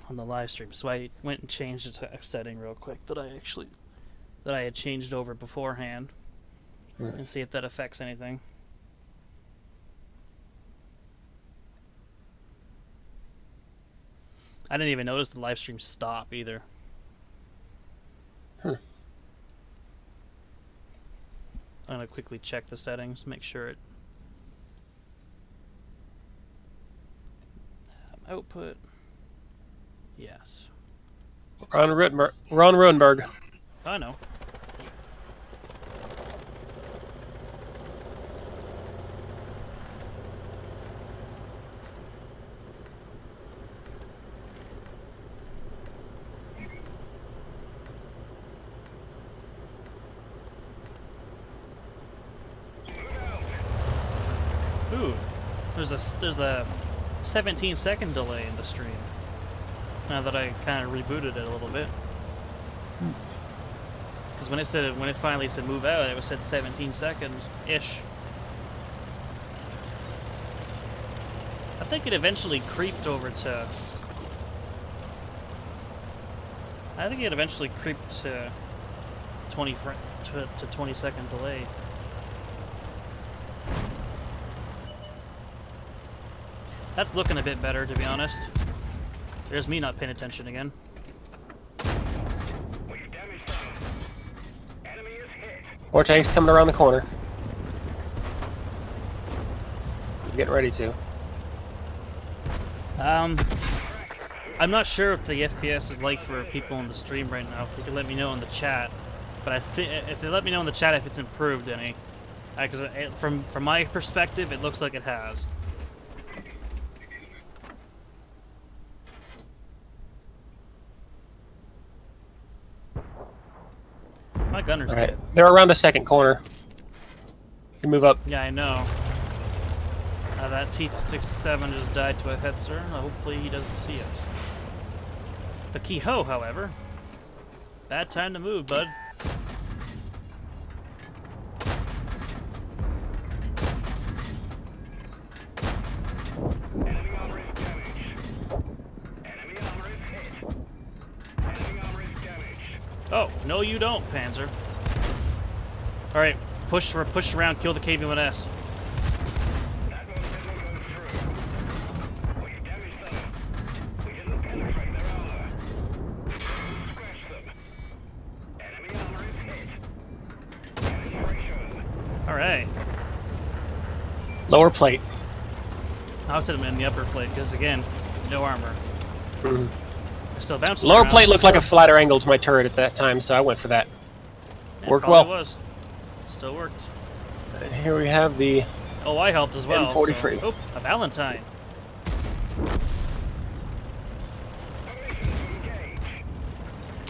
on the live stream. So I went and changed a setting real quick that I had changed over beforehand, and see if that affects anything. I didn't even notice the live stream stop either. I'm gonna quickly check the settings, make sure it output. Yes.
Ron Rodenberg.
I know. Ooh, there's a 17-second delay in the stream. Now that I kind of rebooted it a little bit, because when it finally said move out, it was said 17 seconds ish. I think it eventually creeped over to. I think it eventually creeped to 20-second delay. That's looking a bit better, to be honest. There's me not paying attention again.
We've damaged them. Enemy is hit.
More tanks coming around the corner. Getting ready to.
I'm not sure what the FPS is like for people on the stream right now. If they could let me know in the chat, but I think if they let me know in the chat if it's improved any, because from my perspective, it looks like it has. My gunner's
All right,
dead.
they're around a second corner. You can move up.
Yeah, I know. That T-67 just died to a Hetzer. Hopefully he doesn't see us. The Kehoe, however. Bad time to move, bud.
Enemy armor is damaged. Enemy armor is hit. Enemy armor is damaged.
Oh, no you don't, Panzer. Alright, push around, kill the KV-1S.
That one didn't go through. We've damaged them. We didn't penetrate their armor. We didn't scratch them. Enemy armor is hit. Penetration.
Alright.
Lower plate.
I'll set him in the upper plate, because again, no armor.
Mhm.
Still bouncing
Lower
around.
plate looked like a flatter angle to my turret at that time, so I went for that.
Yeah,
worked
probably
well.
Was. Still worked.
And here we have the
Oh, I helped as well.
M43.
So. Oh, a Valentine.
Permission to engage.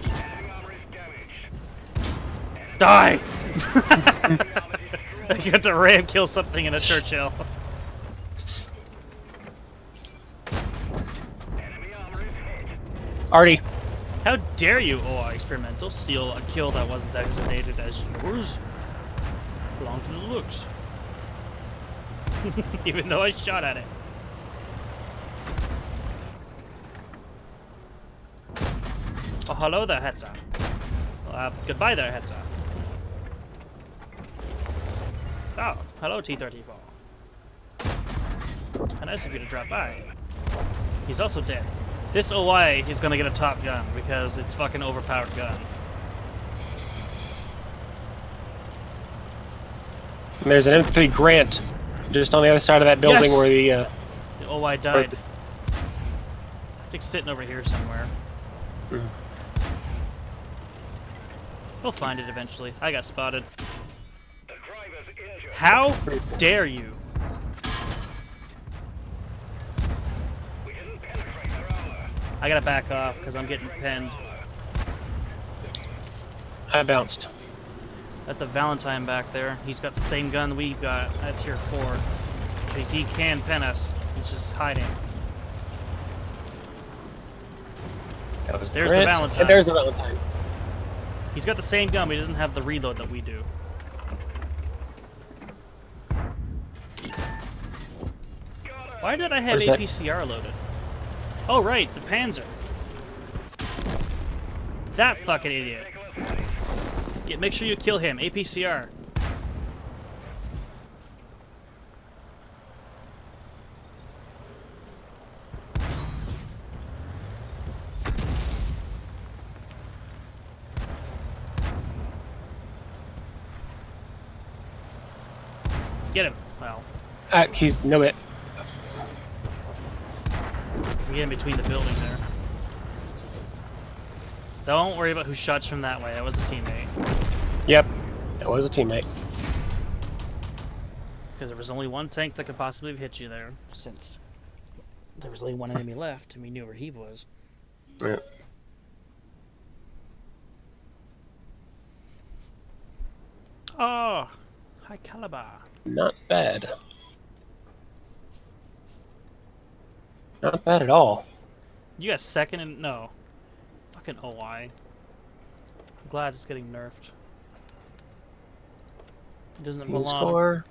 Enemy armor is damaged.
Die!
Enemy armor
I
destroyed.
got to ram kill something in a Churchill.
Enemy armor is hit.
Artie.
How dare you, OI Experimental, steal a kill that wasn't designated as yours? Belong to the looks. Even though I shot at it. Oh, hello there, Hetzer. Goodbye there, Hetzer. Oh, hello, T-34. How nice of you to drop by. He's also dead. This OI is gonna get a top gun because it's fucking overpowered gun.
And there's an M3 Grant just on the other side of that building
Yes!
where the
The OI died. I think sitting over here somewhere.
Mm.
We'll find it eventually. I got spotted.
The driver's injured.
How dare you?
We didn't penetrate their armor.
I gotta back off because I'm getting pinned.
I bounced.
That's a Valentine back there. He's got the same gun we've got. That's tier 4. Because he can pin us. He's just hiding.
That was
There's the
Brent,
Valentine.
and there's the Valentine.
He's got the same gun, but he doesn't have the reload that we do. Why did I have
Where's that?
APCR loaded? Oh, right, the Panzer. That fucking idiot. Make sure you kill him. APCR. Get him. Well,
He's no bit.
we get in between the building there. Don't worry about who shot from that way. That was a teammate.
Yep, that was a teammate.
Because there was only one tank that could possibly have hit you there, since there was only one enemy left, and we knew where he was.
Yeah.
Oh, high caliber.
Not bad. Not bad at all.
You got second and no. Fucking OI. I'm glad it's getting nerfed. It doesn't
Team
belong.
score.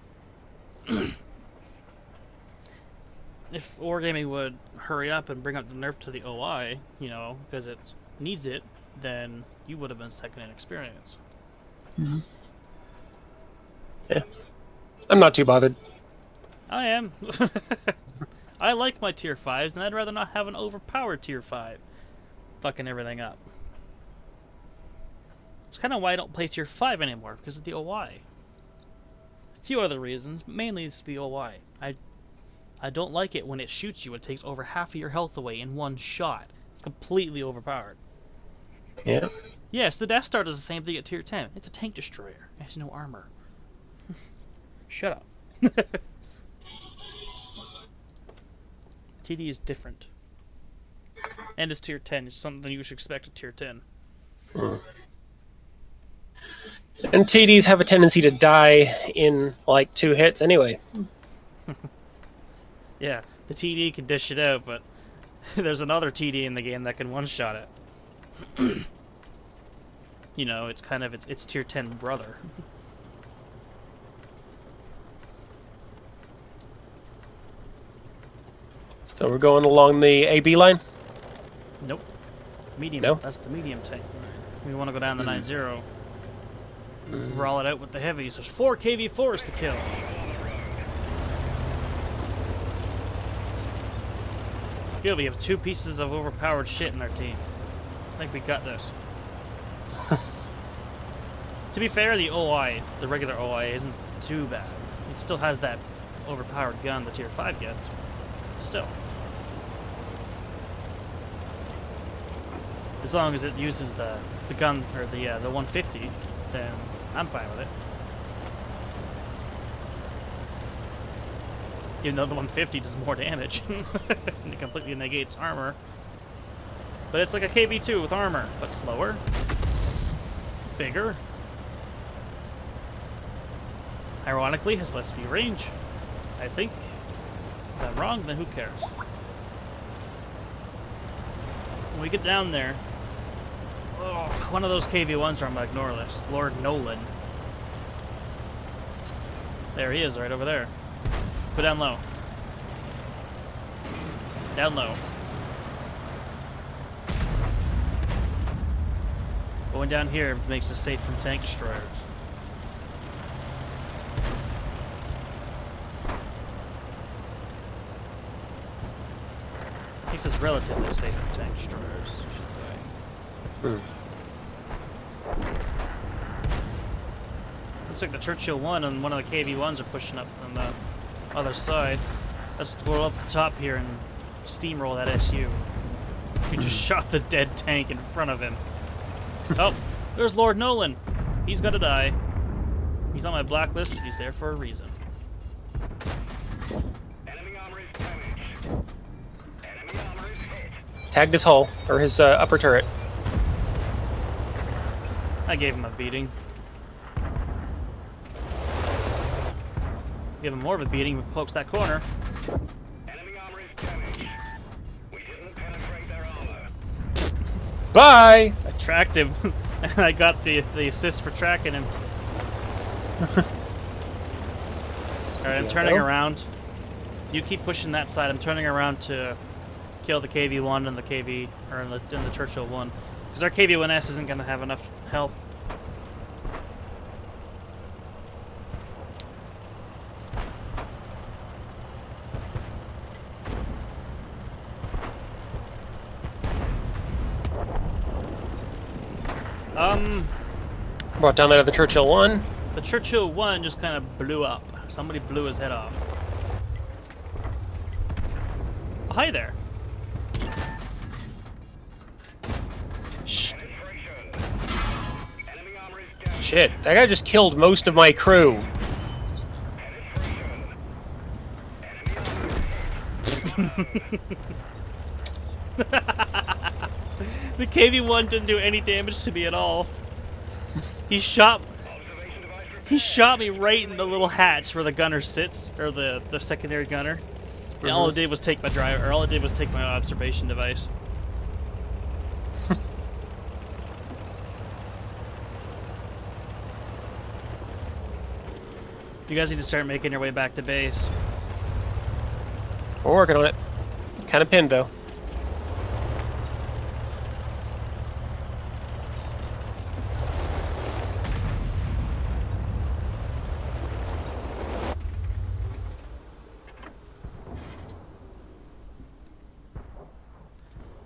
If Wargaming would hurry up and bring up the nerf to the OI, you know, because it needs it, then you would have been second in experience.
Yeah. I'm not too bothered.
I am. I like my tier 5s, and I'd rather not have an overpowered tier 5 fucking everything up. It's kind of why I don't play tier 5 anymore, because of the OI. A few other reasons, but mainly it's the OI. I don't like it when it shoots you. It takes over half of your health away in one shot. It's completely overpowered.
Yeah.
Yes, the Death Star does the same thing at tier 10. It's a tank destroyer. It has no armor. Shut up. TD is different. And it's tier 10. It's something you should expect at tier 10.
And TDs have a tendency to die in like 2 hits anyway.
Yeah, the TD can dish it out, but there's another TD in the game that can one-shot it. You know, it's kind of its tier 10 brother.
So we're going along the AB line?
Nope. Medium.
No?
That's the medium tank. We want to go down the 9-0. Roll it out with the heavies. There's 4 KV-4s to kill. Good, we have 2 pieces of overpowered shit in our team. I think we got this. To be fair, the OI, the regular OI, isn't too bad. It still has that overpowered gun the tier 5 gets. Still. As long as it uses the gun, or the 150, then I'm fine with it. Even though the 150 does more damage. And it completely negates armor. But it's like a KV-2 with armor, but slower. Bigger. Ironically, has less view range. I think. If I'm wrong, then who cares? When we get down there, oh, one of those KV-1s are on my ignore list. Lord Nolan. There he is, right over there. Go down low. Down low. Going down here makes us safe from tank destroyers. Makes us relatively safe from tank destroyers, I should say. Looks like the Churchill 1 and one of the KV-1s are pushing up on the other side. Let's go up the top here and steamroll that SU. He just shot the dead tank in front of him. Oh, there's Lord Nolan. He's gotta die. He's on my blacklist. He's there for a reason.
Enemy armor is damaged. Enemy armor is hit.
Tagged his hull, or his upper turret.
I gave him a beating. Give him more of a beating if he pokes that corner.
Enemy armor is damaged. We didn't penetrate their armor.
Bye!
I tracked him, and I got the assist for tracking him. Alright, I'm turning around. You keep pushing that side. I'm turning around to kill the KV-1 and the KV, or in the Churchill 1. Because our KV-1S isn't going to have enough health.
Brought down that other Churchill 1.
The Churchill 1 just kind of blew up. Somebody blew his head off. Oh, hi there.
Penetration. Enemy armor is damaged.
Shit, that guy just killed most of my crew.
Penetration. Enemy armor is hit.
The KV-1 didn't do any damage to me at all. He shot
Observation device repaired.
He shot me right in the little hatch where the gunner sits, or the secondary gunner. And all it did was take my driver, or all it did was take my observation device. You guys need to start making your way back to base.
We're working on it. Kind of pinned, though.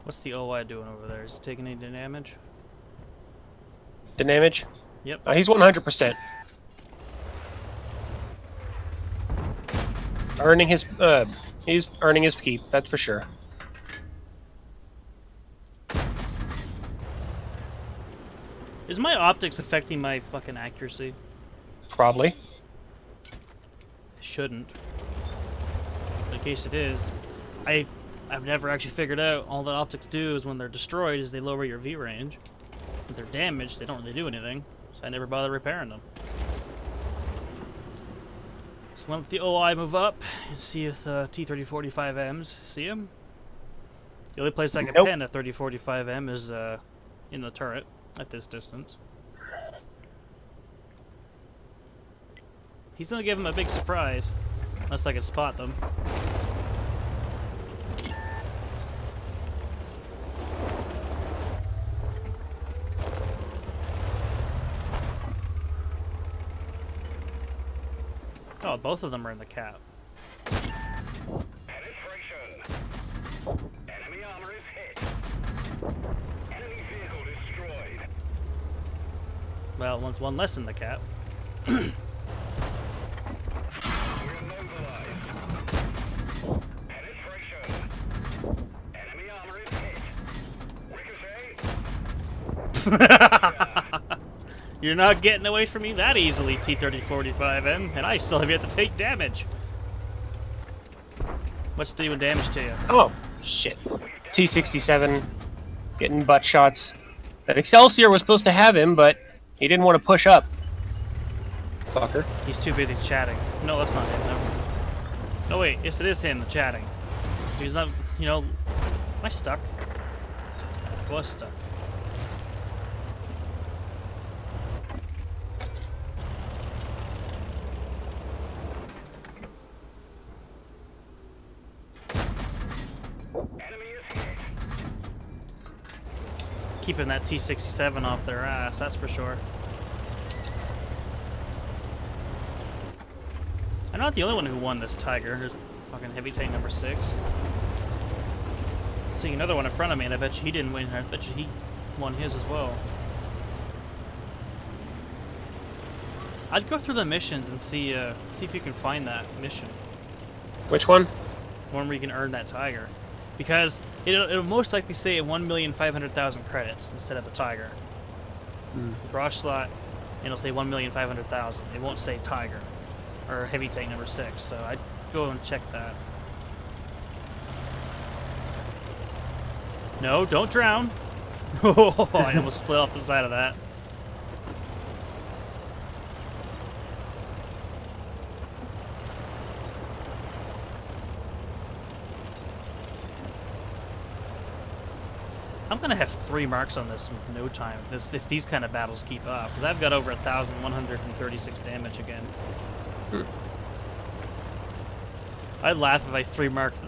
What's the OI doing over there? Is he taking any damage?
The damage?
Yep.
He's 100%. He's earning his keep, that's for sure.
Is my optics affecting my fucking accuracy?
Probably.
It shouldn't. But in case it is, I've never actually figured out all that optics do is when they're destroyed is they lower your V range. If they're damaged, they don't really do anything, so I never bother repairing them. So I'm gonna let the OI move up and see if the T-3045Ms see him. The only place I can
Nope.
pin a 3045M is in the turret at this distance. He's gonna give him a big surprise, unless I can spot them. Oh, both of them are in the cap.
Penetration. Enemy armor is hit. Enemy vehicle destroyed.
Well, one's one less in the cap.
We're mobilized. Penetration. Enemy armor is hit. Ricochet.
You're not getting away from me that easily, T-3045M, and I still have yet to take damage. What's doing damage to you?
Oh, shit. T-67 getting butt shots. That Excelsior was supposed to have him, but he didn't want to push up. Fucker.
He's too busy chatting. No, that's not him. No. Oh wait, yes it is him chatting. He's not, you know, am I stuck? I was stuck.
Enemy is hit.
Keeping that T-67 off their ass, that's for sure. I'm not the only one who won this Tiger. There's fucking heavy tank number 6. Seeing another one in front of me, and I bet you he didn't win. I bet you he won his as well. I'd go through the missions and see if you can find that mission.
Which one?
One where you can earn that Tiger. Because it'll most likely say 1,500,000 credits instead of a Tiger. Garage slot, and it'll say 1,500,000. It won't say Tiger or heavy tank number 6. So I'd go and check that. No, don't drown. Oh, I almost flew off the side of that. I'm gonna have 3 marks on this in no time if these kind of battles keep up, because I've got over 1,136 damage again. I'd laugh if I 3-marked.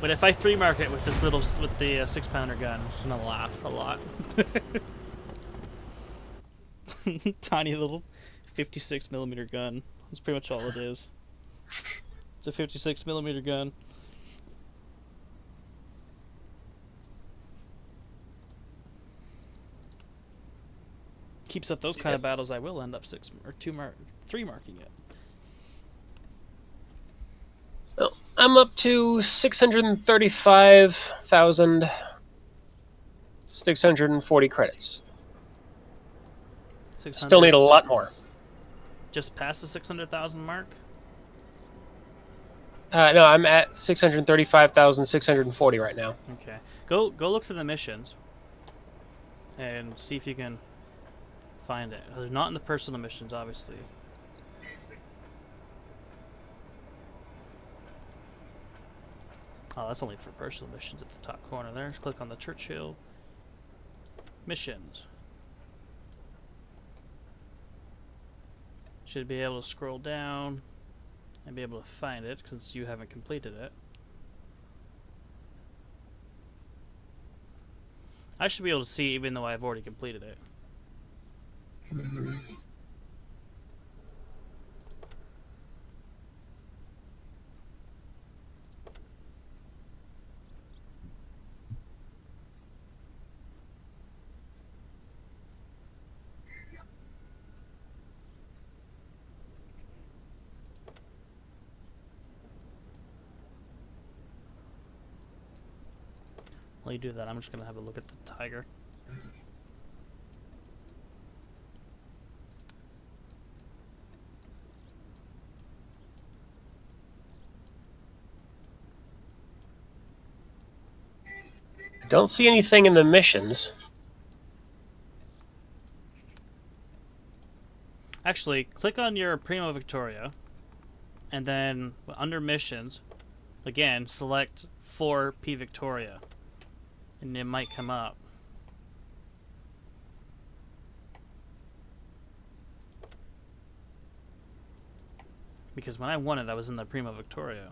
But if I 3-mark it with this little the 6-pounder gun, I'm just gonna laugh a lot. Tiny little 56mm gun. That's pretty much all it is. It's a 56mm gun. Keeps up those kind of battles, I will end up 3 marking it.
Well, I'm up to 635,640 credits.
600,
Still need a lot more.
just past the 600,000 mark.
No, I'm at 635,640 right now.
Okay, go look for the missions and see if you can find it. They're not in the personal missions, obviously. Oh, that's only for personal missions at the top corner there. Just click on the Churchill missions. Should be able to scroll down and be able to find it since you haven't completed it. I should be able to see even though I've already completed it. While you do that, I'm just going to have a look at the Tiger.
Don't see anything in the missions.
Actually, click on your Primo Victoria, and then under missions, again, select for P Victoria, and it might come up. Because when I won it, I was in the Primo Victoria.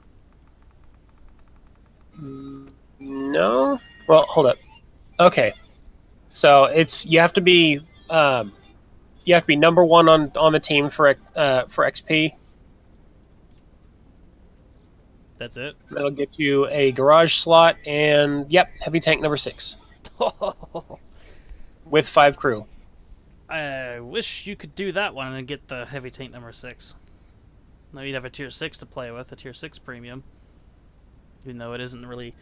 No? Well, hold up. Okay. So you have to be #1 on the team for XP.
That's it?
That'll get you a garage slot and heavy tank number 6 with 5 crew.
I wish you could do that one and get the heavy tank number 6. Now you'd have a tier 6 to play with, a tier 6 premium. Even though it isn't really...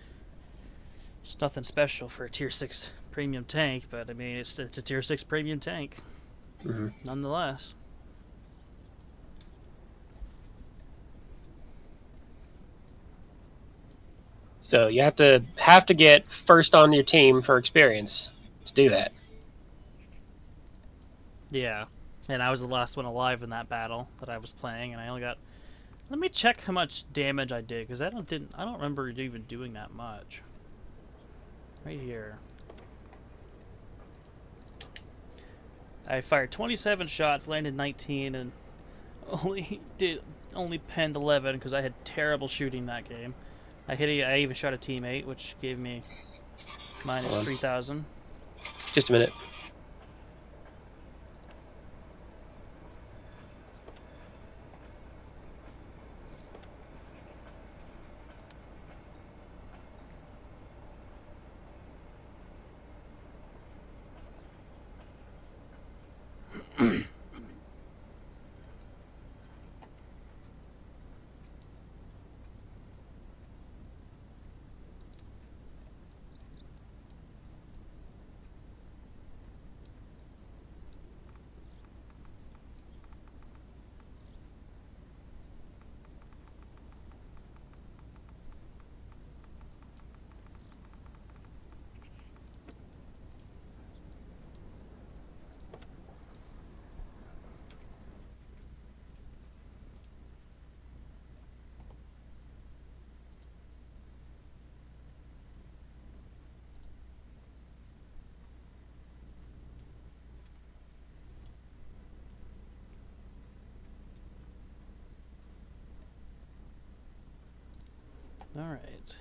It's nothing special for a tier 6 premium tank, but I mean, it's a tier 6 premium tank. Nonetheless.
So you have to get first on your team for experience to do that.
Yeah. And I was the last one alive in that battle that I was playing, and I only got... Let me check how much damage I did, because I don't remember even doing that much. Right here. I fired 27 shots, landed 19, and only penned 11 because I had terrible shooting that game. I even shot a teammate, which gave me minus 3,000.
Just a minute.
All right.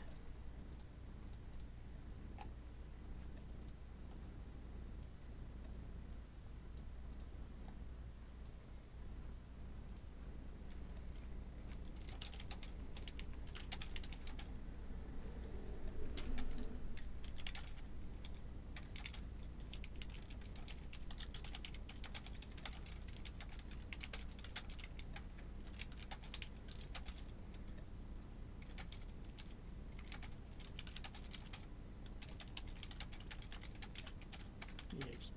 EXP.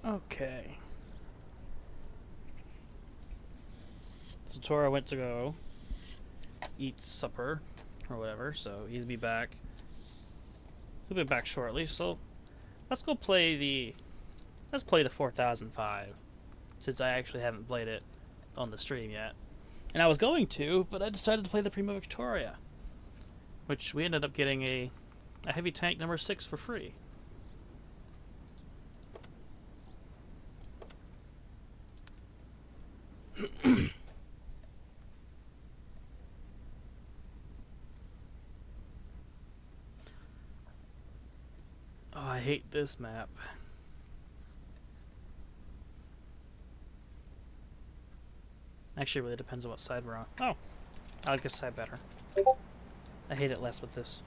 Okay. So Tora went to go eat supper or whatever, so he'll be back. He'll be back shortly. So let's go play the 4005, since I actually haven't played it on the stream yet. And I was going to, but I decided to play the Prima Victoria, which we ended up getting a heavy tank number 6 for free. Oh, I hate this map. Actually, it really depends on what side we're on. Oh, I like this side better. I hate it less with this.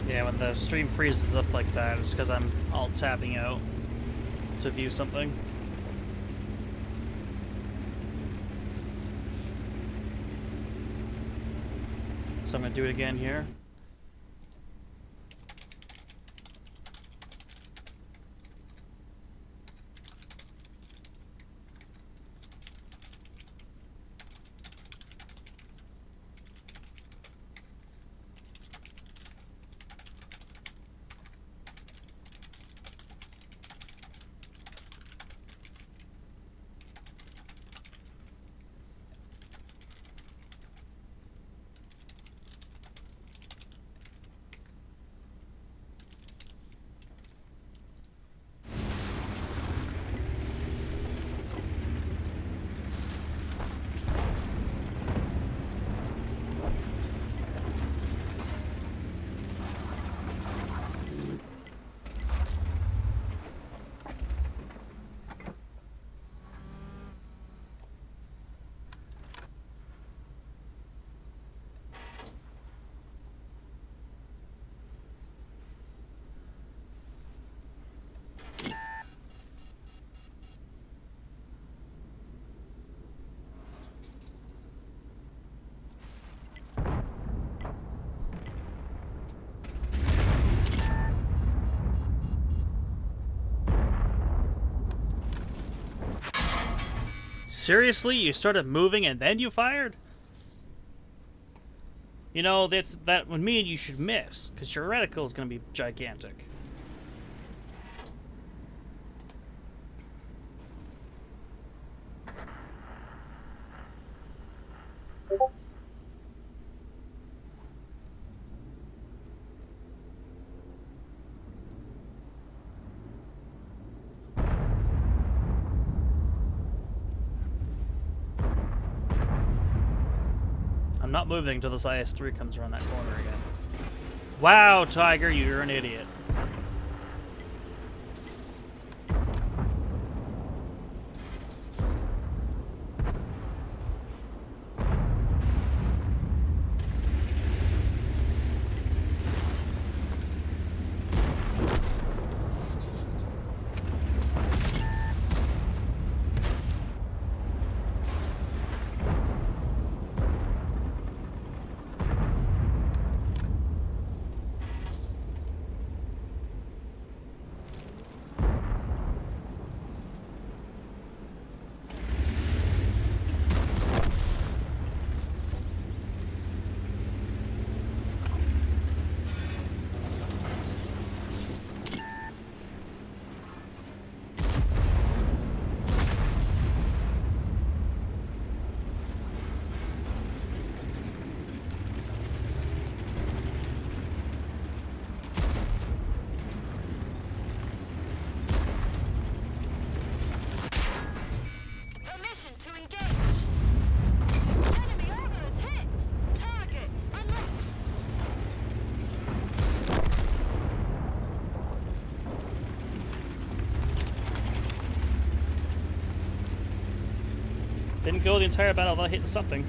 Yeah, when the stream freezes up like that, it's because I'm alt tabbing out to view something. So I'm gonna do it again here. Seriously? You started moving and then you fired? You know, that would mean you should miss, because your reticle is going to be gigantic. I'm not moving until this IS-3 comes around that corner again. Wow, Tiger, you're an idiot. Didn't go the entire battle without hitting something.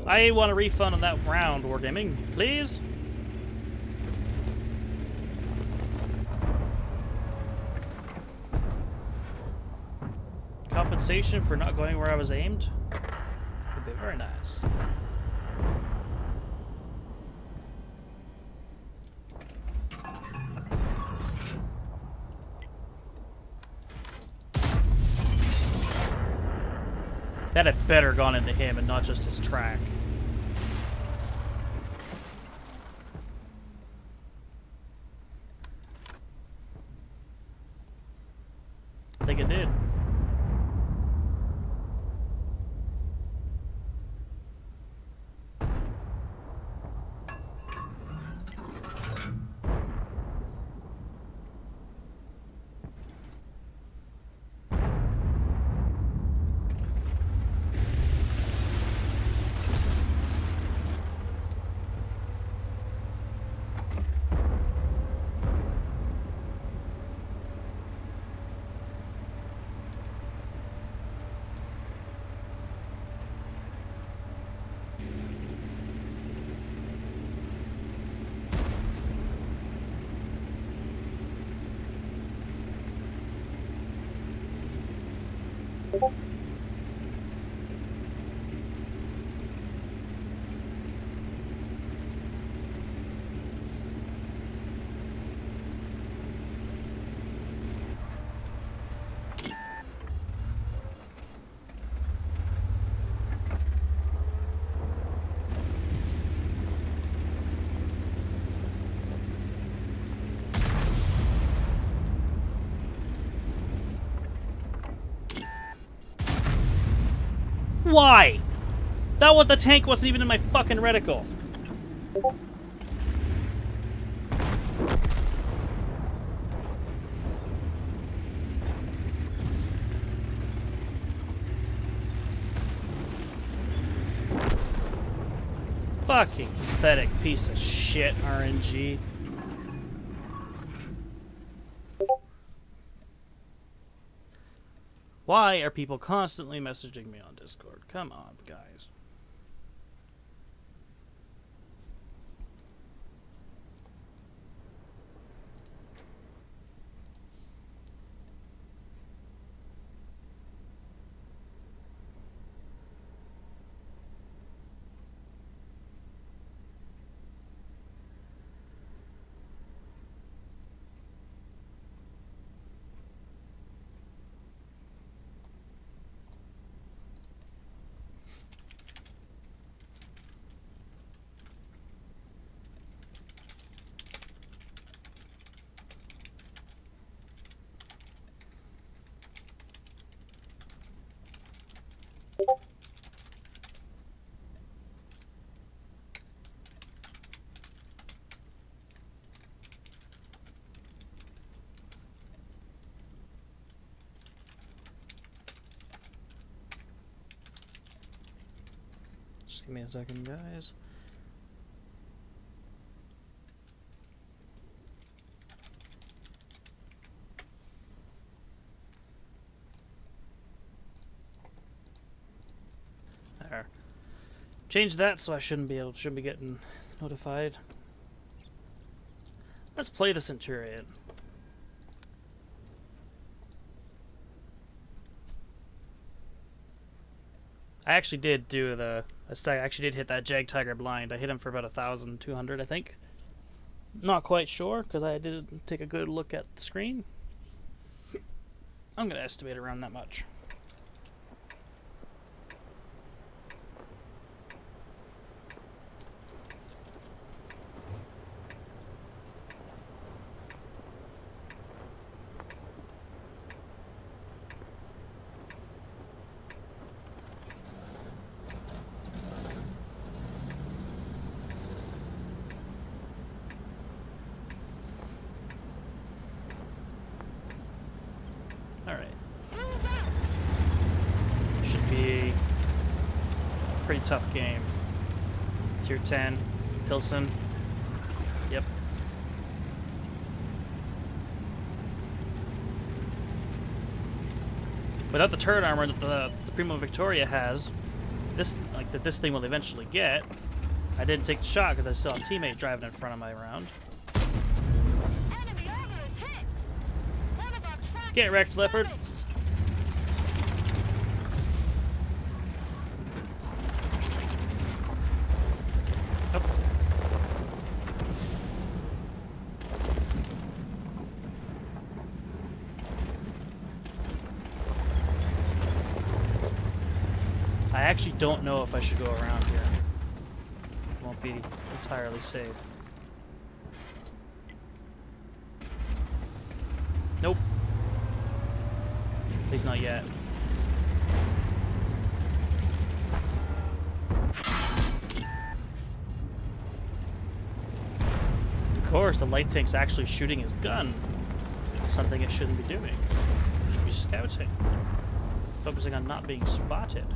I want a refund on that round, Wargaming, please. Compensation for not going where I was aimed would be very nice. That had better gone into him and not just his track. I think it did. Why? That was the tank wasn't even in my fucking reticle. Fucking pathetic piece of shit, RNG. Why are people constantly messaging me on Discord? Come on, guys. Just give me a second, guys. There. Change that so I shouldn't be getting notified. Let's play the Centurion. I actually did do I actually did hit that Jag Tiger blind. I hit him for about 1,200, I think. Not quite sure because I didn't take a good look at the screen. I'm gonna estimate around that much. Alright. Should be a pretty tough game. Tier 10, Pilsen. Yep. Without the turret armor that the Primo Victoria has, this thing will eventually get. I didn't take the shot because I saw a teammate driving in front of my round.
Enemy armor is hit. One of our trackers
Get wrecked,
is
Leopard.
damaged.
Oh. I actually don't know if I should go around here. Won't be entirely safe. Nope. At least not yet. Of course, the light tank's actually shooting his gun. Something it shouldn't be doing. It should be scouting. Focusing on not being spotted.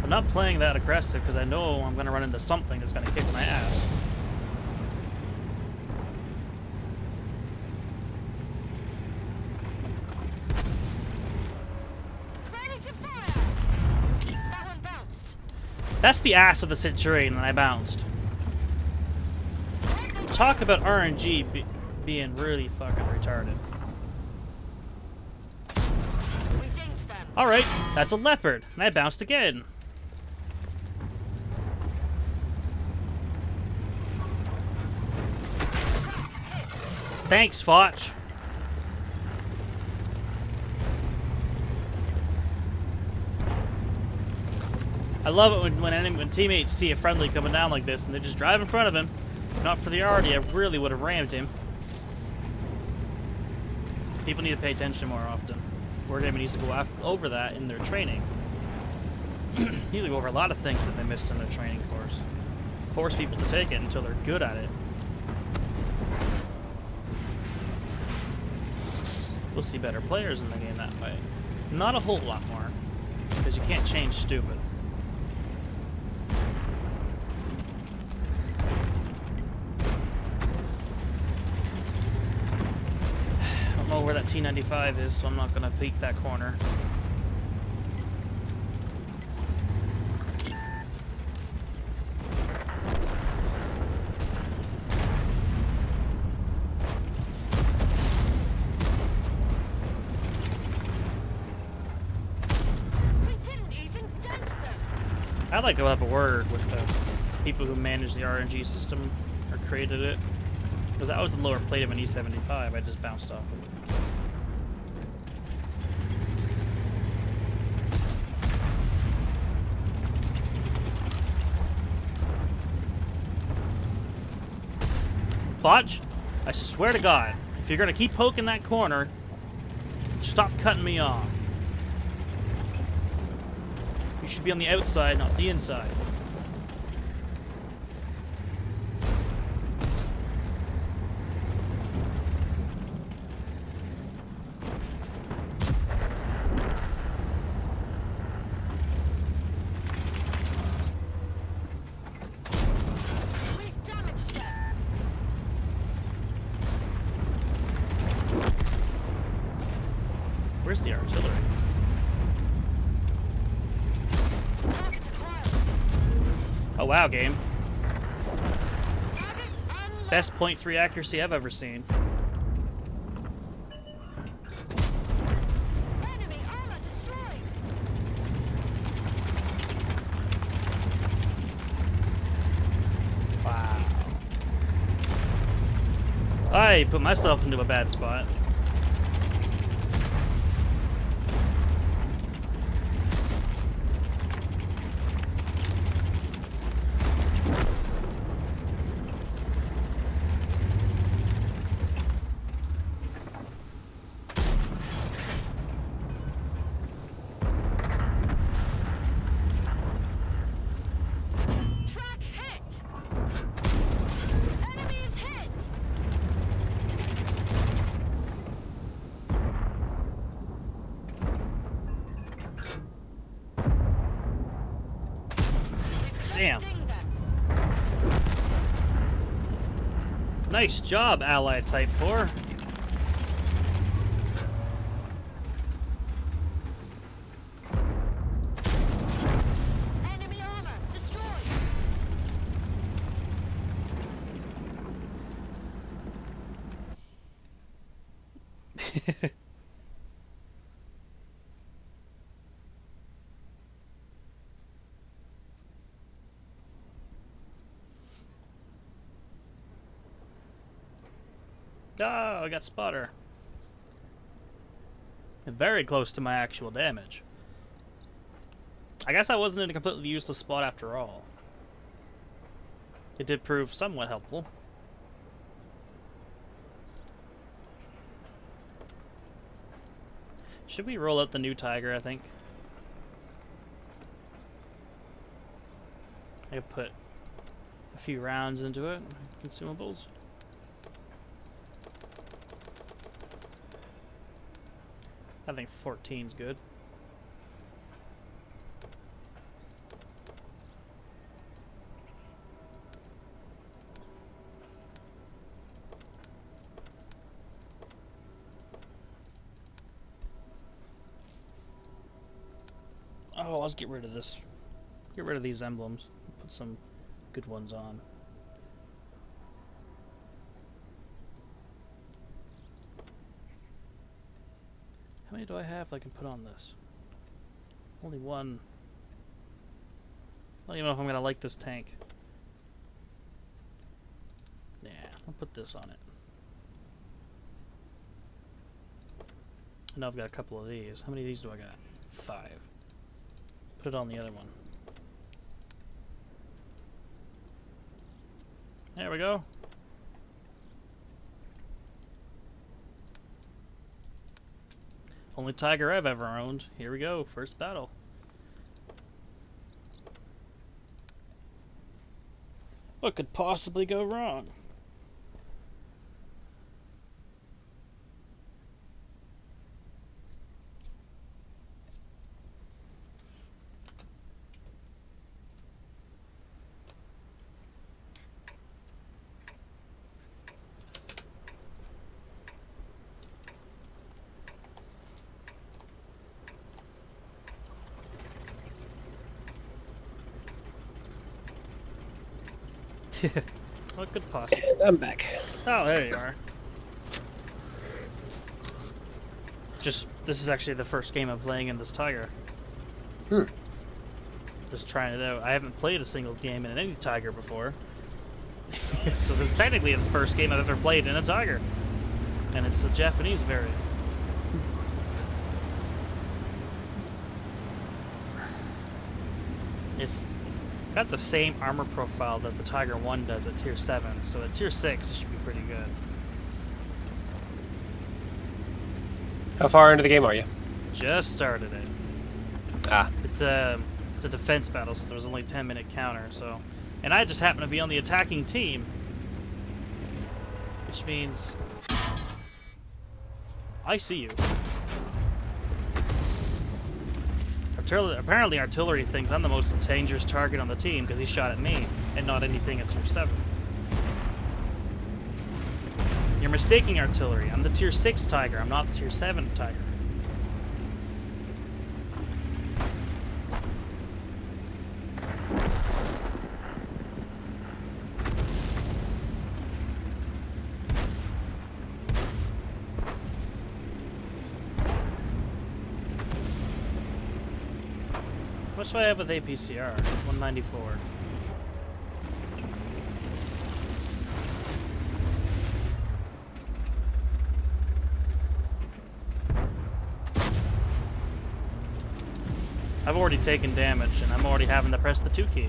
I'm not playing that aggressive because I know I'm going to run into something that's going to kick my ass.
Ready to fire. That one bounced.
That's the ass of the Centurion, and I bounced. Talk about RNG being really fucking retarded.
We dinked them.
Alright, that's a Leopard, and I bounced again.
Track hit.
Thanks, Foch. I love it when teammates see a friendly coming down like this and they just drive in front of him. If not for the Artie, I really would have rammed him. People need to pay attention more often. Wargaming needs to go over that in their training. Need to go over a lot of things that they missed in their training course. Force people to take it until they're good at it. We'll see better players in the game that way. Not a whole lot more, because you can't change stupid. I don't know where that T95 is, so I'm not going to peek that corner.
We didn't even dent them.
I'd like to have a word with the people who manage the RNG system or created it. Because that was the lower plate of an E75, I just bounced off of it. Botch, I swear to God, if you're gonna keep poking that corner, stop cutting me off. You should be on the outside, not the inside.
We've damaged them.
Where's the artillery?
Target acquired.
Oh wow, game.
Target unlocked.
Best .3 accuracy I've ever seen.
Enemy armor destroyed.
Wow. I put myself into a bad spot.
Track hit. Enemy is hit. We've just
Damn.
dinged them.
Nice job, Allied Type 4.
Enemy armor destroyed.
Oh, I got spotter. Very close to my actual damage. I guess I wasn't in a completely useless spot after all. It did prove somewhat helpful. Should we roll out the new Tiger, I think? I could put a few rounds into it. Consumables. I think 14's good. Oh, let's get rid of this. Get rid of these emblems. Put some good ones on. How many do I have I can put on this? Only one. I don't even know if I'm gonna like this tank. Yeah, I'll put this on it. Now I've got a couple of these. How many of these do I got? 5. Put it on the other one. There we go. Only Tiger I've ever owned. Here we go, first battle. What could possibly go wrong? What could possibly?
And I'm back.
Oh, there you are. This is actually the first game I'm playing in this Tiger.
Hmm.
Just trying it out. I haven't played a single game in any Tiger before. So this is technically the first game I've ever played in a Tiger. And it's the Japanese variant. It's got the same armor profile that the Tiger 1 does at tier 7, so at tier 6 it should be pretty good.
How far into the game are you?
Just started it.
Ah.
It's a defense battle, so there's only 10-minute counter, so... And I just happen to be on the attacking team. Which means... I see you. Apparently artillery thinks I'm the most dangerous target on the team because he shot at me and not anything at tier 7. You're mistaking artillery. I'm the tier 6 Tiger. I'm not the tier 7 Tiger. much do I have with APCR? 194. I've already taken damage, and I'm already having to press the 2 key.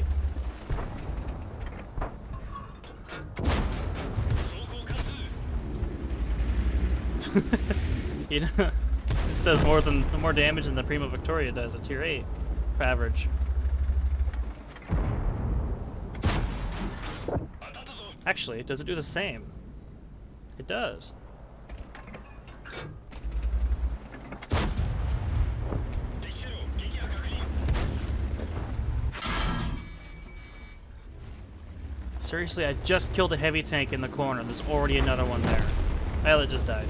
You know, this does more damage than the Prima Victoria does at tier 8 for average. Actually, does it do the same? It does. Seriously, I just killed a heavy tank in the corner. There's already another one there. Well, it just died.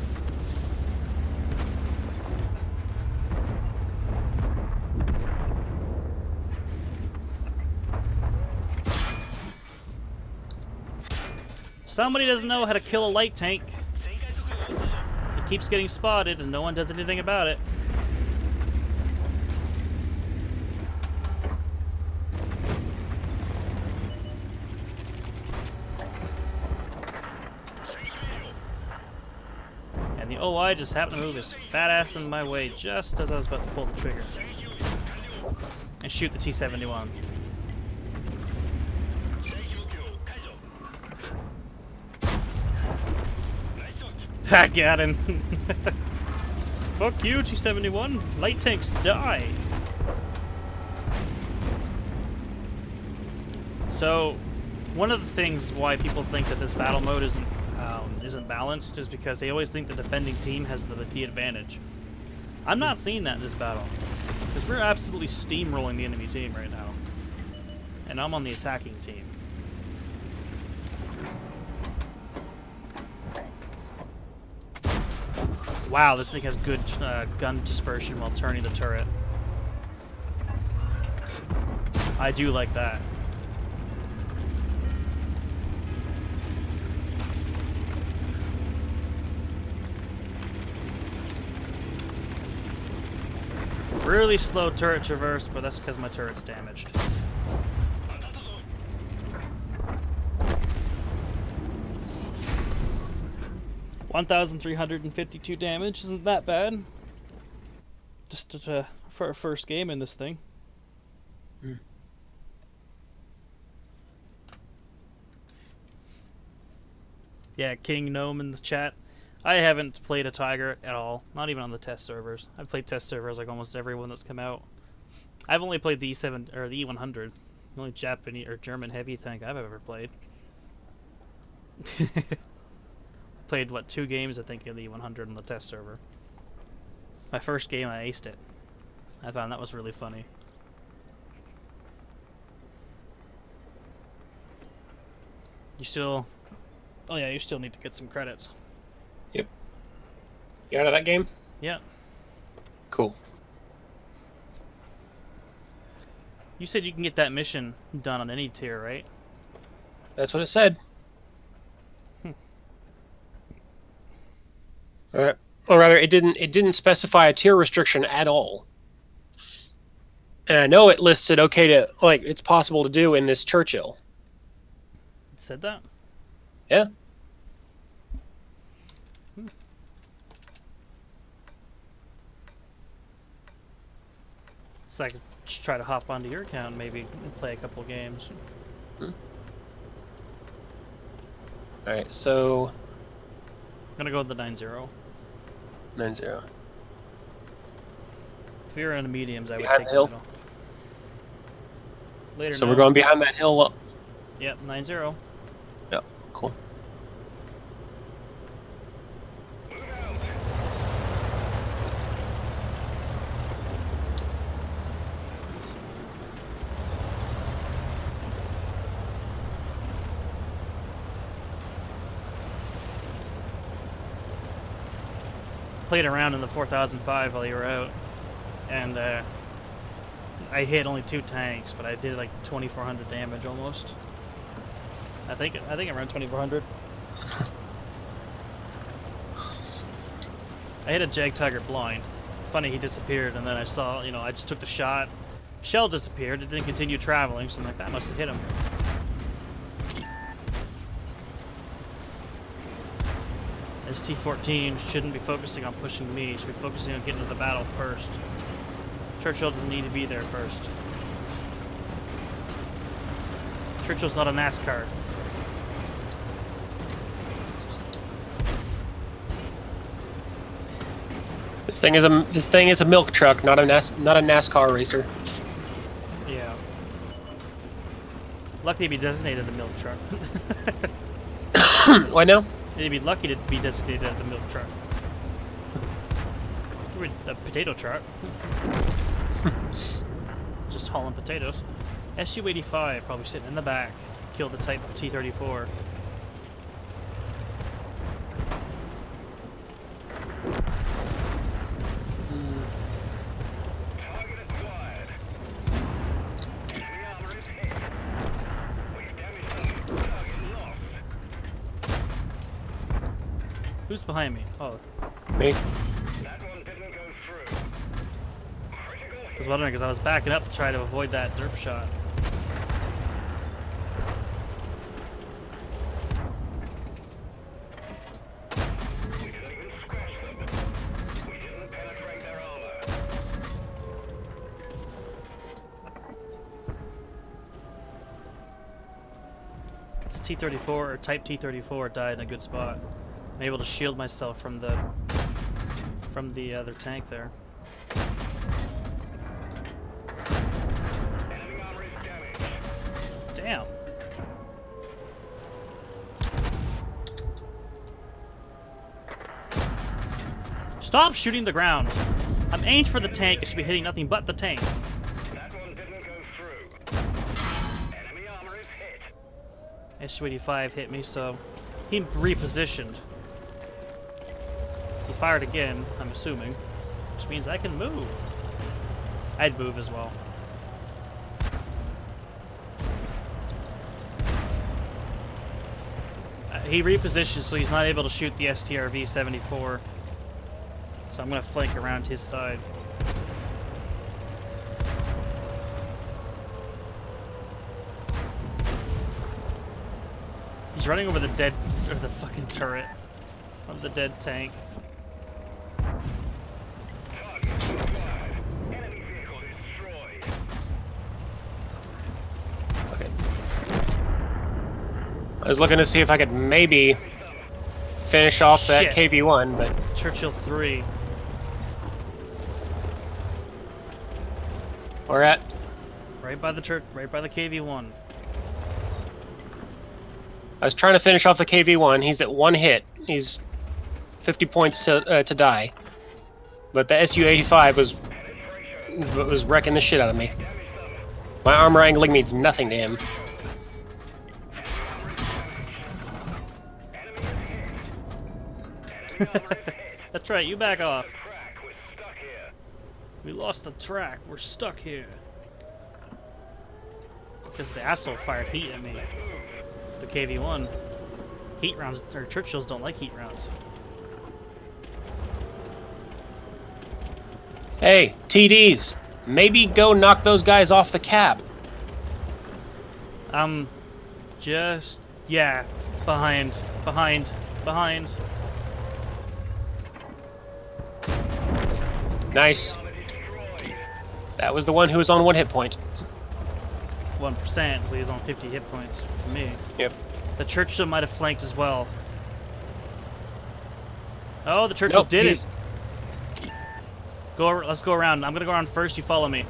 Somebody doesn't know how to kill a light tank. It keeps getting spotted and no one does anything about it. And the OI just happened to move his fat ass in my way just as I was about to pull the trigger. And shoot the T-71. I got him. Fuck you, T-71. Light tanks die. So, one of the things why people think that this battle mode isn't balanced is because they always think the defending team has the advantage. I'm not seeing that in this battle, because we're absolutely steamrolling the enemy team right now, and I'm on the attacking team. Wow, this thing has good gun dispersion while turning the turret. I do like that. Really slow turret traverse, but that's because my turret's damaged. $1,352 damage isn't that bad. Just for our first game in this thing. Yeah, King Gnome in the chat. I haven't played a Tiger at all, not even on the test servers. I've played test servers like almost everyone that's come out. I've only played the E7 or the E100, the only Japanese or German heavy tank I've ever played. Played what, 2 games I think of the E100 on the test server. My first game I aced it. I found that was really funny. You still... Oh yeah, you still need to get some credits.
Yep. You out of that game?
Yeah.
Cool.
You said you can get that mission done on any tier, right?
That's what it said. Or rather, it didn't specify a tier restriction at all. And I know it listed okay to, like, it's possible to do in this Churchill.
It said that?
Yeah.
So I could just try to hop onto your account maybe and play a couple games.
Alright, so...
I'm gonna go with the 9-0.
9-0.
If you're in the mediums, I would
Behind
take
the hill?
middle. Later,
So
no.
we're going behind that hill.
Yep, 9-0.
Yep, cool.
Played around in the 4005 while you were out, and I hit only 2 tanks, but I did like 2,400 damage almost. I think around 2,400. I hit a Jag Tiger blind. Funny, he disappeared, and then I saw, I just took the shot, Shell disappeared. It didn't continue traveling, so I'm like, that must have hit him. ST-14 shouldn't be focusing on pushing me. He should be focusing on getting to the battle first. Churchill doesn't need to be there first. Churchill's not a NASCAR.
This thing is a milk truck, not a NASCAR racer.
Yeah. Lucky to be designated a milk truck.
What now?
They'd be lucky to be designated as a milk truck. We're a potato truck. Just hauling potatoes. SU-85 probably sitting in the back. Killed the Type T-34.
Target acquired. Enemy armor is hit. We've damaged them. Target lost.
Who's behind me? Oh,
Me.
That one didn't go through. Critical
I
hit.
was wondering because I was backing up to try to avoid that derp shot.
We didn't even scratch them. We didn't penetrate their armor.
This T-34 or Type T-34 died in a good spot. I'm able to shield myself from the other tank there.
Enemy armor is damaged.
Damn. Stop shooting the ground. I'm aimed for the tank. It should be hitting nothing but the tank.
That one didn't go through. Enemy armor is hit.
SU-85 hit me, so he repositioned. He fired again, I'm assuming, which means I can move. I'd move as well. He repositioned, so he's not able to shoot the STRV-74. So I'm going to flank around his side. He's running over the dead, or the fucking turret of the dead tank.
Target acquired. Enemy vehicle destroyed.
Okay. I was looking to see if I could maybe finish off that
Shit.
KV-1, but
Churchill 3.
we're at.
Right by the church, right by the KV-1.
I was trying to finish off the KV-1. He's at one hit. He's 50 points to die. But the SU-85 was wrecking the shit out of me. My armor angling means nothing to him.
That's right, you back off.
Track, we're stuck here.
We lost the track. We're stuck here. Because the asshole fired heat at me. The KV-1. Heat rounds, or Churchills don't like heat rounds.
Hey, TDs, maybe go knock those guys off the cap.
Just, yeah, behind.
Nice. That was the one who was on one hit point.
1%, so he's on 50 hit points for me.
Yep.
The Churchill might have flanked as well. Oh, the Churchill
Nope,
did
he's-
it. Let's go around. I'm gonna go around first. You follow me.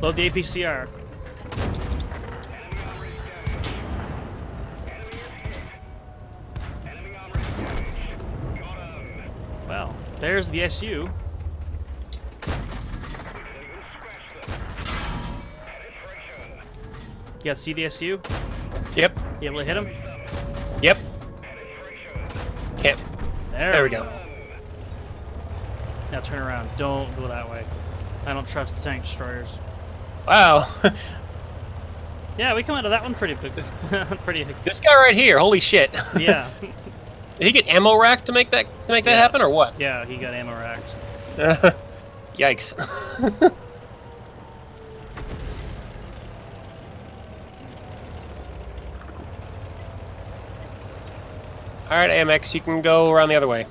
Load the APCR. Well, there's the SU. Yeah, see the SU?
Yep.
You able to hit him?
Yep. Can't. There we go.
Now turn around. Don't go that way. I don't trust the tank destroyers.
Wow.
Yeah, we come out of that one pretty big. Pretty.
This guy right here, holy shit.
Yeah.
Did he get ammo racked to make that
Yeah.
happen or what?
Yeah, he got ammo racked.
Yikes. Alright, AMX, you can go around the other way.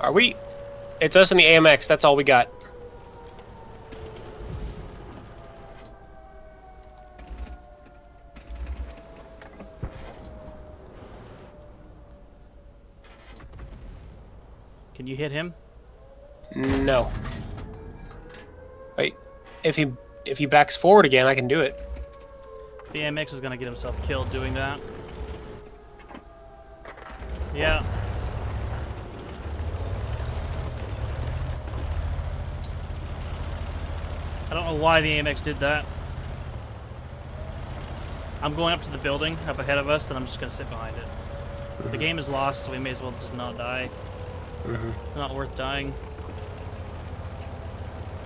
Are we? It's us and the AMX, that's all we got.
Can you hit him?
No. Wait, if he backs forward again, I can do it.
The AMX is gonna get himself killed doing that. Yeah. I don't know why the AMX did that. I'm going up to the building up ahead of us, and I'm just gonna sit behind it. The game is lost, so we may as well just not die. Not worth dying.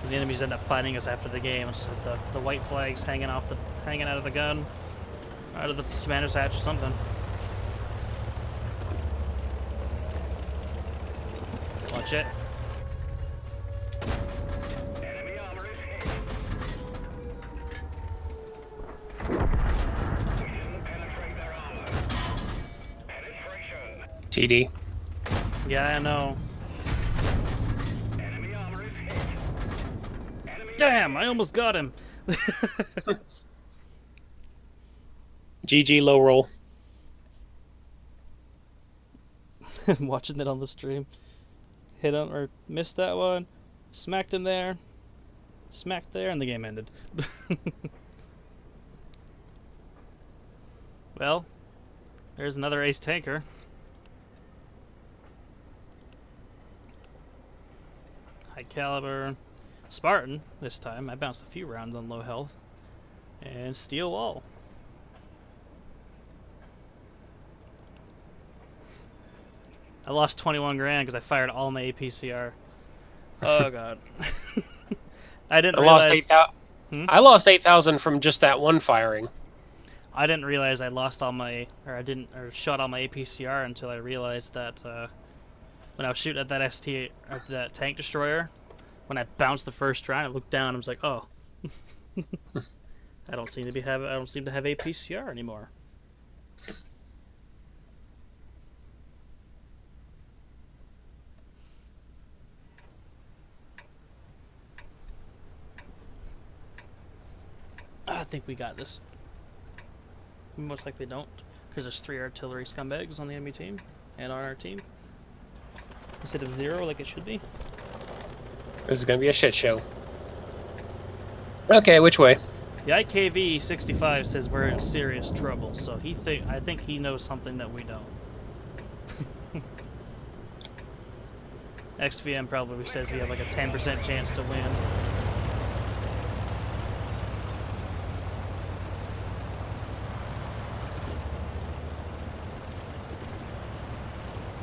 The enemies end up fighting us after the game. It's like the white flags hanging out of the gun, out of the commander's hatch or something. Watch it.
Enemy armor is hit. We didn't penetrate their armor. Penetration.
TD.
Yeah, I know.
Enemy armor is hit. Enemy
Damn, I almost got him.
GG low roll.
Watching it on the stream. Hit him or missed that one. Smacked him there. Smacked there, and the game ended. Well, there's another ace tanker. High caliber. Spartan this time. I bounced a few rounds on low health. And steel wall. I lost 21 grand because I fired all my APCR. Oh god. I didn't realize.
Lost 8,000. I lost 8,000 from just that one firing.
I didn't realize I lost all my, or shot all my APCR until I realized that when I was shooting at that that tank destroyer, when I bounced the first round, I looked down and I was like, oh, I don't seem to have APCR anymore. I think we got this. We most likely don't, because there's 3 artillery scumbags on the enemy team and on our team instead of 0 like it should be.
This is gonna be a shit show. Okay, which way?
The IKV-65 says we're in serious trouble, so I think he knows something that we don't. XVM probably says we have like a 10% chance to win.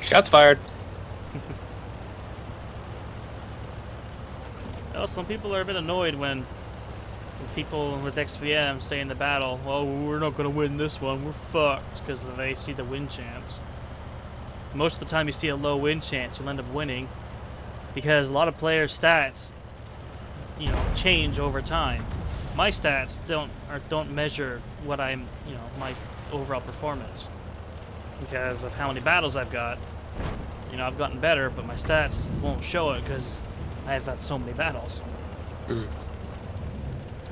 Shots fired.
Well, some people are a bit annoyed when people with XVM say in the battle, well, we're not going to win this one, we're fucked, because they see the win chance. Most of the time you see a low win chance, you'll end up winning, because a lot of players' stats, change over time. My stats don't measure what I'm, my overall performance, because of how many battles I've got. I've gotten better, but my stats won't show it because I've had so many battles. It'll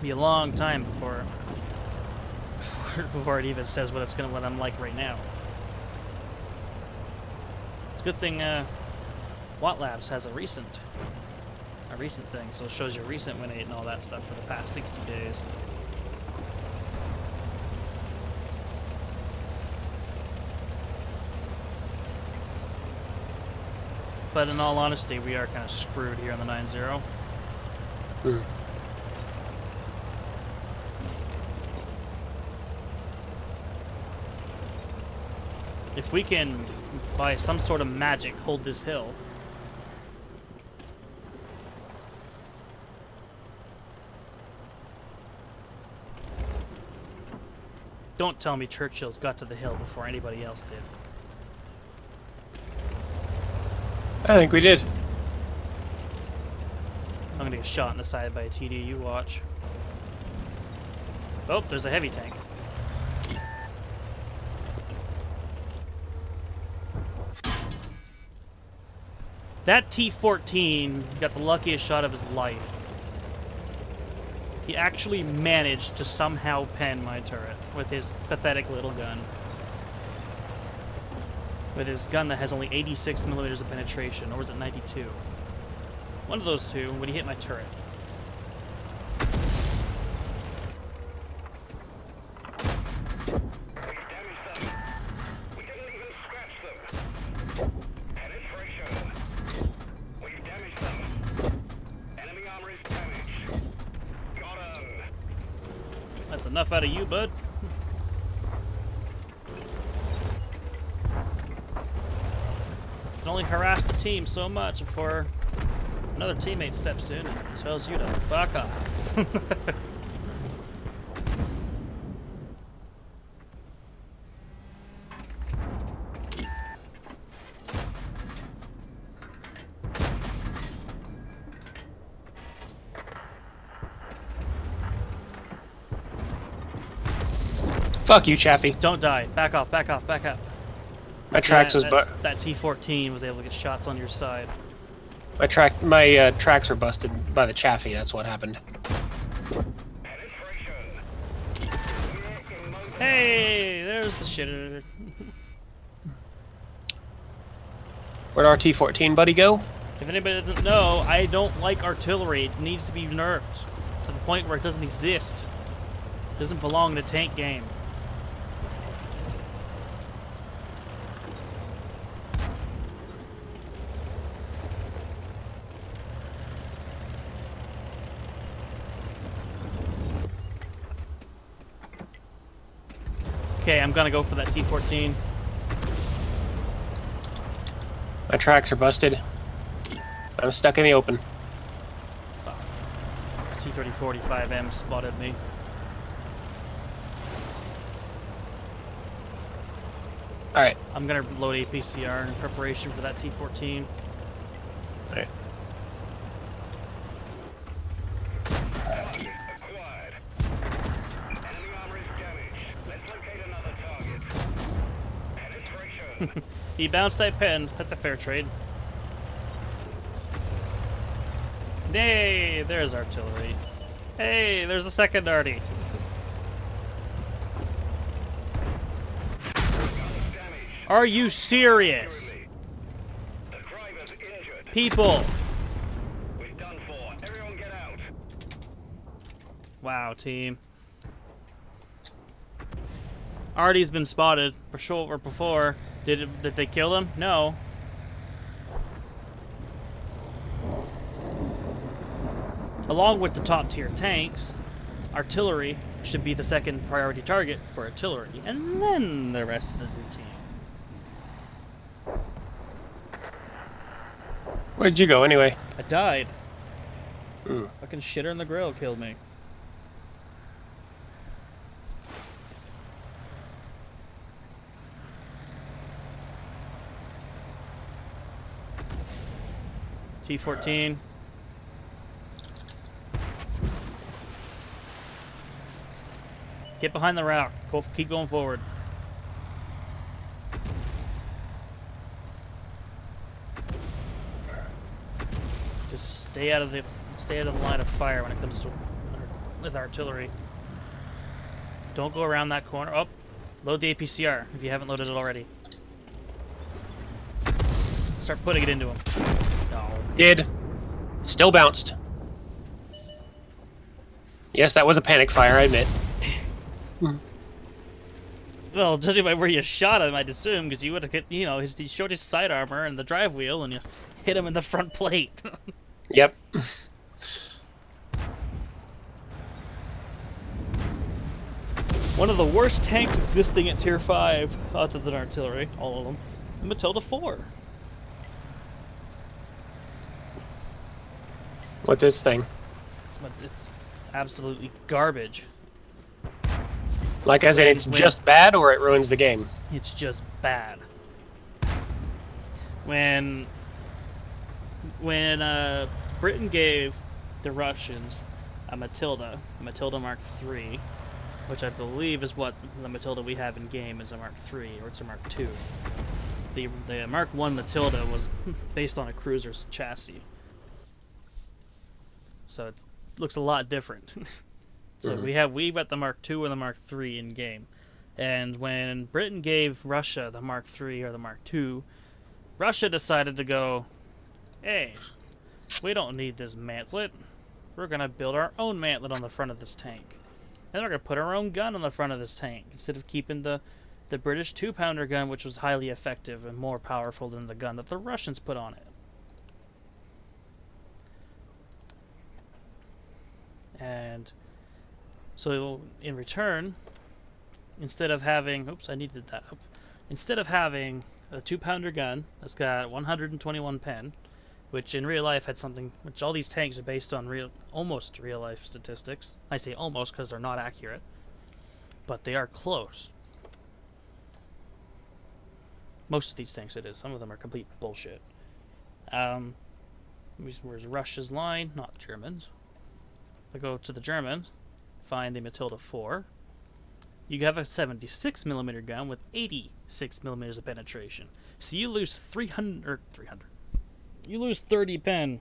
be a long time before it even says what I'm like right now. It's a good thing Watt Labs has a recent thing, so it shows your recent win rate and all that stuff for the past 60 days. But in all honesty, we are kind of screwed here on the 9-0. If we can, by some sort of magic, hold this hill, Don't tell me Churchill's got to the hill before anybody else did.
I think we did.
I'm gonna get shot in the side by a TD, you watch. Oh, there's a heavy tank. That T-14 got the luckiest shot of his life. He actually managed to somehow pen my turret with his pathetic little gun. With his gun that has only 86 millimeters of penetration, or was it 92? One of those two, when he hit my turret.
We've damaged them. We didn't even scratch them. Penetration. We've damaged them. Enemy armor is damaged. Got 'em.
That's enough out of you, bud. Can only harass the team so much before another teammate steps in and tells you to fuck off.
Fuck you, Chaffee.
Don't die. Back off, back off, back up.
My
See,
tracks
that T-14 was able to get shots on your side.
my tracks were busted by the Chaffee. That's what happened.
Penetration. We're in mode.
Hey, there's the shitter.
Where'd our T-14 buddy go?
If anybody doesn't know, I don't like artillery. It needs to be nerfed to the point where it doesn't exist. It doesn't belong in a tank game. Okay, I'm gonna go for that T-14.
My tracks are busted. I'm stuck in the open.
Fuck. T-3045M spotted me.
Alright.
I'm gonna load APCR in preparation for that T-14.
Alright.
Target acquired. Enemy armor is damaged. Let's locate another target. Penetration.
He bounced, I penned. That's a fair trade. Hey, there's artillery. Hey, there's a second arty.
Guns damaged.
Are you serious?
The driver's injured.
People!
We're done for. Everyone get out.
Wow, team. Arty's been spotted for sure or before. Did they kill him? No. Along with the top tier tanks, artillery should be the second priority target for artillery, and then the rest of the team.
Where'd you go anyway?
I died.
Hmm.
Fucking shitter in the grill killed me. T-14. Get behind the route. Keep going forward. Just stay out of the line of fire when it comes to with artillery. Don't go around that corner. Oh, load the APCR if you haven't loaded it already. Start putting it into him. No.
Did. Still bounced. Yes, that was a panic fire, I admit.
Well, judging by where you shot him, I'd assume, because you would have hit, you know, he showed his side armor and the drive wheel, and you hit him in the front plate.
Yep.
One of the worst tanks existing at Tier 5, other than artillery, all of them, the Matilda 4.
What's its thing?
It's absolutely garbage.
Like, as in it's just bad, or it ruins the game?
It's just bad. When Britain gave the Russians a Matilda Mark III, which I believe is what the Matilda we have in game is, a Mark III, or it's a Mark II. The Mark I Matilda was based on a cruiser's chassis, so it looks a lot different. So we've got the Mark II or the Mark III in game, and when Britain gave Russia the Mark III or the Mark II, Russia decided to go, hey, we don't need this mantlet. We're gonna build our own mantlet on the front of this tank, and we're gonna put our own gun on the front of this tank instead of keeping the British 2-pounder gun, which was highly effective and more powerful than the gun that the Russians put on it. And so in return, instead of having, oops, I needed that up. Instead of having a 2-pounder gun that's got 121 pen, which in real life had something, which all these tanks are based on almost real life statistics. I say almost because they're not accurate, but they are close. Most of these tanks it is. Some of them are complete bullshit. Where's Russia's line? Not Germans. I go to the Germans, find the Matilda 4. You have a 76mm gun with 86mm of penetration. So you lose 300. You lose 30 pen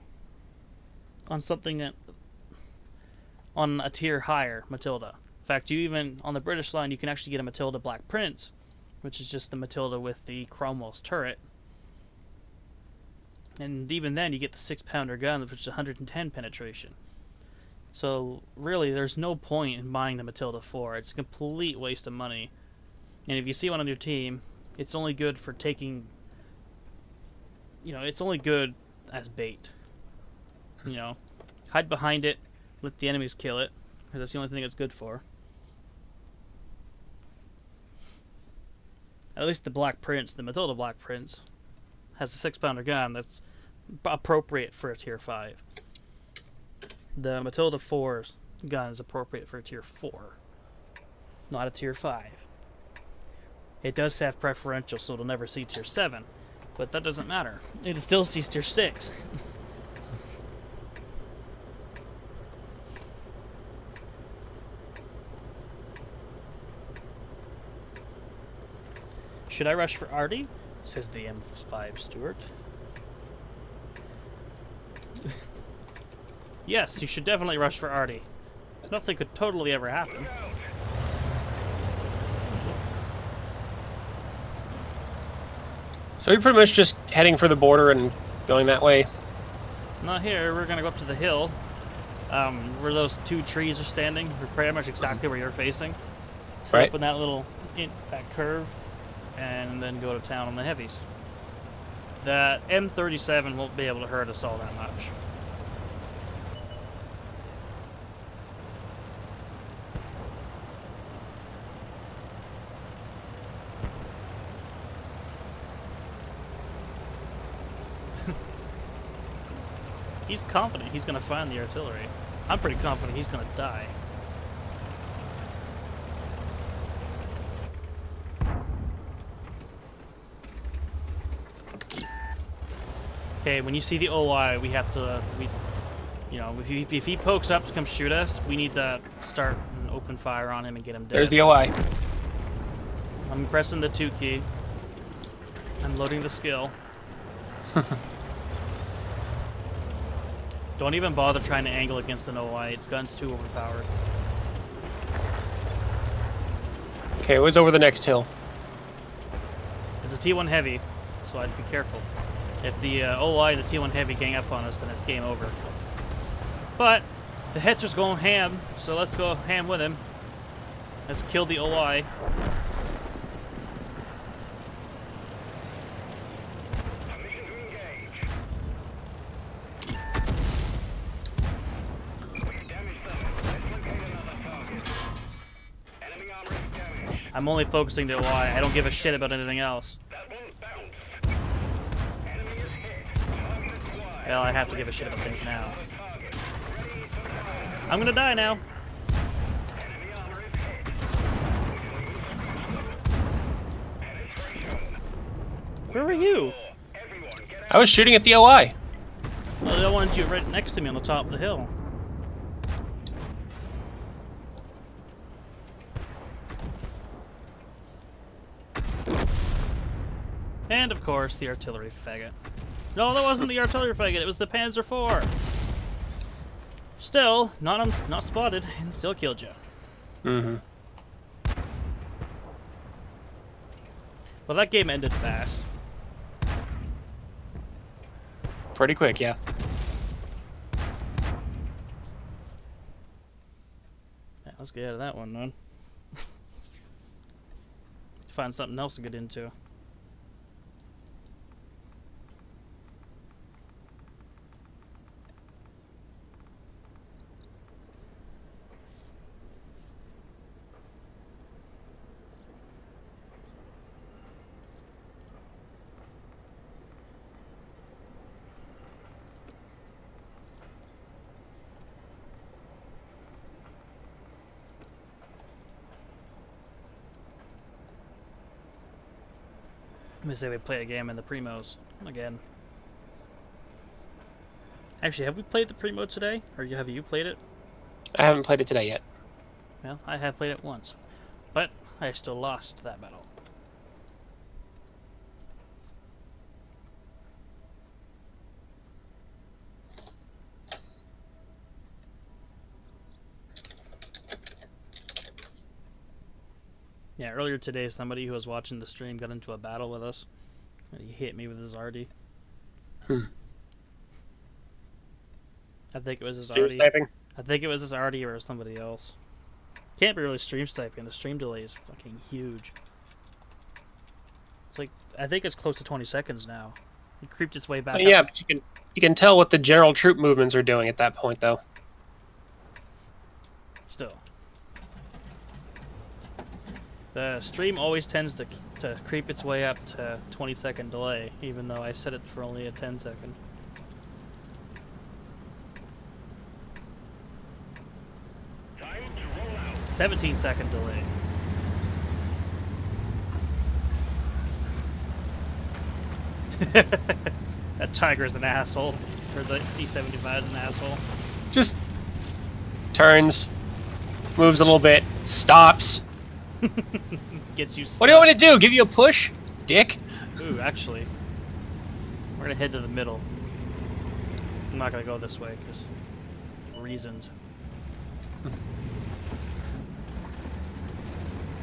on something that, on a tier higher Matilda. In fact, you even, on the British line, you can actually get a Matilda Black Prince, which is just the Matilda with the Cromwell's turret. And even then, you get the 6-pounder gun, which is 110 penetration. So, really, there's no point in buying the Matilda 4. It's a complete waste of money. And if you see one on your team, it's only good for taking... You know, it's only good as bait. You know, hide behind it, let the enemies kill it, because that's the only thing it's good for. At least the Black Prince, the Matilda Black Prince, has a 6-pounder gun that's appropriate for a tier 5. The Matilda 4's gun is appropriate for a tier 4, not a tier 5. It does have preferential, so it'll never see tier 7, but that doesn't matter. It still sees tier 6. Should I rush for Artie? Says the M5 Stewart. Yes, you should definitely rush for Artie. Nothing could totally ever happen.
So you're pretty much just heading for the border and going that way?
Not here. We're gonna go up to the hill. Where those 2 trees are standing. We're pretty much exactly where you're facing. Set up in that little that curve, and then go to town on the heavies. That M37 won't be able to hurt us all that much. He's confident he's going to find the artillery. I'm pretty confident he's going to die. Okay, when you see the OI, we have to, you know, if he pokes up to come shoot us, we need to start an open fire on him and get him dead.
There's the OI.
I'm pressing the 2 key. I'm loading the skill. Don't even bother trying to angle against an OI. Its gun's too overpowered.
Okay, what's over the next hill?
There's a T1 heavy, so I'd be careful. If the OI and the T1 heavy gang up on us, then it's game over. But the Hetzer's going ham, so let's go ham with him. Let's kill the OI. I'm only focusing the OI. I don't give a shit about anything else. Well, I have to give a shit about things now. I'm gonna die now. Where were you?
Everyone, get out.
I was shooting at the OI.
Well, I wanted you right next to me on the top of the hill. And of course, the artillery faggot. No, that wasn't the artillery faggot. It was the Panzer IV. Still, not spotted, and still killed you.
Mm-hmm.
Well, that game ended fast.
Pretty quick, yeah.
Yeah, let's get out of that one, man. Find something else to get into. Let me say we play a game in the Primos again. Actually, have we played the Primo today? Or have you played it?
I haven't played it today yet.
Well, I have played it once. But I still lost that battle. Yeah, earlier today, somebody who was watching the stream got into a battle with us, and he hit me with his Artie.
Hmm.
I think it was his
Stream
Artie.
sniping?
I think it was his Artie or somebody else. Can't be really stream sniping. The stream delay is fucking huge. It's like, I think it's close to 20 seconds now. He creeped his way back up.
Yeah, but you can tell what the general troop movements are doing at that point, though.
Still. The stream always tends to creep its way up to 20-second delay, even though I set it for only a 10-second.
Time to roll out.
17-second delay. That Tiger's an asshole. Or the D-75 is an asshole.
Just turns, moves a little bit, stops.
Gets you.
What do you want me to do? Give you a push? Dick?
Ooh, actually, we're gonna head to the middle. I'm not gonna go this way because reasons.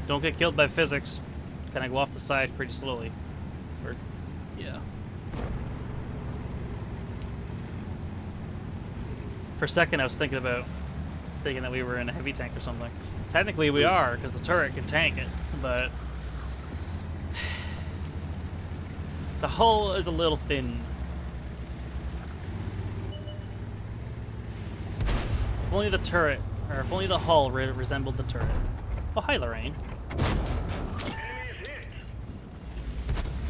Don't get killed by physics. Kind of go off the side pretty slowly. Or, yeah. For a second, I was thinking that we were in a heavy tank or something. Technically, we are because the turret can tank it, but the hull is a little thin. If only the turret, or if only the hull resembled the turret. Oh, hi, Lorraine.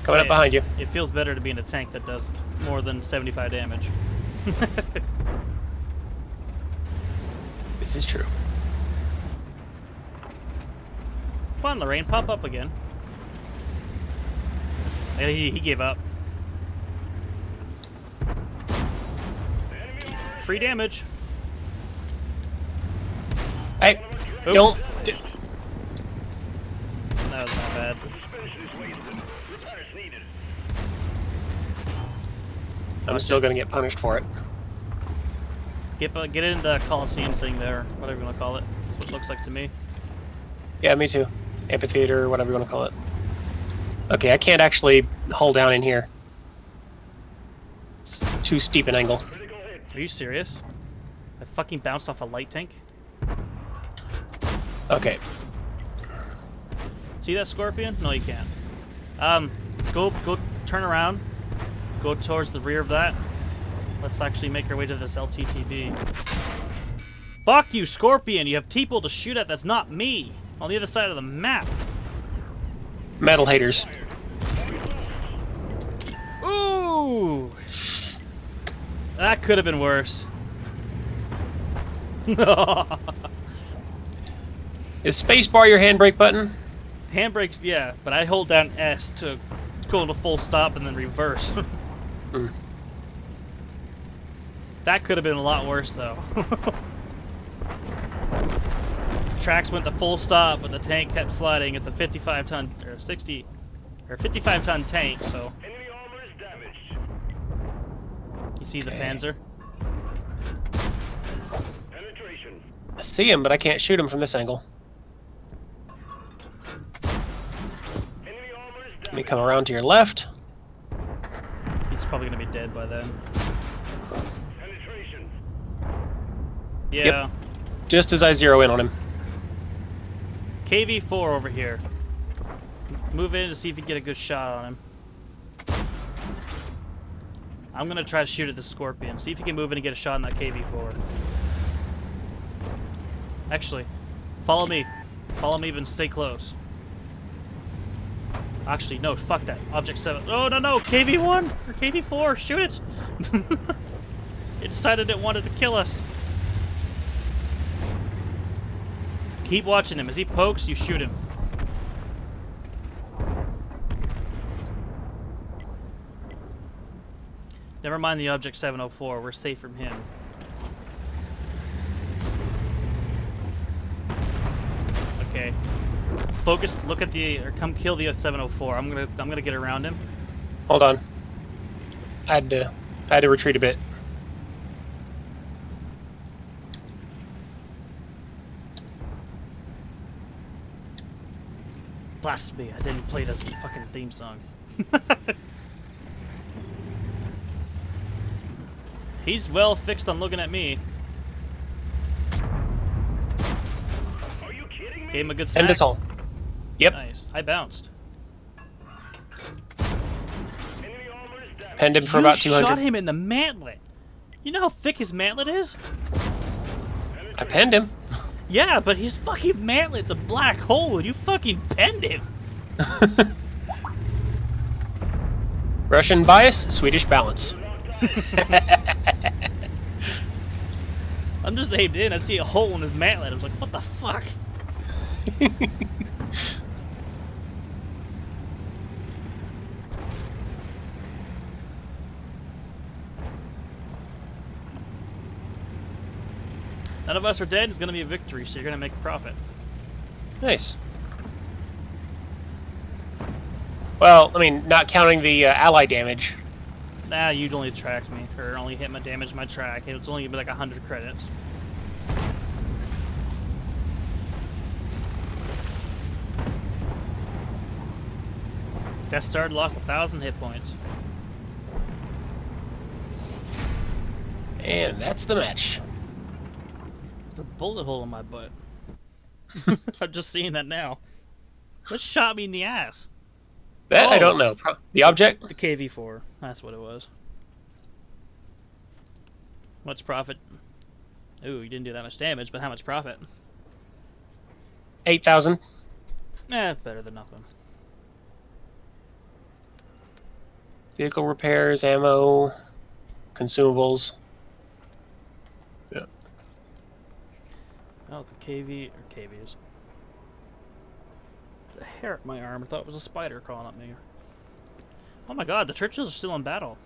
Coming up behind you.
It feels better to be in a tank that does more than 75 damage.
This is true.
Come on, Lorraine, pop up again. He gave up. Free damage.
Hey,
Oops.
don't.
That was not bad.
I'm still gonna get punished for it.
Get in the Coliseum thing there, whatever you want to call it. That's what it looks like to me.
Yeah, me too. Amphitheater, whatever you want to call it. Okay, I can't actually hull down in here. It's too steep an angle.
Are you serious? I fucking bounced off a light tank?
Okay.
See that Scorpion? No, you can't. Go turn around. Go towards the rear of that. Let's actually make our way to this LTTB. Fuck you, Scorpion! You have people to shoot at that's not me! On the other side of the map!
Metal haters.
Ooh! That could have been worse.
Is spacebar your handbrake button?
Handbrakes, yeah, but I hold down S to going to full stop and then reverse.
Mm.
That could have been a lot worse, though. Tracks went to full stop, but the tank kept sliding. It's a 55-ton or 60 or 55-ton tank, so
Enemy armor is damaged.
you see the
Okay.
Panzer.
Penetration.
I see him, but I can't shoot him from this angle.
Enemy armor is
Let me
damaged.
come around to your left.
He's probably gonna be dead by then.
Penetration.
Yeah.
Just as I zero in on him.
KV4 over here. Move in to see if you get a good shot on him. I'm gonna try to shoot at the Scorpion. See if you can move in and get a shot on that KV4. Actually, follow me. Follow me, but stay close. Actually, no, fuck that. Object 7. Oh, no, no! KV1! Or KV4! Shoot it! It decided it wanted to kill us. Keep watching him. As he pokes, you shoot him. Never mind the Object 704. We're safe from him. Okay. Focus. Look at the. Or come kill the 704. I'm gonna get around him.
Hold on. I had to retreat a bit.
Blast me! I didn't play the fucking theme song. He's well fixed on looking at me.
Are you kidding me?
Gave him a good smack.
End us all. Yep.
Nice. I bounced.
Enemy armor is damaged.
Penned him for
You
about
shot
200.
him in the mantlet. You know how thick his mantlet is?
I penned him.
Yeah, but his fucking mantlet's a black hole, and you fucking penned him.
Russian bias, Swedish balance.
I'm just aimed in. I see a hole in his mantlet. I was like, what the fuck? None of us are dead. It's going to be a victory, so you're going to make a profit.
Nice. Well, I mean, not counting the ally damage.
Nah, you'd only tracked me, or only hit my damage my track. It was only gonna be like 100 credits. Death Star lost 1,000 hit points.
And that's the match.
There's a bullet hole in my butt. I'm just seeing that now. What shot me in the ass?
That I
Oh.
don't know. The object?
The KV4. That's what it was. What's profit? Ooh, you didn't do that much damage, but how much profit?
8,000.
Better than nothing.
Vehicle repairs, ammo, consumables. Yeah.
Oh, the KV or KVs. The hair at my arm. I thought it was a spider crawling up me. Oh my god, the Churchills are still in battle.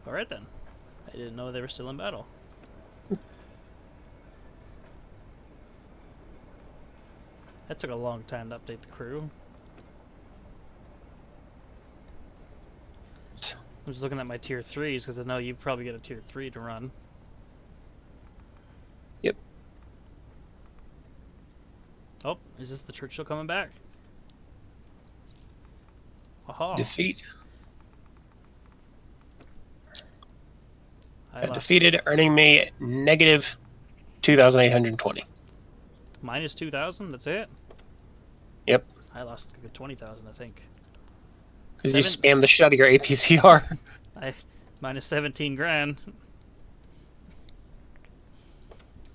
Alright then. I didn't know they were still in battle. That took a long time to update the crew. I'm just looking at my tier 3s because I know you probably get a tier 3 to run.
Yep.
Oh, is this the Churchill coming back? Aha.
Defeat.
I
Got
lost
defeated, earning me negative 2,820.
minus 2,000, that's it?
Yep.
I lost a good 20,000, I think.
Because you
Seven-
spam the shit out of your APCR.
Minus 17 grand.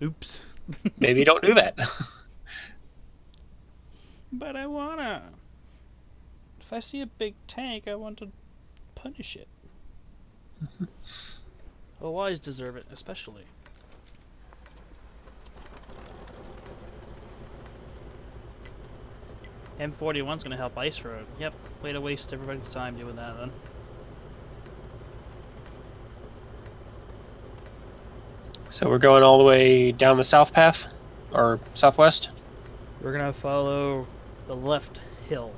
Oops.
Maybe don't do that.
But I wanna. If I see a big tank, I want to punish it. OIs deserve it, especially. M41's gonna help Ice Road. Yep, way to waste everybody's time doing that then.
So we're going all the way down the south path? Or southwest?
We're gonna follow the left hill,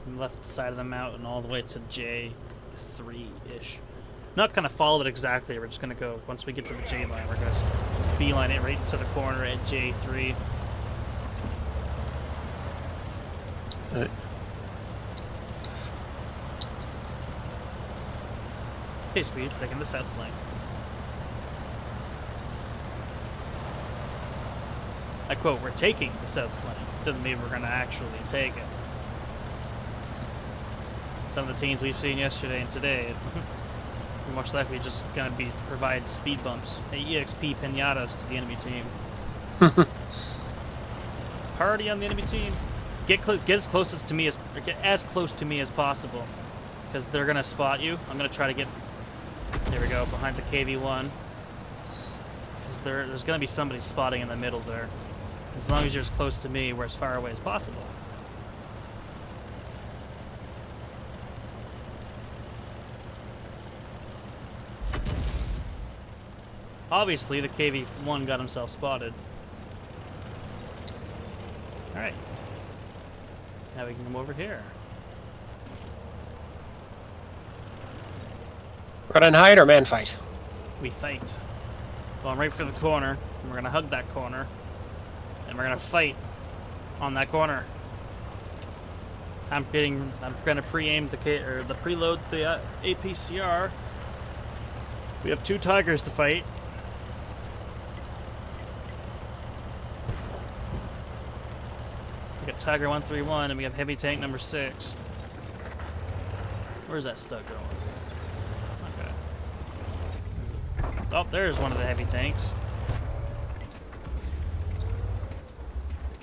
from the left side of the mountain all the way to J3-ish. Not gonna follow it exactly, we're just gonna go, once we get to the J line, we're gonna beeline it right to the corner at J3. Basically, taking the south flank. I quote, we're taking the south flank. Doesn't mean we're gonna actually take it. Some of the teams we've seen yesterday and today, we're most likely just gonna provide speed bumps, EXP pinatas to the enemy team. Party on the enemy team. Get as close to me as possible, because they're gonna spot you. I'm gonna try to get. There we go, behind the KV-1. Because there's gonna be somebody spotting in the middle there. As long as you're as close to me, we're as far away as possible. Obviously, the KV-1 got himself spotted. Alright. Now we can come over here.
Run and hide or man fight?
We fight. Going right for the corner, and we're gonna hug that corner, and we're gonna fight on that corner. I'm gonna pre-aim the preload the APCR. We have 2 Tigers to fight. We got Tiger 131, and we have heavy tank number 6. Where's that stud going? Okay. Oh, there's one of the heavy tanks.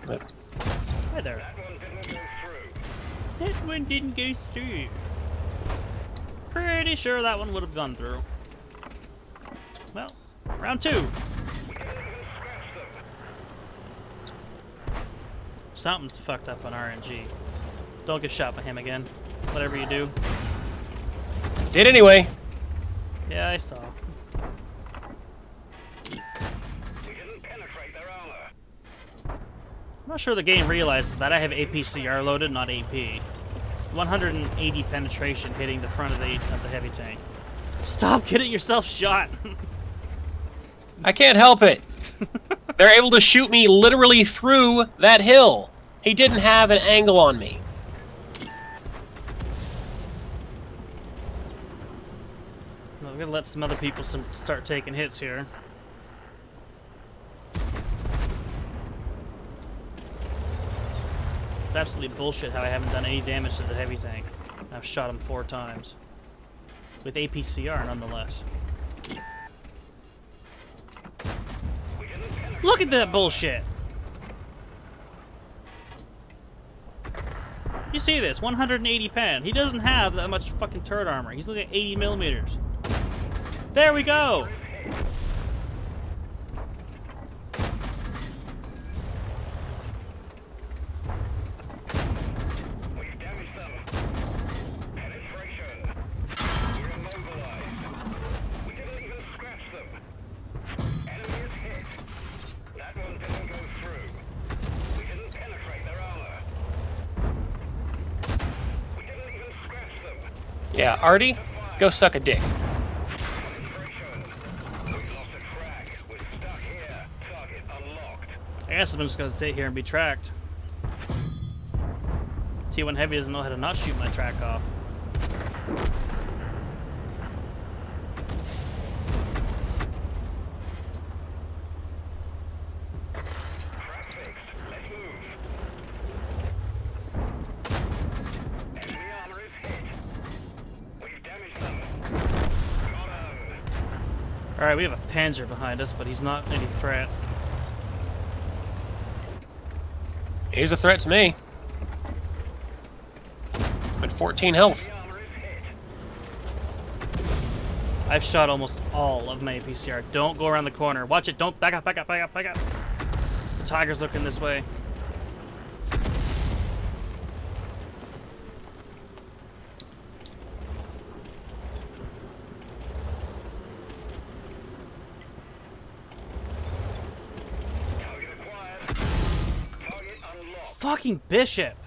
Hi there.
That one didn't go through.
That one didn't go through. Pretty sure that one would have gone through. Well, round 2.
We didn't even scratch them.
Something's fucked up on RNG. Don't get shot by him again. Whatever you do.
Did anyway.
Yeah, I saw.
We didn't penetrate their armor.
I'm not sure the game realizes that I have APCR loaded, not AP. 180 penetration hitting the front of the heavy tank. Stop getting yourself shot!
I can't help it. They're able to shoot me literally through that hill. He didn't have an angle on me.
We're gonna let some other people start taking hits here. It's absolutely bullshit how I haven't done any damage to the heavy tank. I've shot him 4 times. With APCR, nonetheless. Look at that bullshit! You see this? 180 pen. He doesn't have that much fucking turret armor. He's looking at 80 millimeters. There we go!
We've damaged them. Penetration. We're immobilized. We didn't even scratch them. Enemy is hit. That one didn't go through. We didn't penetrate their armor. We didn't even scratch them.
Yeah, Artie, go suck a dick.
Penetration. We've lost a track. We're stuck here. Target unlocked.
I guess I'm just gonna sit here and be tracked. T1 Heavy doesn't know how to not shoot my track off.
Track fixed. Let's move. Enemy armor is hit. We've damaged them. Got 'em.
Alright, we have a Panzer behind us, but he's not any threat.
He's a threat to me. With 14 health.
Enemy armor is hit.
I've shot almost all of my APCR. Don't go around the corner. Watch it. Don't back up, back up, back up, back up. The tiger's looking this way.
Target acquired. Target unlocked.
Fucking Bishop.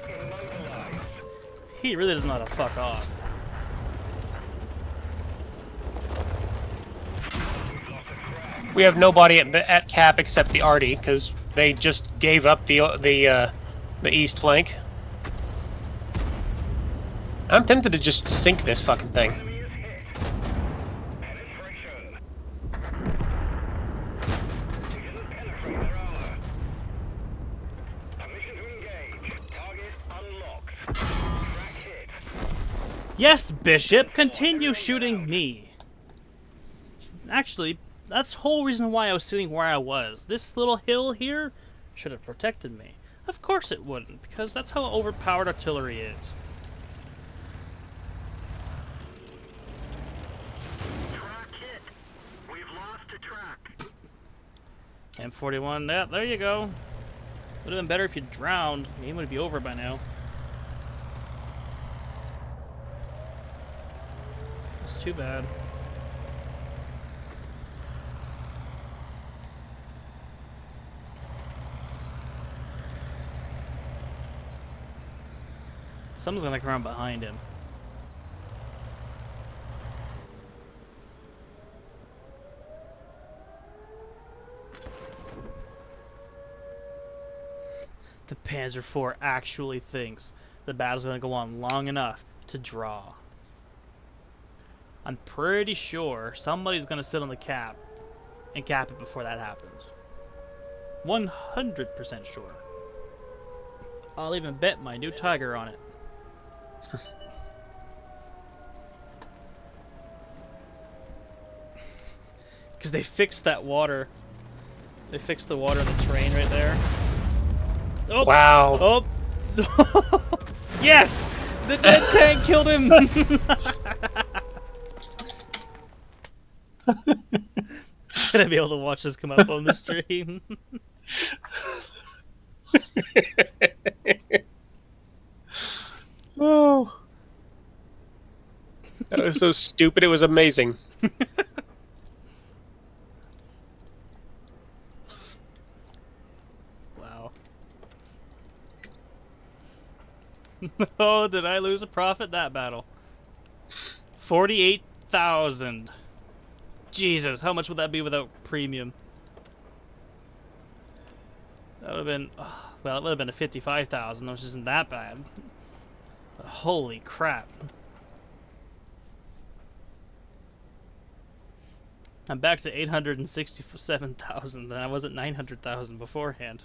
Gear immobilized.
He really doesn't know how to fuck off.
We have nobody at cap except the Arty because they just gave up the east flank. I'm tempted to just sink this fucking thing.
Enemy is hit. Penetration. We didn't penetrate their armor. Permission to engage. Target unlocked. Track hit.
Yes, Bishop, continue shooting me. Actually, that's the whole reason why I was sitting where I was. This little hill here should have protected me. Of course it wouldn't, because that's how overpowered artillery is.
Track hit. We've lost a track.
M41, yeah, there you go. Would have been better if you drowned. The game would be over by now. It's too bad. Someone's gonna come around behind him. The Panzer IV actually thinks the battle's gonna go on long enough to draw. I'm pretty sure somebody's gonna sit on the cap and cap it before that happens. 100% sure. I'll even bet my new Tiger on it. Because they fixed that water. They fixed the water in the terrain right there. Oh!
Wow.
Oh! Yes! The dead tank killed him! Gonna be able to watch this come up on the stream.
Oh. That was so stupid, it was amazing.
Wow. Oh, did I lose a profit that battle? 48,000. Jesus, how much would that be without premium? That would have been, well, it would have been a 55,000, which isn't that bad. But holy crap. I'm back to 867,000, and I was at 900,000 beforehand.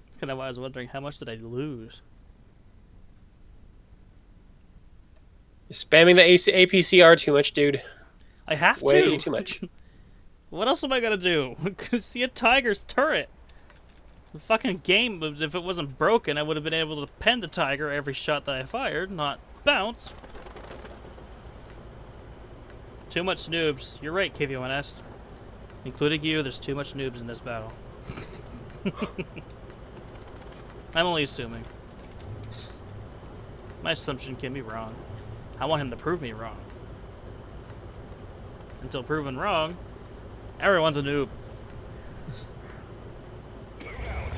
That's kind of why I was wondering, how much did I lose?
You're spamming the APCR too much, dude.
I have
Way
to.
too much.
What else am I gonna do? See a Tiger's turret. The fucking game, if it wasn't broken, I would have been able to pen the Tiger every shot that I fired, not bounce. Too much noobs. You're right, KV1S. Including you, there's too much noobs in this battle. I'm only assuming. My assumption can be wrong. I want him to prove me wrong. Until proven wrong, everyone's a noob.
Move out.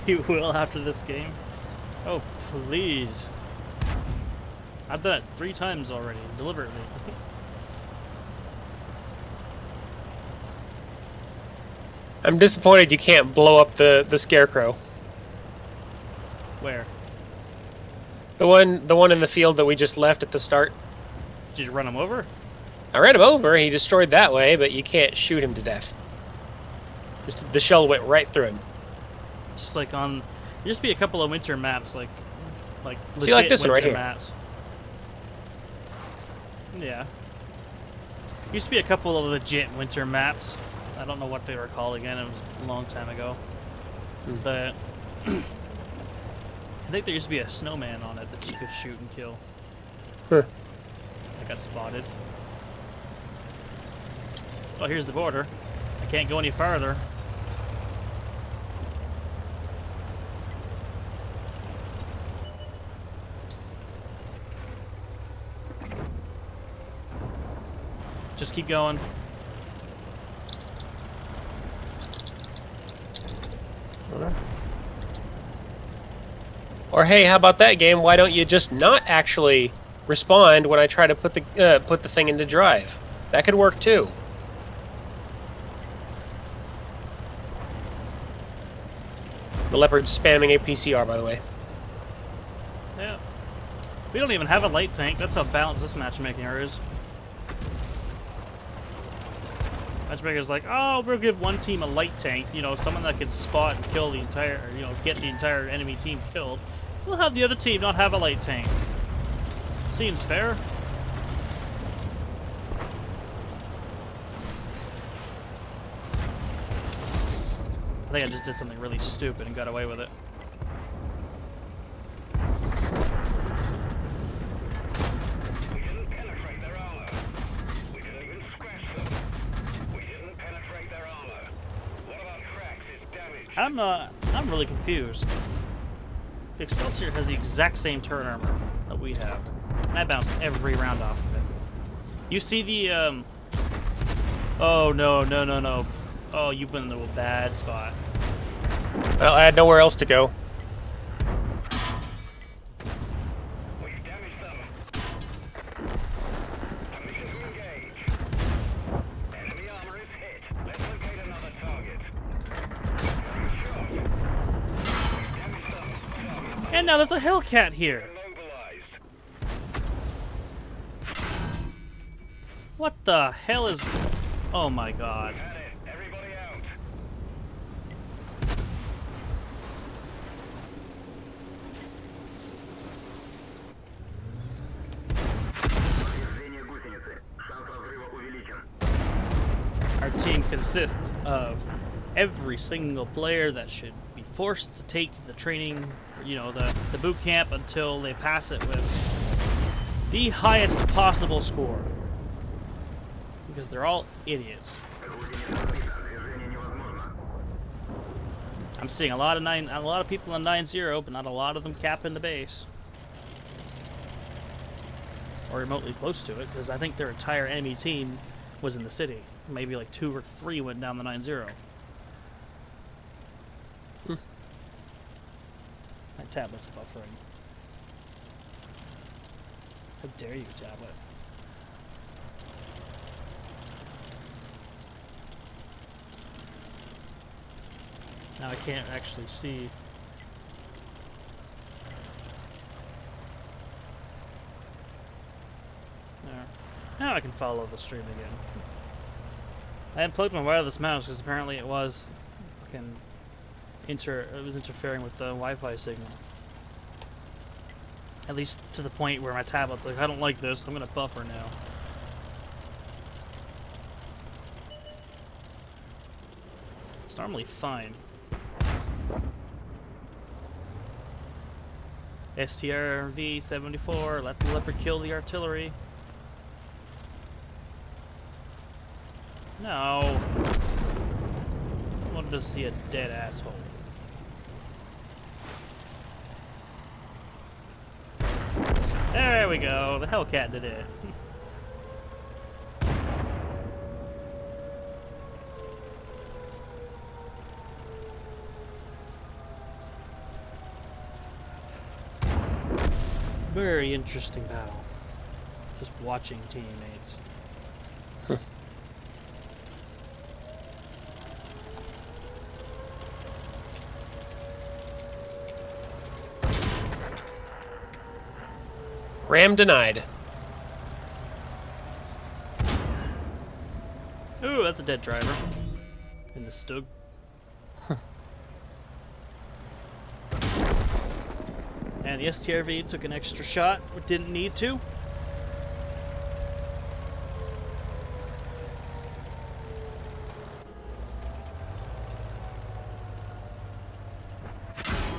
You will after this game? Oh, please. I've done it 3 times already, deliberately.
I'm disappointed you can't blow up the scarecrow.
Where?
The one in the field that we just left at the start.
Did you run him over?
I ran him over, he destroyed that way, but you can't shoot him to death. The shell went right through him.
Just like on There used to be a couple of winter maps, like
See, like
legit
this one right
winter
here.
maps. Yeah. Used to be a couple of legit winter maps. I don't know what they were called again. It was a long time ago. But I think there used to be a snowman on it that you could shoot and kill.
Huh.
I got spotted. Oh, here's the border. I can't go any farther. Just keep going.
Or hey, how about that game? Why don't you just not actually respond when I try to put the thing into drive? That could work too. The Leopard's spamming a PCR, by the way.
Yeah. We don't even have a light tank. That's how balanced this matchmaking is. Matchmaker's like, oh, we'll give one team a light tank, you know, someone that can spot and kill the entire, or, you know, get the entire enemy team killed. We'll have the other team not have a light tank. Seems fair. I think I just did something really stupid and got away with it.
We didn't penetrate their armor. We didn't even scratch them. We didn't penetrate their armor. One of our tracks is damaged.
I'm really confused. The Excelsior has the exact same turret armor that we have. And I bounced every round off of it. You see the, oh, no, no, no, no. Oh, you've been in a bad spot.
Well, I had nowhere else to go.
We've damaged them. Permission to engage. Enemy armor is hit. Let's locate another target. Good shot. We've damaged them. Target
And now there's a Hellcat here.
mobilized.
What the hell is... Oh my god.
Got it. Everybody out.
Our team consists of every single player that should be forced to take the training, you know, the boot camp until they pass it with the highest possible score. Because they're all idiots. I'm seeing a lot of people in 9-0, but not a lot of them capping the base. Or remotely close to it, because I think their entire enemy team was in the city. Maybe like 2 or 3 went down the 9-0. My tablet's buffering. How dare you, tablet? Now I can't actually see. There. Now I can follow the stream again. I unplugged my wireless mouse because apparently it was fucking interfering with the Wi-Fi signal. At least to the point where my tablet's like, I don't like this, I'm gonna buffer now. It's normally fine. STRV-74, let the Leopard kill the artillery. No. I wanted to see a dead asshole. There we go. The Hellcat did it. Very interesting battle. Just watching teammates.
Ram denied.
Ooh, that's a dead driver. In the Stug. And the STRV took an extra shot, but didn't need to.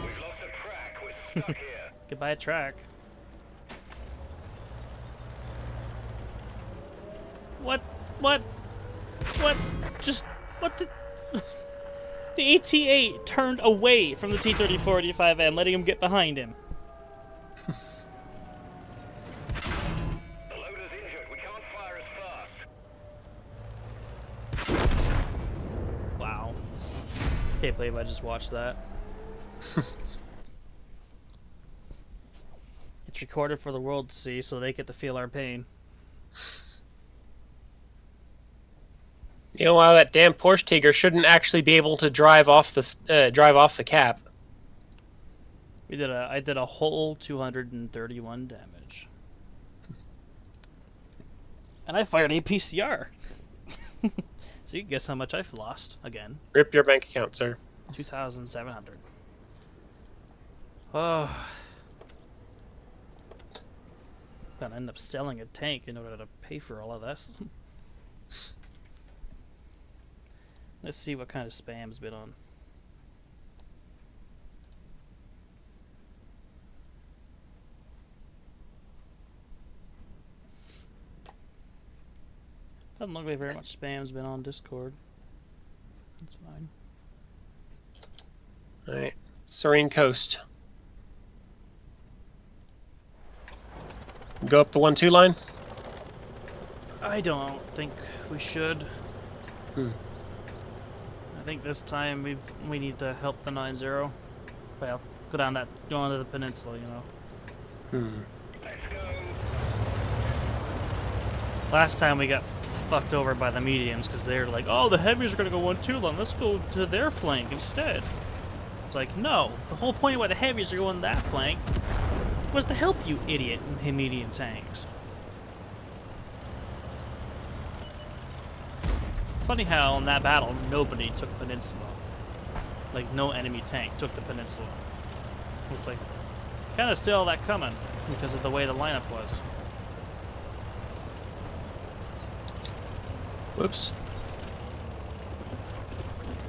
We've lost a track. We're stuck here.
Goodbye, track. What? What? What? Just what the? The AT-8 turned away from the T-34-85M, letting him get behind him.
The loader's injured. We can't fire as fast.
Wow. Can't believe I just watched that. It's recorded for the world to see, so they get to feel our pain.
You know, while that damn Porsche Tiger shouldn't actually be able to drive off the cap.
I did a whole 231 damage. And I fired a PCR. So you can guess how much I've lost again.
Rip your bank account, sir.
2,700. Oh. Gonna end up selling a tank in order to pay for all of this. Let's see what kind of spam's been on. Doesn't look like very much spam's been on Discord. That's fine.
Alright. Serene Coast. Go up the 1-2 line?
I don't think we should.
Hmm.
I think this time we need to help the 9-0. Well, go onto the peninsula, you know.
Hmm.
Let's go.
Last time we got fucked over by the mediums because they're like, oh, the heavies are gonna go 1-2 line. Let's go to their flank instead. It's like, no. The whole point why the heavies are going that flank was to help you, idiot, medium tanks. It's funny how in that battle nobody took Peninsula. Like no enemy tank took the Peninsula. It's like kind of saw that coming because of the way the lineup was.
Whoops.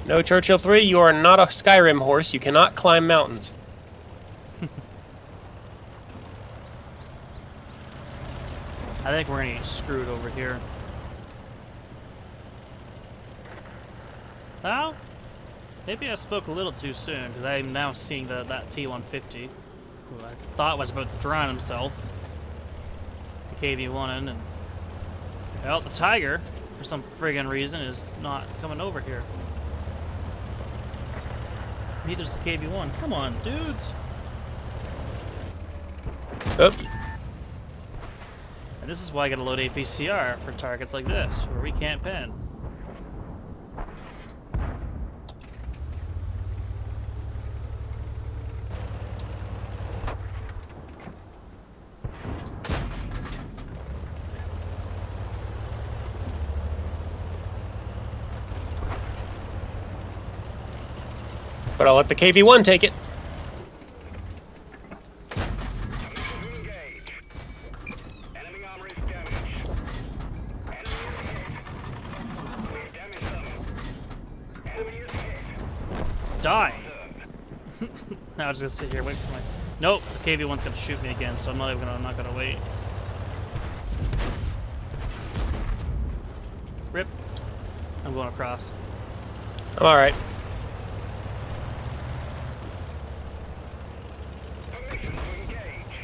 No, Churchill 3, you are not a Skyrim horse. You cannot climb mountains.
I think we're gonna get screwed over here. Well, maybe I spoke a little too soon because I'm now seeing that T-150, who I thought was about to drown himself. The KV-1 and well, the Tiger, for some friggin' reason, is not coming over here. Neither's the KV-1. Come on, dudes.
Oop.
And this is why I gotta load APCR for targets like this, where we can't pen.
But I'll let the KV-1 take it.
Engage. Enemy armor is damaged. Enemy is hit. We've damaged them. Enemy is hit.
Die! Now I'm just gonna sit here, wait for my... Nope, the KV-1's gonna shoot me again, so I'm not gonna wait. Rip. I'm going across.
I'm alright.
Permission to engage.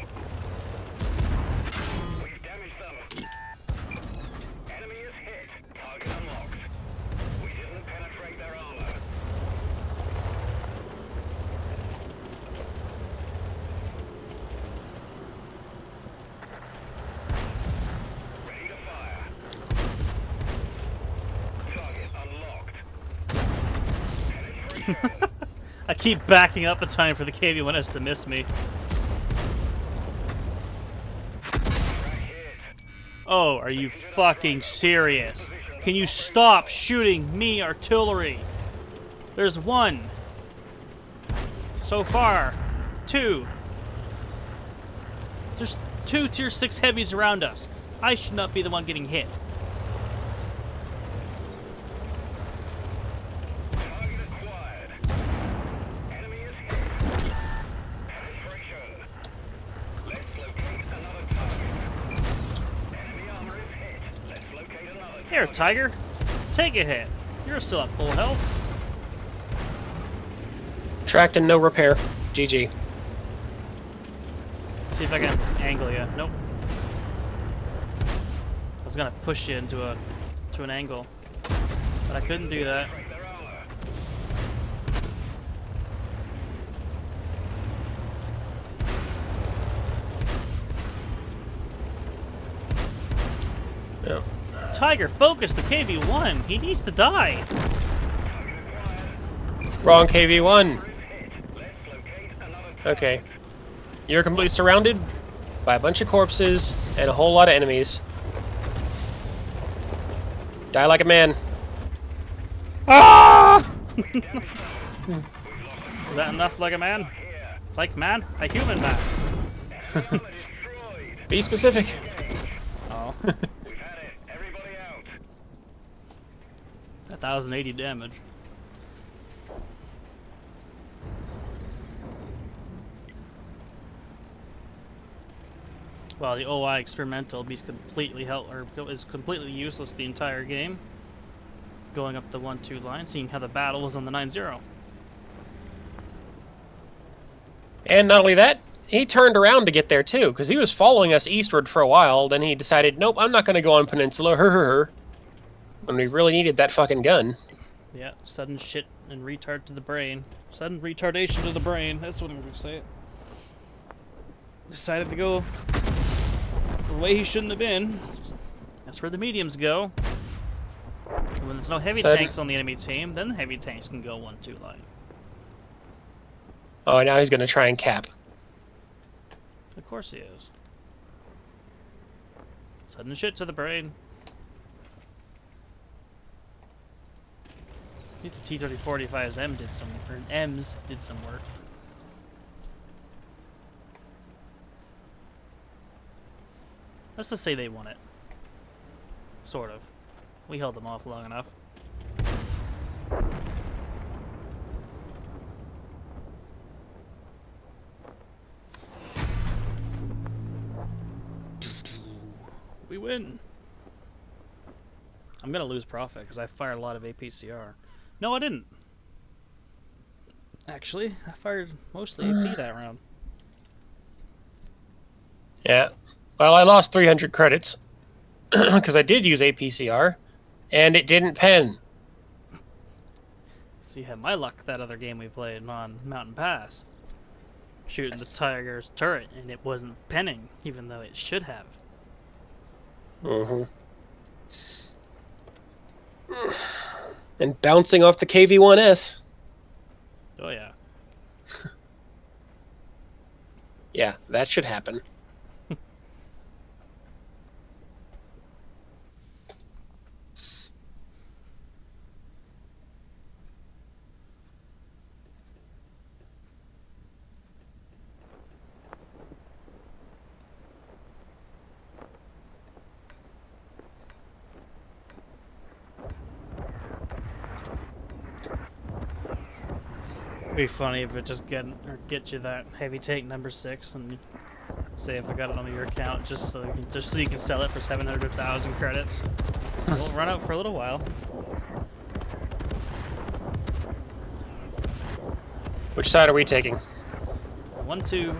We've damaged them. Enemy is hit. Target unlocked. We didn't penetrate their armor. Ready to fire. Target unlocked. Penetration.
I keep backing up in time for the KV-1S to miss me.
Track hit.
Oh, are you fucking serious? Can you stop shooting me artillery? There's one. So far. Two. 2 tier 6 heavies around us. I should not be the one getting hit.
Target acquired. Enemy is hit. Penetration. Let's locate another target. Enemy armor is hit. Let's locate another target.
Here, Tiger. Take a hit. You're still at full health.
Tracked and no repair. GG.
See if I can angle you. Nope. I was gonna push you into an angle, but I couldn't do that.
Break their armor.
Yeah.
Tiger, focus the KV-1. He needs to die.
Wrong KV-1.
Is hit. Let's locate another target.
Okay. You're completely surrounded by a bunch of corpses and a whole lot of enemies. Die like a man.
Ah! Is that enough, like a man? Like man? A human man.
Destroyed.
Be specific.
Oh.
We've had it. Everybody out.
1,080 damage. Well, the OI experimental is completely useless the entire game. Going up the 1-2 line, seeing how the battle was on the 9-0.
And not only that, he turned around to get there too, because he was following us eastward for a while. Then he decided, nope, I'm not going to go on Peninsula. When we really needed that fucking gun.
Yeah, sudden shit and retard to the brain. Sudden retardation to the brain. That's what I'm going to say. Decided to go the way he shouldn't have been. That's where the mediums go. And when there's no heavy tanks on the enemy team, then the heavy tanks can go 1-2 line.
Oh, now he's going to try and cap.
Of course he is. Sudden shit to the brain. At least the T-3045's M did some, or M's did some work. Let's just say they won it. Sort of. We held them off long enough. We win. I'm gonna lose profit because I fired a lot of APCR. No, I didn't. Actually, I fired mostly AP that round.
Yeah. Well, I lost 300 credits because I did use APCR, and it didn't pen.
So you had my luck that other game we played on Mountain Pass. Shooting the Tiger's turret, and it wasn't penning, even though it should have.
Mm-hmm. And bouncing off the KV-1S.
Oh yeah.
Yeah, that should happen.
It'd be funny if it just get you that heavy tank number 6, and say if I got it on your account, just so you can sell it for 700,000 credits. It'll run out for a little while.
Which side are we taking?
1-2.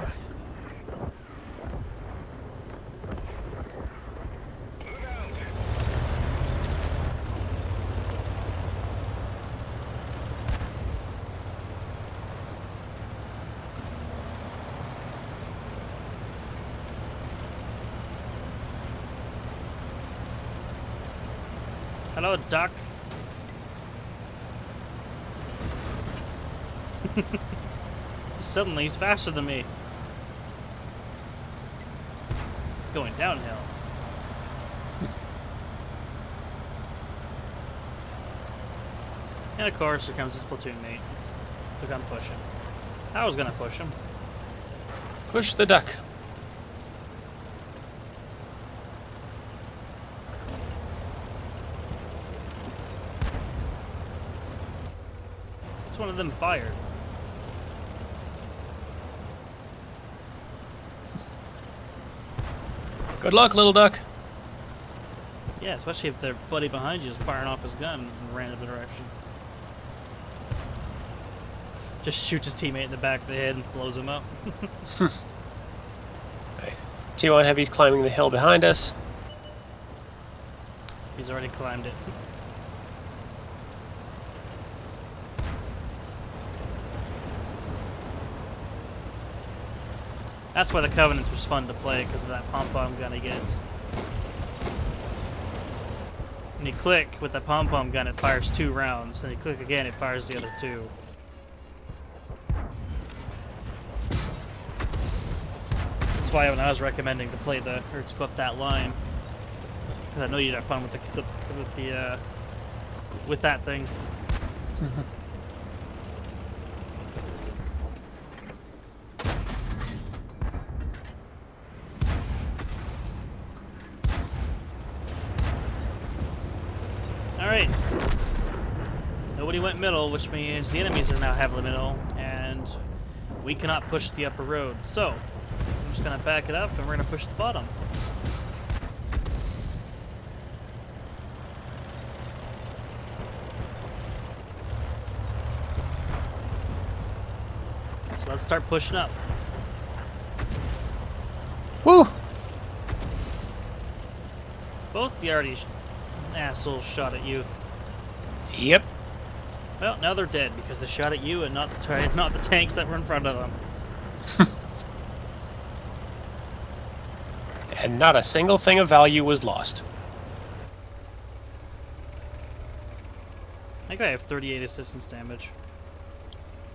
Hello, duck. Suddenly, he's faster than me. Going downhill. And of course, here comes his platoon mate to come push him. I was gonna push him.
Push the duck.
That's one of them fired.
Good luck, little duck.
Yeah, especially if their buddy behind you is firing off his gun in a random direction. Just shoots his teammate in the back of the head and blows him up.
Right. T1 Heavy's climbing the hill behind us.
He's already climbed it. That's why the Covenant was fun to play, because of that pom-pom gun he gets. When you click with the pom-pom gun, it fires 2 rounds. And you click again, it fires the other 2. That's why when I was recommending to play the, or to go up that line, because I know you'd have fun with with that thing. Alright. Nobody went middle, which means the enemies are now heavily middle, and we cannot push the upper road. So, I'm just gonna back it up and we're gonna push the bottom. So let's start pushing up.
Woo!
Both the already assholes shot at you.
Yep.
Well, now they're dead because they shot at you and not the tanks that were in front of them.
And not a single thing of value was lost.
I think I have 38 assistance damage.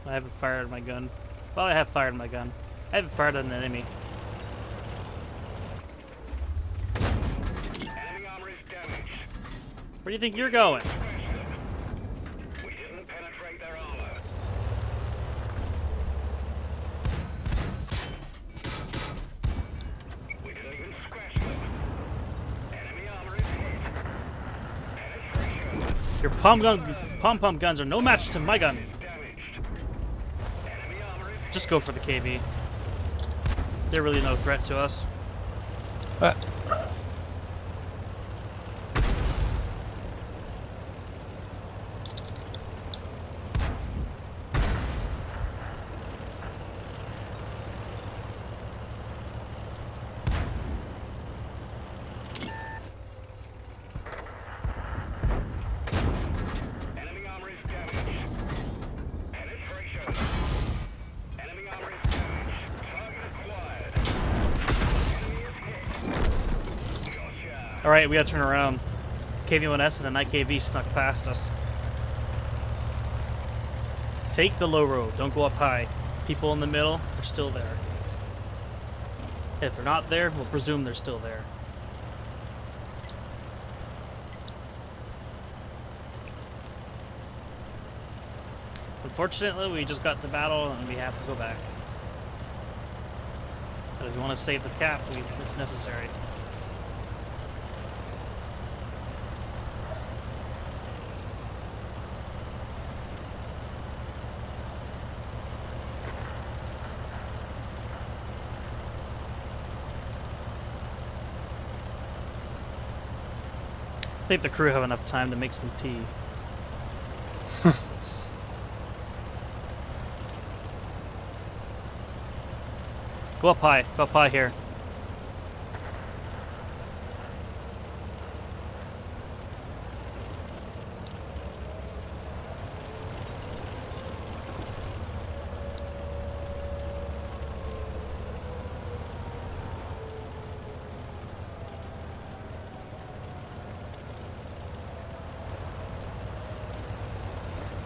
I haven't fired my gun. Well, I have fired my gun. I haven't fired at an enemy.
Enemy armor is damaged.
Where do you think you're going?
We didn't penetrate their armor. We didn't even scratch them. Enemy armor is hit. Penetration
Your pom-pom guns are no match to my gun.
is damaged. Enemy armor is hit.
Just go for the KV. They're really no threat to us.
Enemy armor is damaged. Penetration. Enemy armor is damaged. Target acquired. Enemy is hit. Gotcha.
Alright, we gotta turn around. KV-1S and an IKV snuck past us. Take the low road. Don't go up high. People in the middle are still there. If they're not there, we'll presume they're still there. Unfortunately, we just got to battle and we have to go back. But if we want to save the cap, it's necessary. I think the crew have enough time to make some tea. Go up high here.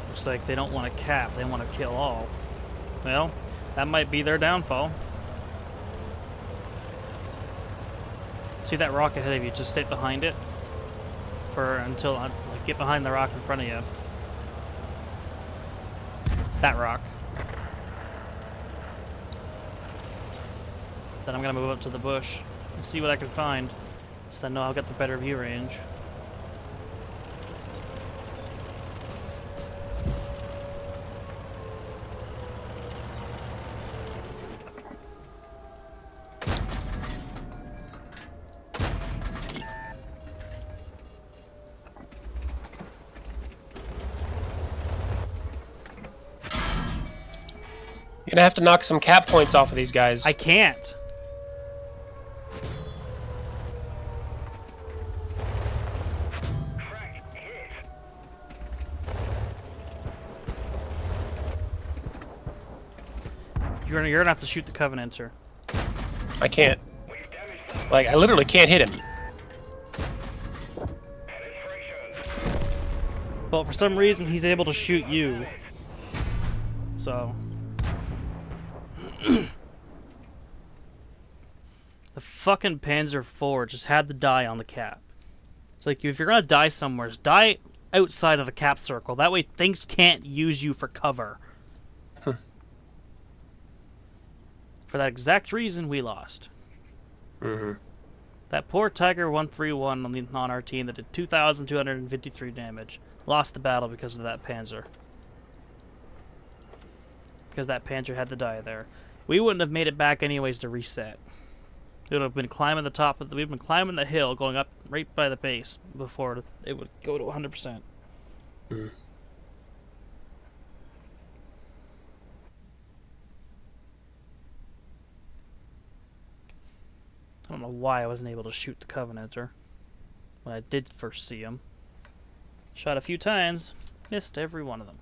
Looks like they don't want to cap, they want to kill all. Well, that might be their downfall. See that rock ahead of you, just stay behind it until get behind the rock in front of you. That rock. Then I'm gonna move up to the bush and see what I can find, so I know I'll get the better view range.
You're gonna have to knock some cap points off of these guys.
I can't.
Crack hit.
You're gonna have to shoot the Covenanter.
I can't.
We've damaged them.
Like, I literally can't hit him.
Penetration.
Well, for some reason, he's able to shoot you. So. The fucking Panzer IV just had to die on the cap. It's like, if you're gonna die somewhere, just die outside of the cap circle. That way things can't use you for cover. For that exact reason, we lost.
Mm-hmm.
That poor Tiger 131 on our team that did 2,253 damage. Lost the battle because of that Panzer. Because that Panzer had to die there. We wouldn't have made it back anyways to reset. It would have been climbing the top of the... We've been climbing the hill, going up right by the base before it would go to 100%.
Mm.
I don't know why I wasn't able to shoot the Covenanter when I did first see him. Shot a few times, missed every one of them.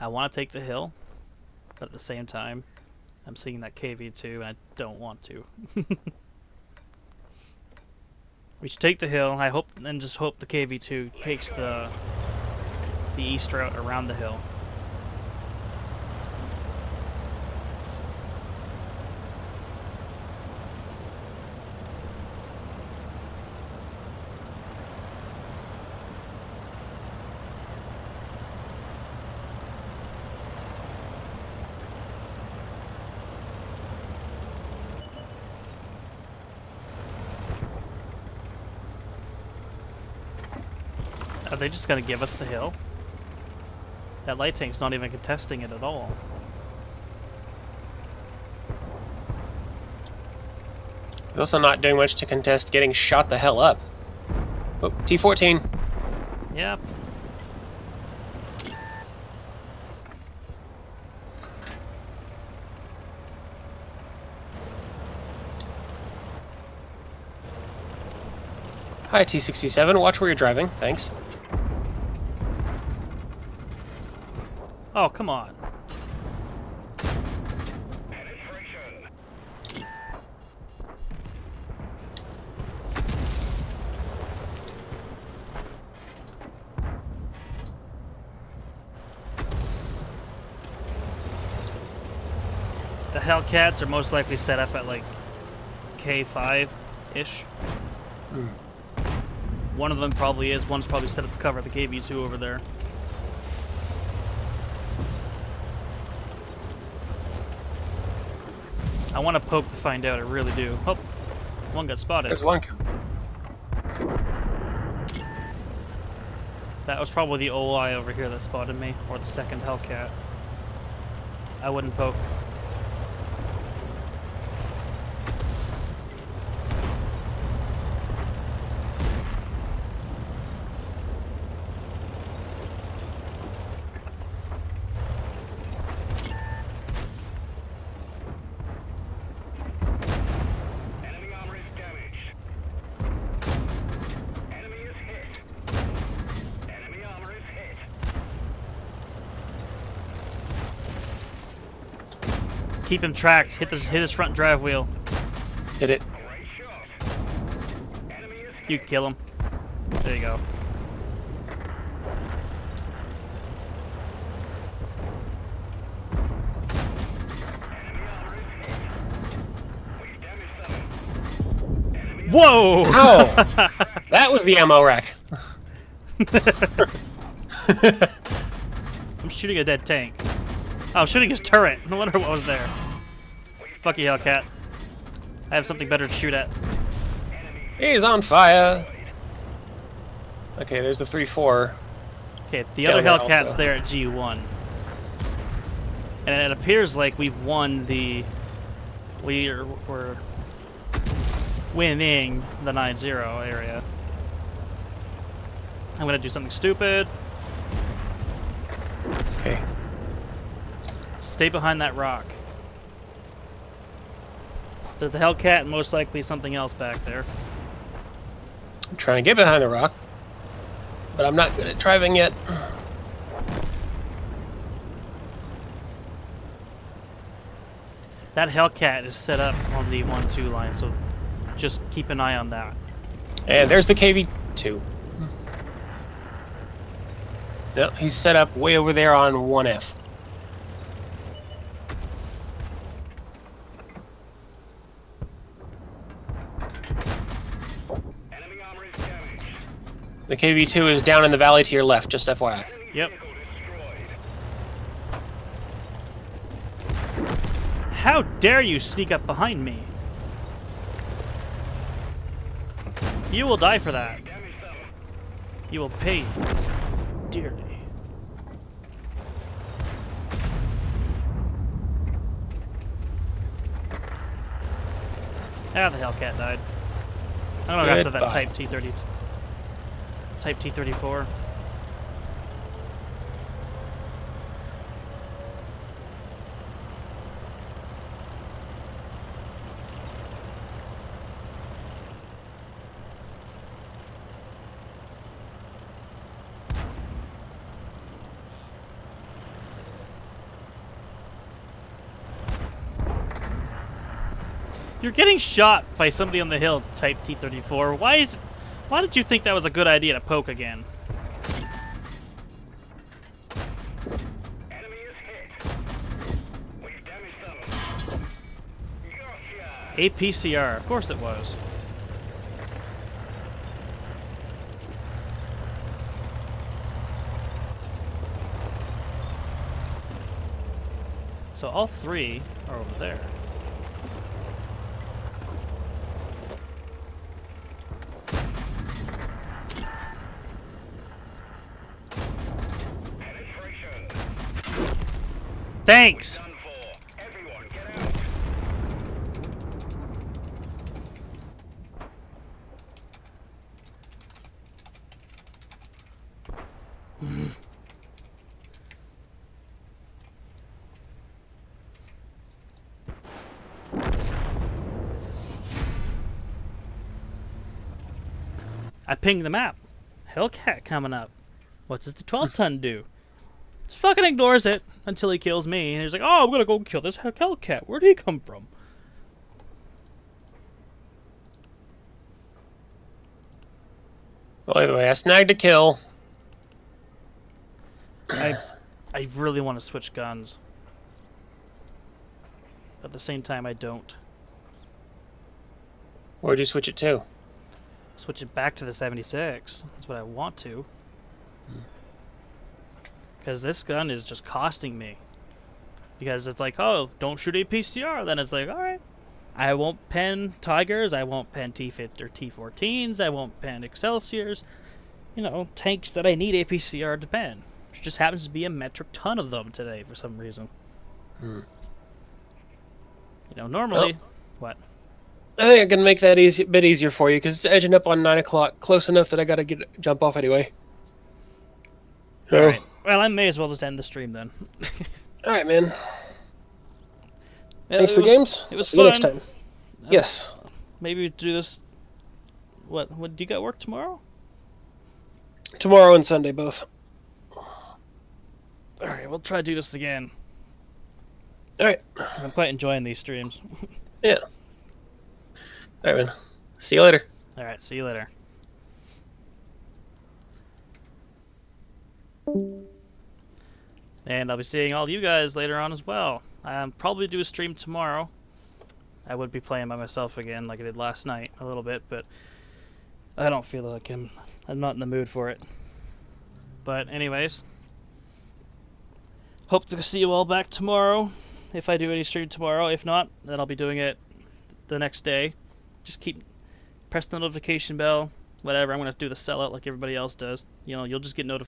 I want to take the hill, but at the same time, I'm seeing that KV-2 and I don't want to. We should take the hill. I hope, and just hope the KV-2 takes the east route around the hill. Are they just gonna give us the hill? That light tank's not even contesting it at all.
He's also not doing much to contest getting shot the hell up. Oh, T-14.
Yep.
Hi, T-67. Watch where you're driving. Thanks.
Oh, come on.
Penetration.
The Hellcats are most likely set up at like K5-ish. One of them probably is. One's probably set up to cover the KV-2 over there. I want to poke to find out. I really do. Oh, one got spotted.
There's one.
That was probably the OI over here that spotted me, or the second Hellcat. I wouldn't poke.
Enemy armor is damaged. Enemy is hit. Enemy armor is hit.
Keep him tracked. Hit his front drive wheel.
Hit it.
Great shot. Enemy is hit.
You can kill him. There you go.
Enemy armor is hit. We've damaged them. Enemy
Whoa!
Ow! That was the ammo rack.
I'm shooting a dead tank. Oh, I'm shooting his turret. No wonder what was there. Fuck you, Hellcat. I have something better to shoot at.
He's on fire. Okay, there's the 3-4.
Okay, the
Down
other
there
Hellcat's
also.
there at G1. And it appears like we've won the we're winning the 9-0 area. I'm gonna do something stupid.
Okay.
Stay behind that rock. There's the Hellcat and most likely something else back there.
I'm trying to get behind the rock, but I'm not good at driving yet.
That Hellcat is set up on the 1-2 line, so just keep an eye on that.
And there's the KV-2. No, he's set up way over there on 1F.
Enemy armor is damaged.
The KV-2 is down in the valley to your left, just FYI.
Enemy
Yep.
vehicle destroyed.
How dare you sneak up behind me? You will die for that.
Damage them.
You will pay dearly. Ah, the Hellcat died. I'm gonna go after that
Goodbye.
Type T-30, Type T-34. You're getting shot by somebody on the hill, Type T-34. Why did you think that was a good idea to poke again?
Enemy is hit. We've damaged them. Gotcha.
APCR, of course it was. So all three are over there.
Penetration.
Thanks!
Done for. Everyone, get out.
I pinged the map. Hellcat coming up. What does the 12-ton do? Just fucking ignores it until he kills me. And he's like, oh, I'm gonna go kill this Hellcat. Where'd he come from?
Well, either way, I snagged a kill.
I really want to switch guns. But at the same time, I don't.
Where'd you switch it to?
Switch it back to the 76. That's what I want to. Because this gun is just costing me. Because it's like, oh, don't shoot a PCR. Then it's like, alright. I won't pen Tigers. I won't pen T-50 or T-14s. I won't pen Excelsiors. You know, tanks that I need APCR to pen. Which just happens to be a metric ton of them today for some reason.
Hmm.
You know, normally...
Well,
what?
I think I can make that bit easier for you, because it's edging up on 9 o'clock, close enough that I gotta jump off anyway. So,
Alright. Well, I may as well just end the stream then.
alright, man.
Yeah,
Thanks for the games.
It was
See you next
fun.
time. Yes.
Maybe we do this... What do you got work tomorrow?
Tomorrow and Sunday, both.
Alright, we'll try to do this again.
Alright.
I'm quite enjoying these streams.
Yeah. Alright, man. See you later.
Alright, see you later. And I'll be seeing all you guys later on as well. I'll probably do a stream tomorrow. I would be playing by myself again like I did last night a little bit, but I don't feel like I'm not in the mood for it. But anyways, hope to see you all back tomorrow. If I do any stream tomorrow, if not, then I'll be doing it the next day. Just press the notification bell, whatever. I'm gonna do the sellout like everybody else does. You know, you'll just get notified.